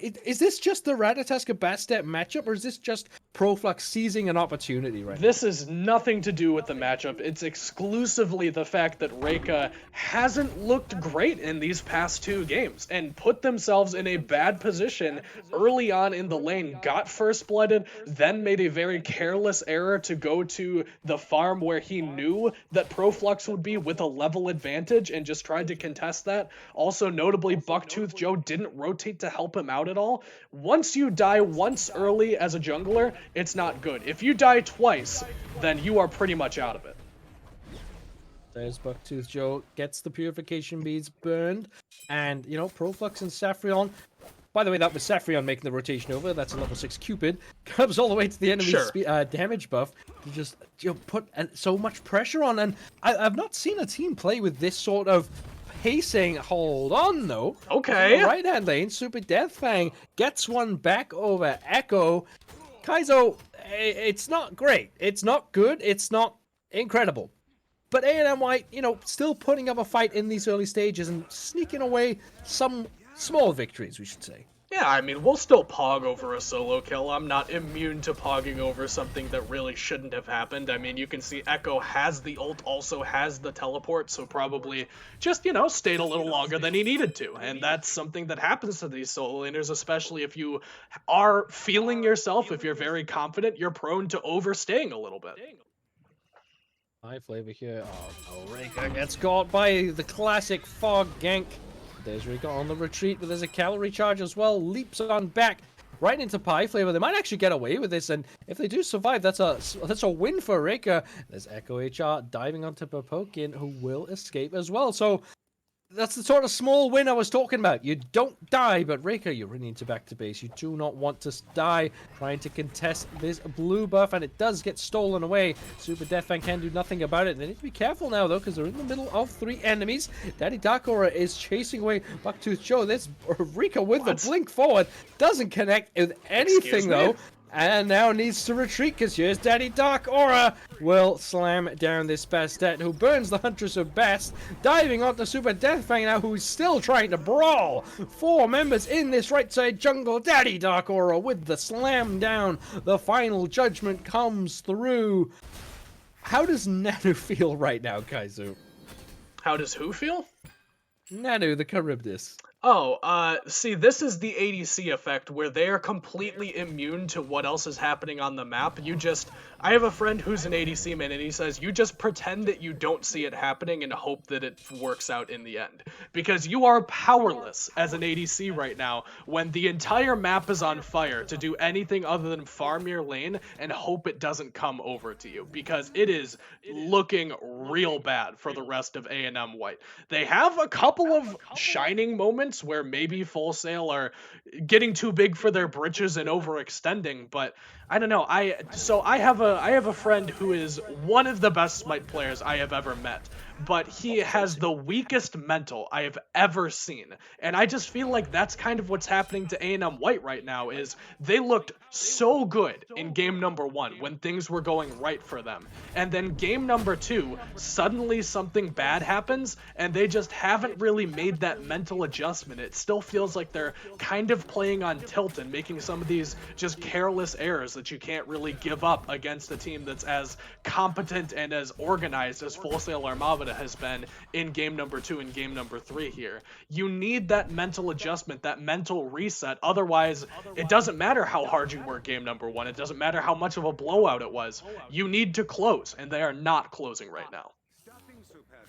is this just the Ratatoska Bastet matchup, or is this just Proflux seizing an opportunity right now? This is nothing to do with the matchup. It's exclusively the fact that Reika hasn't looked great in these past 2 games and put themselves in a bad position early on in the lane, got first blooded, then made a very careless error to go to the farm where he knew that Proflux would be with a level advantage and just tried to contest that. Also, notably, Bucktooth Joe didn't rotate to help him out at all. Once you die once early as a jungler, it's not good. If you die twice, then you are pretty much out of it. There's Bucktooth Joe, gets the purification beads burned, and, you know, Proflux and Saffron. By the way, that was Saffron making the rotation over. That's a level 6 Cupid. Comes all the way to the enemy's damage buff to just put so much pressure on. And I've not seen a team play with this sort of pacing. Hold on, though. Okay. Right-hand lane, Super Deathfang gets one back over Echo. Kaizo, it's not great. It's not good. It's not incredible. But A&M White, you know, still putting up a fight in these early stages and sneaking away some small victories, we should say. Yeah, I mean, we'll still pog over a solo kill. I'm not immune to pogging over something that really shouldn't have happened. I mean, you can see Echo has the ult, also has the teleport, so probably just, you know, stayed a little longer than he needed to. And that's something that happens to these solo laners, especially if you are feeling yourself, if you're very confident, you're prone to overstaying a little bit. High flavor here. Oh, no, Reika gets caught by the classic fog gank. There's Reika on the retreat, but there's a calorie charge as well. Leaps on back right into Pie Flavor. They might actually get away with this, and if they do survive, that's a win for Reika. There's Echo HR diving onto Popokin, who will escape as well. So that's the sort of small win I was talking about. You don't die, but Reika, you really need to back to base. You do not want to die trying to contest this blue buff, and it does get stolen away. Super Deathfang can do nothing about it. They need to be careful now, though, because they're in the middle of 3 enemies. Daddy Dark Aura is chasing away Bucktooth Joe. This Reika with the blink forward doesn't connect with anything, though. And now needs to retreat because here's Daddy Dark Aura. Will slam down this Bastet, who burns the Huntress of Bast. Diving onto Super Deathfang now, who's still trying to brawl. 4 members in this right side jungle. Daddy Dark Aura with the slam down. The final judgment comes through. How does Nanu feel right now, Kaizu? How does who feel? Nanu, the Charybdis. Oh, see, this is the ADC effect, where they are completely immune to what else is happening on the map. You just I have a friend who's an ADC man, and he says you just pretend that you don't see it happening and hope that it works out in the end. Because you are powerless as an ADC right now when the entire map is on fire to do anything other than farm your lane and hope it doesn't come over to you. Because it is looking real bad for the rest of A&M White. They have a couple of shining moments where maybe Full Sail are getting too big for their britches and overextending, but I don't know. I have a friend who is one of the best Smite players I have ever met, but he has the weakest mental I have ever seen. And I just feel like that's kind of what's happening to A&M White right now is they looked so good in game number 1 when things were going right for them. And then game number 2, suddenly something bad happens and they just haven't really made that mental adjustment. It still feels like they're kind of playing on tilt and making some of these just careless errors that you can't really give up against a team that's as competent and as organized as Full Sail Armada has been in game number 2 and game number 3 here. You need that mental adjustment, that mental reset. Otherwise, it doesn't matter how hard you work game number 1. It doesn't matter how much of a blowout it was. You need to close, and they are not closing right now.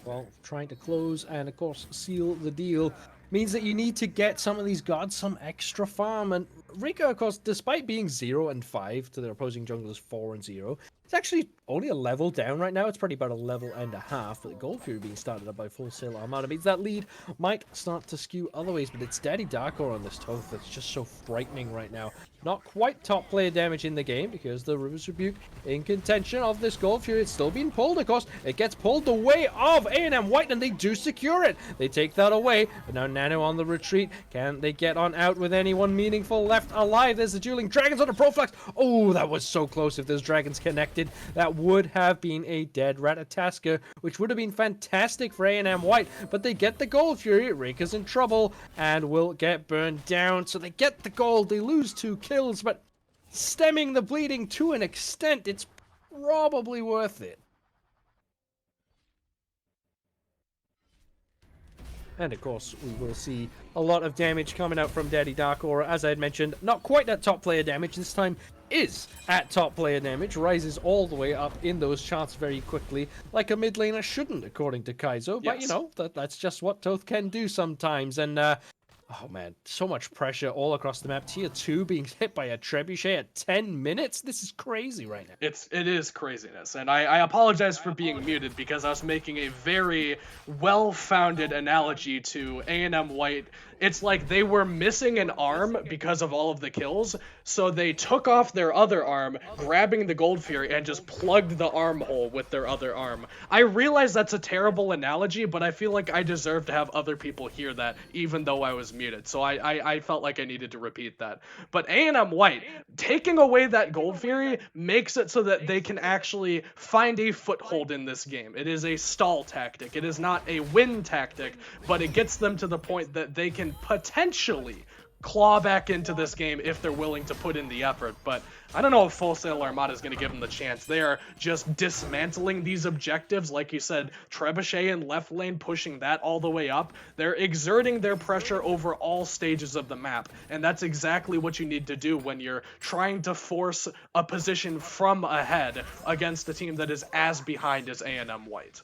Well, trying to close and, of course, seal the deal means that you need to get some of these gods some extra farm. And Rika, of course, despite being 0-5 to their opposing junglers 4-0, it's actually only a level down right now. It's probably about a level and a half. But the Gold Fury being started up by Full Sail Armada means that lead might start to skew other ways. But it's Daddy Darkor on this Toth that's just so frightening right now. Not quite top player damage in the game because the River's Rebuke in contention of this Gold Fury. It's still being pulled, of course. It gets pulled the way of A&M White, and they do secure it. They take that away, but now Nano on the retreat. Can they get on out with anyone meaningful left alive? There's the dueling dragons on the Proflex. Oh, that was so close. If those dragons connected, that would have been a dead Ratatasker, which would have been fantastic for A&M White, but they get the Gold Fury. Rika's in trouble and will get burned down, so they get the gold. They lose 2 kills, but stemming the bleeding to an extent, it's probably worth it. And of course, we will see a lot of damage coming out from Daddy Darkor. As I had mentioned, not quite at top player damage. This time is at top player damage. Rises all the way up in those charts very quickly, like a mid laner shouldn't, according to Kaizo. But, you know, that's just what Toth can do sometimes. And, oh man, so much pressure all across the map. Tier 2 being hit by a trebuchet at 10 minutes. This is crazy right now. It is craziness, and I apologize for being muted because I was making a very well-founded analogy to A&M White. It's like they were missing an arm because of all of the kills, so they took off their other arm, grabbing the Gold Fury, and just plugged the armhole with their other arm. I realize that's a terrible analogy, but I feel like I deserve to have other people hear that, even though I was muted, so I felt like I needed to repeat that. But A&M White, taking away that Gold Fury makes it so that they can actually find a foothold in this game. It is a stall tactic. It is not a win tactic, but it gets them to the point that they can potentially claw back into this game if they're willing to put in the effort. But I don't know if Full Sail Armada is going to give them the chance. They are just dismantling these objectives. Like you said, Trebuchet in left lane, pushing that all the way up. They're exerting their pressure over all stages of the map, and that's exactly what you need to do when you're trying to force a position from ahead against a team that is as behind as A&M White.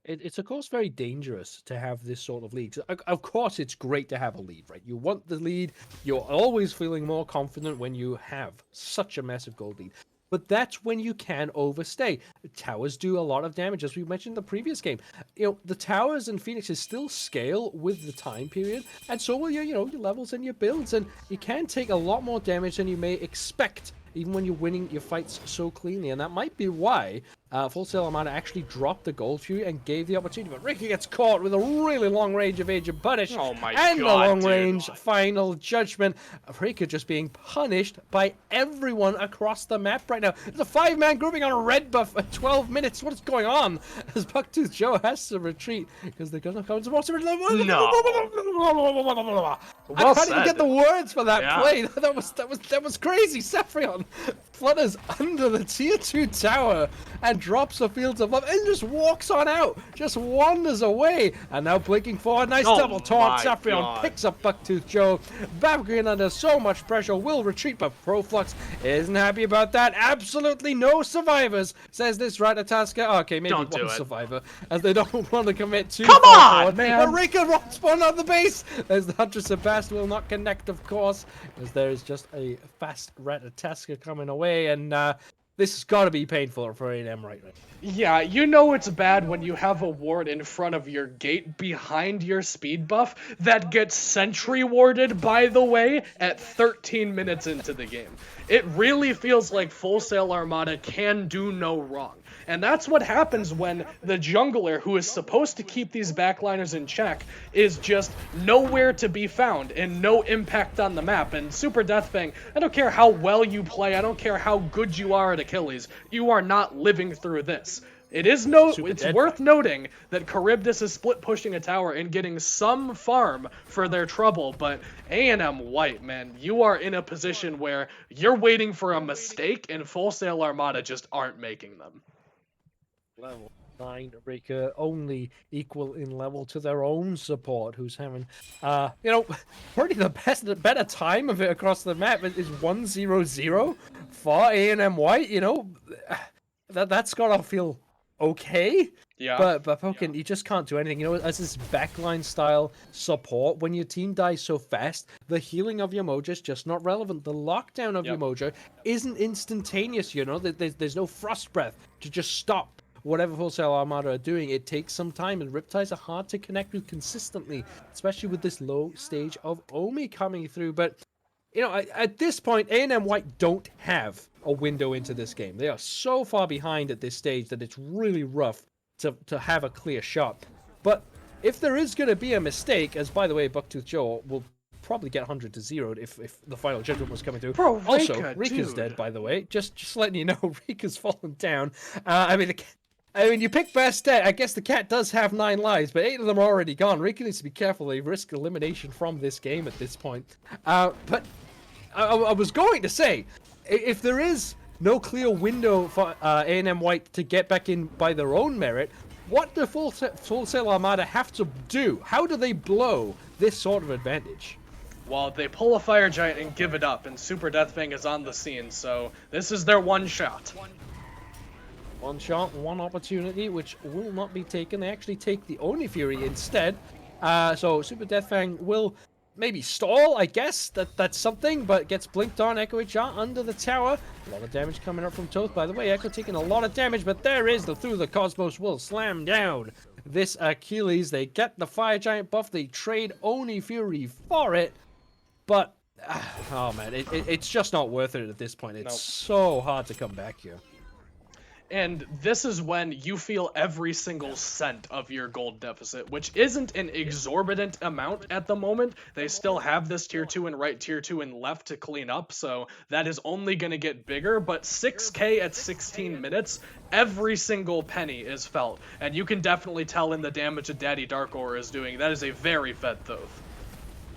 It's of course very dangerous to have this sort of lead. Of course, it's great to have a lead, right? You want the lead. You're always feeling more confident when you have such a massive gold lead. But that's when you can overstay. Towers do a lot of damage, as we mentioned in the previous game. You know, the towers and phoenixes still scale with the time period, and so will your, your levels and your builds, and you can take a lot more damage than you may expect, even when you're winning your fights so cleanly. And that might be why Full Sail Armada actually dropped the Gold Fury and gave the opportunity. But Ricky gets caught with a really long range of Age of Punish. Oh my and God, the long range Final Judgment. Rika just being punished by everyone across the map right now. There's a 5-man grouping on a red buff at 12 minutes. What is going on? As Bucktooth Joe has to retreat because they're going to come to watch him. No. I can't even get the words for that play. That was crazy. Saffron flutters under the tier 2 tower, and and drops the Fields of Love and just walks on out, just wanders away. And now blinking forward, nice double taunt. Saffron picks up Bucktooth Joe. Babgreen under so much pressure will retreat, but Proflux isn't happy about that. Absolutely no survivors, says this Ratataska. Okay, maybe one survivor, as they don't want to commit too far forward. Man! Rika rock spawn on the base, as the Huntress of Bast will not connect, of course, as there is just a fast Ratataska coming away, and this has got to be painful for A&M right now. Yeah, you know it's bad when you have a ward in front of your gate behind your speed buff that gets sentry warded, by the way, at 13 minutes into the game. It really feels like Full Sail Armada can do no wrong. And that's what happens when the jungler, who is supposed to keep these backliners in check, is just nowhere to be found and no impact on the map. And Super Deathfang, I don't care how well you play, I don't care how good you are at Achilles, you are not living through this. It's worth noting that Charybdis is split pushing a tower and getting some farm for their trouble, but A&M White, man, you are in a position where you're waiting for a mistake and Full Sail Armada just aren't making them. Level 9 Rika only equal in level to their own support, who's having, probably the better time of it across the map is 1-0-0 for A&M White. That's gotta feel okay. Yeah. But fucking, you just can't do anything. As this backline style support, when your team dies so fast, the healing of your Mojo is just not relevant. The lockdown of your Mojo isn't instantaneous. There's no frost breath to just stop whatever Full Sail Armada are doing. It takes some time, and Riptides are hard to connect with consistently, especially with this low stage of Omi coming through. But, at this point, A&M White don't have a window into this game. They are so far behind at this stage that it's really rough to have a clear shot. But if there is going to be a mistake, as, by the way, Bucktooth Joe will probably get 100-0 if the final judgment was coming through. Bro, Rika's dead, by the way. Just letting you know, Rika's fallen down. You pick Bastet. I guess the cat does have 9 lives, but 8 of them are already gone. Rika needs to be careful. They risk elimination from this game at this point. But I was going to say, if there is no clear window for A&M White to get back in by their own merit, what do Full Sail Armada have to do? How do they blow this sort of advantage? Well, they pull a Fire Giant and give it up, and Super Deathfang is on the scene, so this is their one shot. One shot, one opportunity, which will not be taken. They actually take the Oni Fury instead. So Super Deathfang will maybe stall, I guess. That's something, but gets blinked on. Echo HR under the tower. A lot of damage coming up from Toth, by the way. Echo taking a lot of damage, but there is the Through the Cosmos will slam down this Achilles. They get the Fire Giant buff. They trade Oni Fury for it, but oh man, it's just not worth it at this point. It's so hard to come back here. And this is when you feel every single cent of your gold deficit, which isn't an exorbitant amount at the moment. They still have this tier 2 and right tier 2 and left to clean up, so that is only going to get bigger, but 6k at 16 minutes, every single penny is felt. And you can definitely tell in the damage that Daddy Dark Aura is doing. That is a very fed Thoth.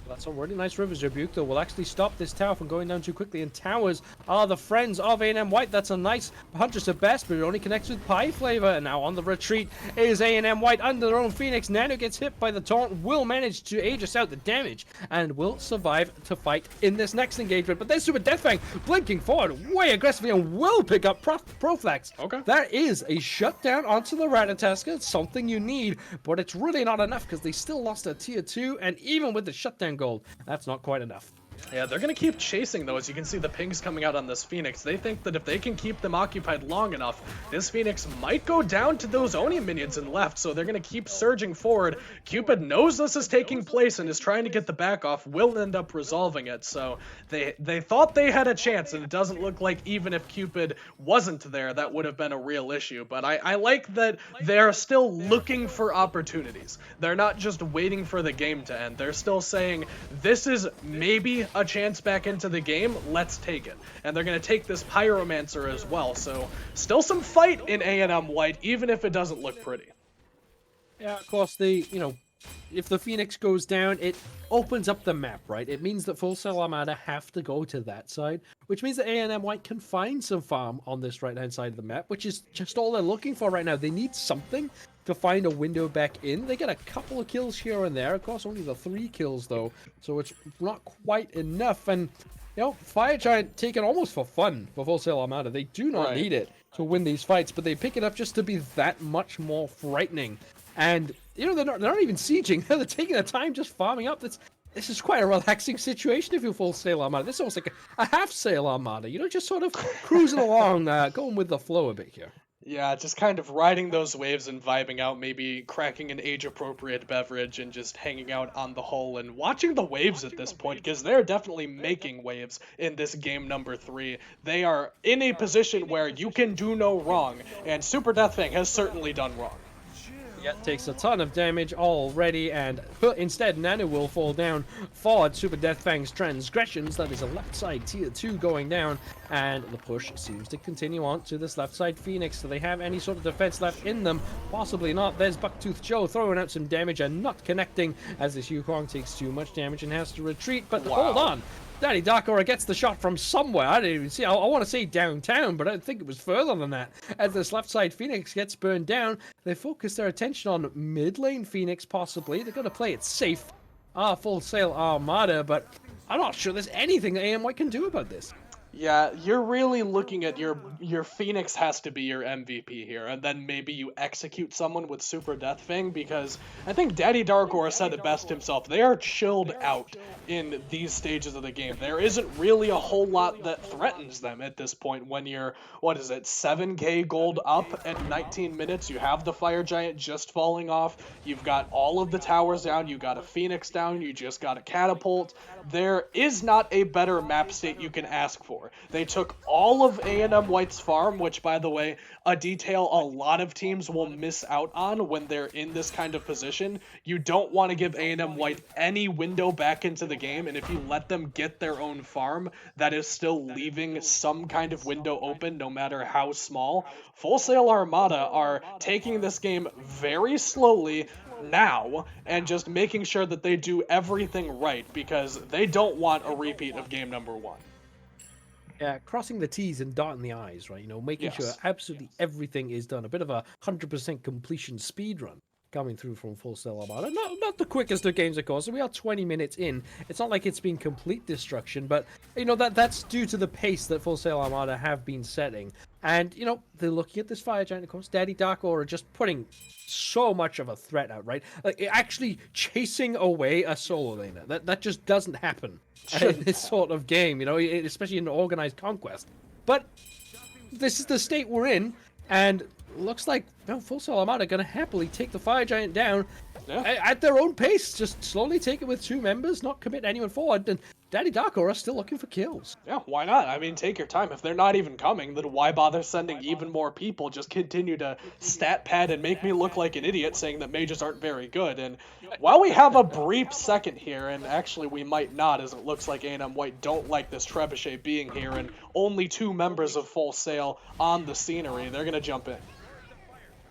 That's a really nice Rivers Rebuke, though. Will actually stop this tower from going down too quickly. And towers are the friends of A&M White. That's a nice Huntress at best, but it only connects with Pie Flavor. And now on the retreat is A&M White under their own Phoenix. Nano gets hit by the taunt, will manage to Aegis out the damage, and will survive to fight in this next engagement. But then Super Deathfang blinking forward way aggressively and will pick up Proflax. Okay. That is a shutdown onto the Ratataska. It's something you need, but it's really not enough because they still lost a tier 2, and even with the shutdown gold, that's not quite enough. Yeah, they're going to keep chasing, though. As you can see the pings coming out on this Phoenix. They think that if they can keep them occupied long enough, this Phoenix might go down to those Oni minions and left, so they're going to keep surging forward. Cupid knows this is taking place and is trying to get the back off, will end up resolving it, so they thought they had a chance, and it doesn't look like even if Cupid wasn't there, that would have been a real issue. But I like that they're still looking for opportunities. They're not just waiting for the game to end. They're still saying, this is maybe a chance back into the game, let's take it. And they're going to take this Pyromancer as well, so still some fight in A&M White, even if it doesn't look pretty. Yeah, of course, if the Phoenix goes down, it opens up the map, right? It means that Full Sail Armada have to go to that side, which means that A&M White can find some farm on this right-hand side of the map, which is just all they're looking for right now. They need something to find a window back in. They get a couple of kills here and there. Of course, only the 3 kills, though, so it's not quite enough. And, you know, Fire Giant taken almost for fun for Full Sail Armada. They do not need it to win these fights, but they pick it up just to be that much more frightening. And, you know, they're not even sieging. They're taking their time just farming up. This is quite a relaxing situation if you're Full Sail Armada. This is almost like a half Sail Armada, you know, just sort of cruising along, going with the flow a bit here. Yeah, just kind of riding those waves and vibing out, maybe cracking an age-appropriate beverage and just hanging out on the hull and watching the waves at this point, because they're definitely making waves in this game number 3. They are in a position where you can do no wrong, and Super Deathfang has certainly done wrong. Yeah, takes a ton of damage already, and instead Nanu will fall down for Super Deathfang's transgressions. That is a left side tier 2 going down, and the push seems to continue on to this left side Phoenix. Do they have any sort of defense left in them? Possibly not. There's Bucktooth Joe throwing out some damage and not connecting as this Yukong takes too much damage and has to retreat, but hold on. Daddy Darkora gets the shot from somewhere. I didn't even see. I want to say downtown, but I think it was further than that. As this left side Phoenix gets burned down, they focus their attention on mid lane Phoenix, possibly. They're going to play it safe. Full Sail Armada, but I'm not sure there's anything that AM White can do about this. Yeah, you're really looking at your Phoenix has to be your MVP here, and then maybe you execute someone with Super Deathfang, because I think Daddy Darkora said it best himself. They are chilled out in these stages of the game. There isn't really a whole lot that threatens them at this point when you're, 7k gold up at 19 minutes. You have the Fire Giant just falling off. You've got all of the towers down. You got a Phoenix down. You just got a Catapult. There is not a better map state you can ask for. They took all of A&M White's farm, which, by the way, a detail a lot of teams will miss out on when they're in this kind of position. You don't want to give A&M White any window back into the game, and if you let them get their own farm, that is still leaving some kind of window open, no matter how small. Full Sail Armada are taking this game very slowly now and just making sure that they do everything right, because they don't want a repeat of game number 1. Yeah, crossing the T's and dotting the I's, right? You know, making sure absolutely everything is done. A bit of a 100% completion speed run coming through from Full Sail Armada. Not the quickest of games, of course. So we are 20 minutes in. It's not like it's been complete destruction, but, you know, that's due to the pace that Full Sail Armada have been setting. And, you know, they're looking at this Fire Giant, of course. Daddy Darkora just putting so much of a threat out, right? Like, actually chasing away a solo laner. That just doesn't happen in this sort of game, you know, especially in organized conquest. But this is the state we're in, and looks like Full Sail Armada are going to happily take the Fire Giant down at their own pace. Just slowly take it with 2 members, not commit anyone forward, and Daddy Darkora still looking for kills. Yeah, why not? I mean, take your time. If they're not even coming, then why bother sending even more people? Just continue to stat pad and make me look like an idiot saying that mages aren't very good. And while we have a brief second here, and actually we might not, as it looks like A&M White don't like this Trebuchet being here, and only 2 members of Full Sail on the scenery, they're going to jump in.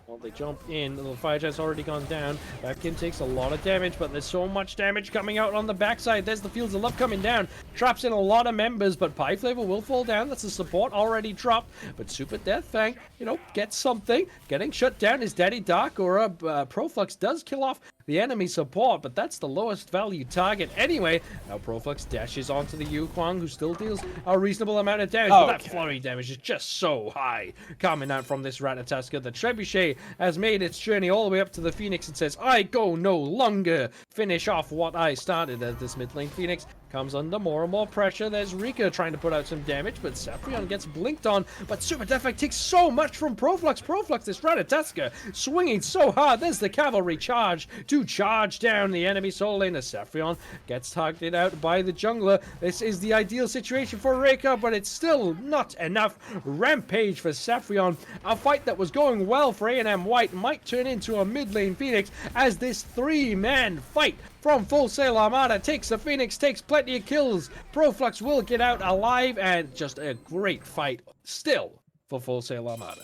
Well, they jump in. The Fire Giant's already gone down. Babkin takes a lot of damage, but there's so much damage coming out on the backside. There's the Fields of Love coming down. Traps in a lot of members, but Pie Flavor will fall down. That's the support already dropped. But Super Deathfang, you know, gets something. Getting shut down is Daddy Dark, or Proflux does kill off the enemy support, but that's the lowest value target anyway. Now Proflux dashes onto the Yukong, who still deals a reasonable amount of damage, but that flurry damage is just so high coming out from this Ratatoskr. The Trebuchet has made its journey all the way up to the Phoenix and says, I go no longer. Finish off what I started. As this mid lane Phoenix comes under more and more pressure. There's Rika trying to put out some damage, but Saffrion gets blinked on. But Super Deathfang takes so much from Proflux. Proflux, this Ratatoskr, swinging so hard. There's the cavalry charge to charge down the enemy solo laner. Saffrion gets targeted out by the jungler. This is the ideal situation for Rika, but it's still not enough. Rampage for Saffrion. A fight that was going well for A&M White might turn into a mid lane Phoenix as this 3-man fight from Full Sail Armada takes the Phoenix, takes plenty of kills. Proflux will get out alive, and just a great fight still for Full Sail Armada.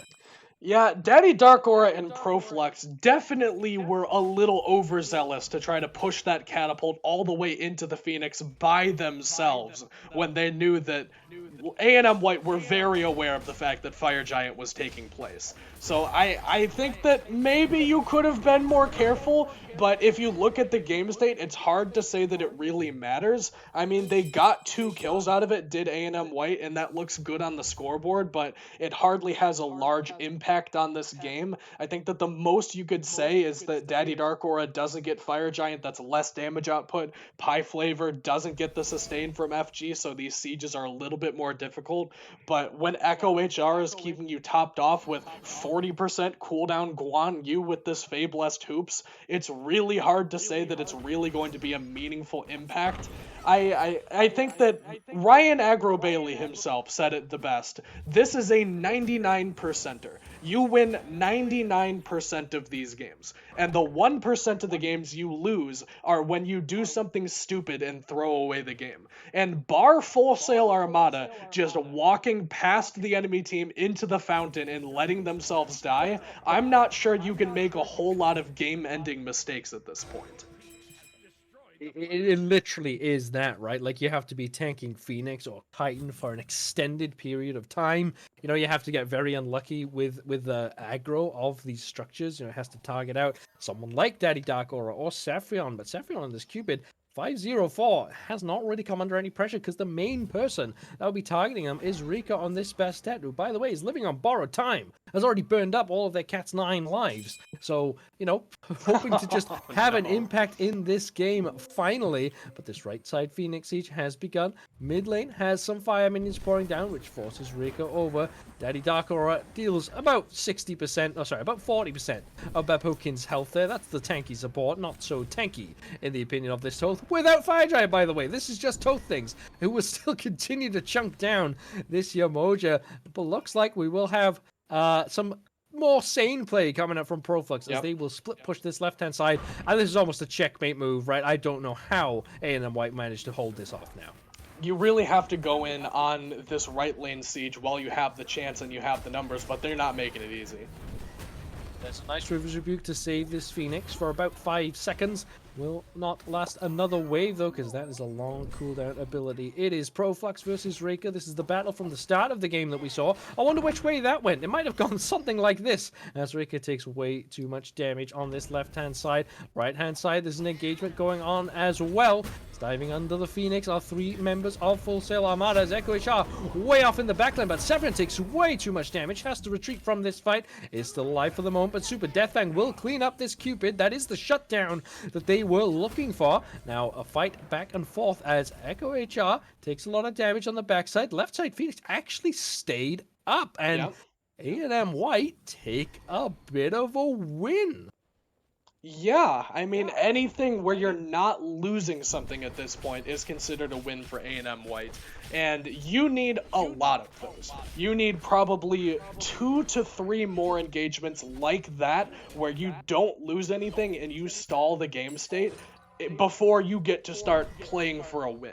Yeah, Daddy Dark Aura and Proflux definitely were a little overzealous to try to push that catapult all the way into the Phoenix by themselves when they knew that A&M White were very aware of the fact that Fire Giant was taking place. So I think that maybe you could have been more careful, but if you look at the game state, it's hard to say that it really matters. I mean, they got 2 kills out of it, did A&M White, and that looks good on the scoreboard, but it hardly has a large impact on this game. I think that the most you could say is that Daddy Dark Aura doesn't get Fire Giant, that's less damage output. Pie Flavor doesn't get the sustain from FG, so these sieges are a little bit more difficult. But when Echo HR is keeping you topped off with 40% cooldown Guan Yu with this Fablest Hoops, it's really hard to say that it's really going to be a meaningful impact. I think that Ryan Agro Bailey himself said it the best. This is a 99%er. You win 99% of these games. And the 1% of the games you lose are when you do something stupid and throw away the game. And bar Full Sail Armada just walking past the enemy team into the fountain and letting themselves die, I'm not sure you can make a whole lot of game-ending mistakes at this point. It literally is that, right? Like, you have to be tanking Phoenix or Titan for an extended period of time. You know, you have to get very unlucky with the aggro of these structures. You know, it has to target out someone like Daddy Dark Aura or Saffron, but Saffron on this Cupid 504 has not really come under any pressure because the main person that will be targeting them is Rika on this Bastet, who, by the way, is living on borrowed time, has already burned up all of their cat's 9 lives. So, you know, hoping to just have an impact in this game finally. But this right side Phoenix siege has begun. Mid lane has some fire minions pouring down, which forces Rika over. Daddy Dark Aura deals about 60%, oh sorry, about 40% of Bapokin's health there. That's the tanky support, not so tanky in the opinion of this Toth. Without Fire Giant, by the way. This is just Toth things, who will still continue to chunk down this Yamoja. But looks like we will have some more sane play coming up from Proflux as they will split push this left-hand side. And this is almost a checkmate move, right? I don't know how A&M White managed to hold this off now. You really have to go in on this right lane siege while you have the chance and you have the numbers, but they're not making it easy. There's a nice River's Rebuke to save this Phoenix for about 5 seconds. Will not last another wave, though, because that is a long cooldown ability. It is Proflux versus Rika. This is the battle from the start of the game that we saw. I wonder which way that went. It might have gone something like this, as Rika takes way too much damage on this left-hand side. Right-hand side, there's an engagement going on as well. Diving under the Phoenix are 3 members of Full Sail Armada as Echo HR way off in the backline, but Severin takes way too much damage, has to retreat from this fight, is still alive for the moment, but Super Deathfang will clean up this Cupid. That is the shutdown that they were looking for. Now a fight back and forth as Echo HR takes a lot of damage on the backside. Left side Phoenix actually stayed up, and A&M White take a bit of a win. Yeah, I mean, anything where you're not losing something at this point is considered a win for A&M White. And you need a lot of those. You need probably 2 to 3 more engagements like that where you don't lose anything and you stall the game state before you get to start playing for a win.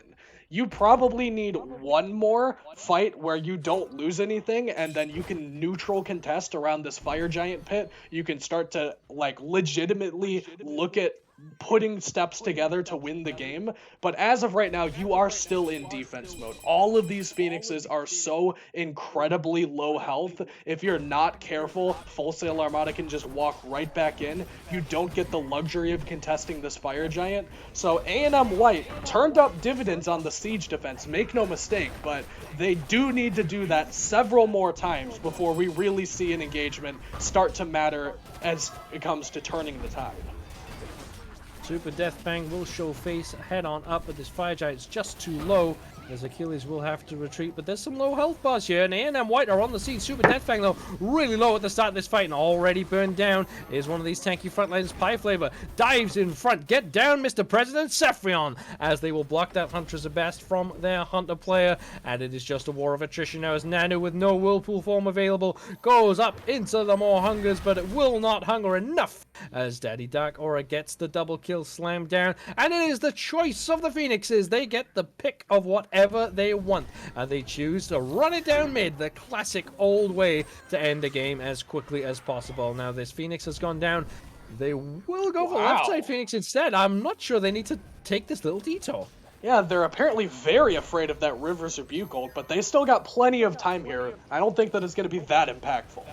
You probably need 1 more fight where you don't lose anything, and then you can neutral contest around this Fire Giant pit. You can start to, like, legitimately look at putting steps together to win the game. But as of right now, you are still in defense mode. All of these Phoenixes are so incredibly low health. If you're not careful, Full Sail Armada can just walk right back in. You don't get the luxury of contesting this Fire Giant. So A&M White turned up dividends on the siege defense, make no mistake, but they do need to do that several more times before we really see an engagement start to matter as it comes to turning the tide. Super Deathfang will show face head on up, but this Fire Giant's just too low, as Achilles will have to retreat. But there's some low health bars here, and A&M White are on the scene. Super Deathfang, though, really low at the start of this fight and already burned down. Is one of these tanky frontliners. Pie Flavor dives in front. Get down, Mr. President Saffron, as they will block that Huntress Abast from their Hunter player. And it is just a war of attrition now, as Nanu, with no Whirlpool form available, goes up into the more hungers, but it will not hunger enough, as Daddy Dark Aura gets the double kill kill slammed down, and it is the choice of the Phoenixes. They get the pick of whatever they want, and they choose to run it down mid, the classic old way to end the game as quickly as possible. Now this Phoenix has gone down. They will go for left side Phoenix instead. I'm not sure they need to take this little detour. Yeah, they're apparently very afraid of that Rivers Rebuke ult, but they still got plenty of time here. I don't think that it's going to be that impactful.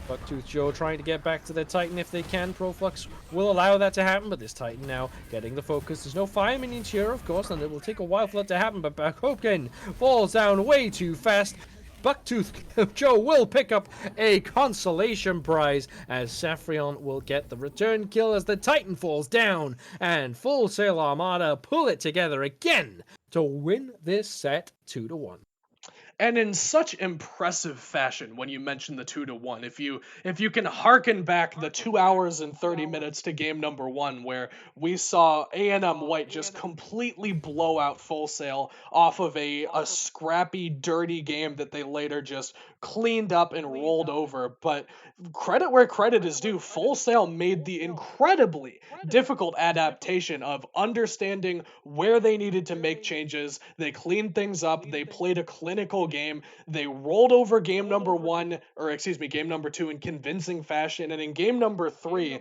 Bucktooth Joe trying to get back to their Titan if they can. Proflux will allow that to happen, but this Titan now getting the focus. There's no fire minions here, of course, and it will take a while for that to happen, but Bakoken falls down way too fast. Bucktooth Joe will pick up a consolation prize as Saffron will get the return kill as the Titan falls down, and Full Sail Armada pull it together again to win this set 2-1. And in such impressive fashion when you mention the 2-1. If you can harken back the 2 hours and 30 minutes to game number 1 where we saw A&M White just completely blow out Full Sail off of a scrappy, dirty game that they later just cleaned up and rolled over. But credit where credit is due, Full Sail made the incredibly difficult adaptation of understanding where they needed to make changes. They cleaned things up. They played a clinical game. They rolled over game number 2 in convincing fashion. And in game number 3,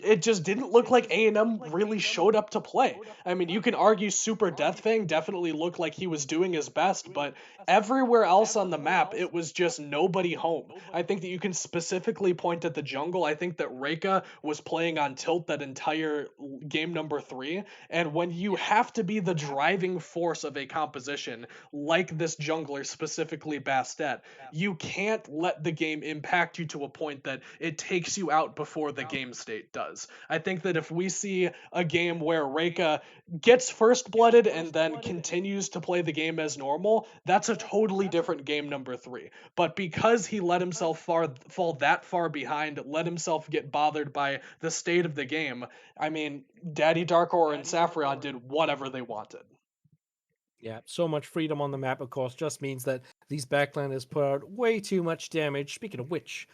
it just didn't look like A&M really showed up to play. I mean, you can argue Super Deathfang definitely looked like he was doing his best, but everywhere else on the map, it was just nobody home. I think that you can specifically point at the jungle. I think that Reika was playing on tilt that entire game number 3, and when you have to be the driving force of a composition, like this jungler, specifically Bastet, you can't let the game impact you to a point that it takes you out before the game state does. I think that if we see a game where Reika gets first blooded and then continues to play the game as normal, that's a totally different game number 3. But because he let himself fall that far behind, let himself get bothered by the state of the game, I mean, Daddy Darkor and Saffron did whatever they wanted. Yeah, so much freedom on the map, of course, just means that these backlanders put out way too much damage. Speaking of which,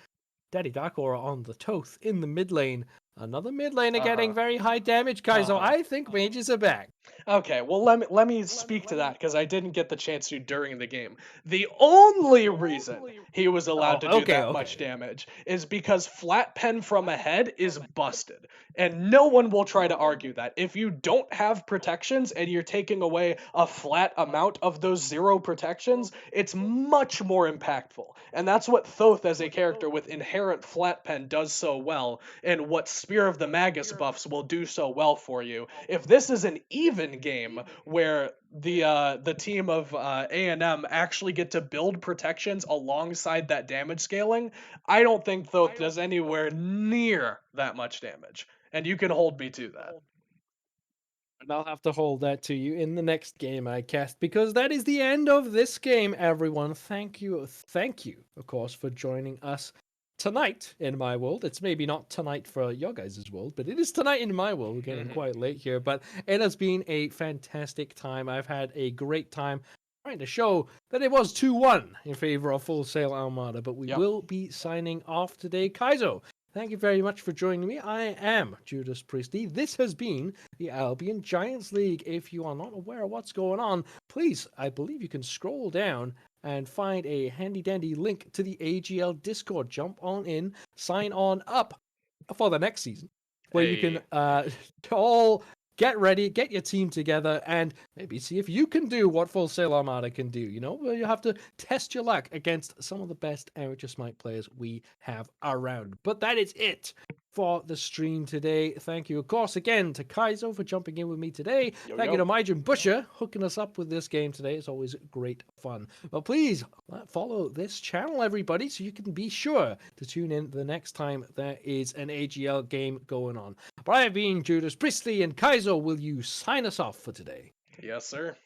Daddy Darkor on the Toth in the mid lane. Another mid laner getting very high damage, guys. So I think mages are back. Okay, well let me speak to that because I didn't get the chance to during the game. The only reason he was allowed to do that much damage is because flat pen from ahead is busted, and no one will try to argue that. If you don't have protections and you're taking away a flat amount of those 0 protections, it's much more impactful, and that's what Thoth as a character with inherent flat pen does so well, and what Spear of the Magus buffs will do so well for you. If this is an even game where the team of A&M actually get to build protections alongside that damage scaling, I don't think Thoth does anywhere near that much damage. And you can hold me to that. And I'll have to hold that to you in the next game I cast, because that is the end of this game, everyone. Thank you, of course, for joining us tonight in my world. It's maybe not tonight for your guys' world, but it is tonight in my world. We're getting quite late here, but it has been a fantastic time. I've had a great time trying to show that it was 2-1 in favor of Full Sail Armada, but we will be signing off today. Kaizo, thank you very much for joining me. I am Judas Priestley. This has been the Albion Giants League. If you are not aware of what's going on, please, I believe you can scroll down and find a handy-dandy link to the AGL Discord. Jump on in, sign on up for the next season, where you can all get ready, get your team together, and maybe see if you can do what Full Sail Armada can do. You know, you have to test your luck against some of the best amateur Smite players we have around. But that is it for the stream today. Thank you, of course, again to Kaizo for jumping in with me today. Thank you to Majin Busher hooking us up with this game today. It's always great fun. But please follow this channel, everybody, so you can be sure to tune in the next time there is an AGL game going on. But I have been Judas Priestley, and Kaizo, will you sign us off for today? Yes, sir.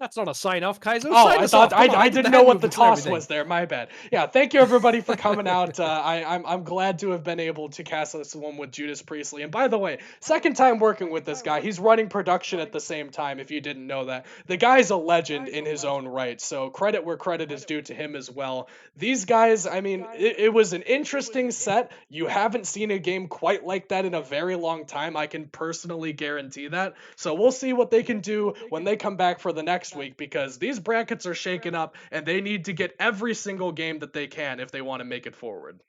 That's not a sign off, Kaizo. Oh, Sign I us thought off. Come on, I I did the didn't know hand what the movements and toss everything. was there. My bad. Yeah, thank you everybody for coming out. I'm glad to have been able to cast this one with Judas Priestley. And by the way, second time working with this guy. He's running production at the same time. If you didn't know that, the guy's a legend in his own right. So credit where credit is due to him as well. These guys, I mean, it was an interesting set. You haven't seen a game quite like that in a very long time. I can personally guarantee that. So we'll see what they can do when they come back for the next week, because these brackets are shaken up and they need to get every single game that they can if they want to make it forward.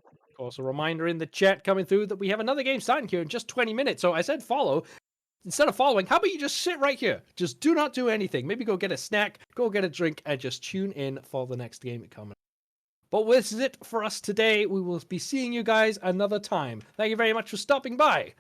Of course, a reminder in the chat coming through that we have another game starting here in just 20 minutes. So I said follow. Instead of following, how about you just sit right here? Just do not do anything. Maybe go get a snack, go get a drink, and just tune in for the next game coming. But this is it for us today. We will be seeing you guys another time. Thank you very much for stopping by.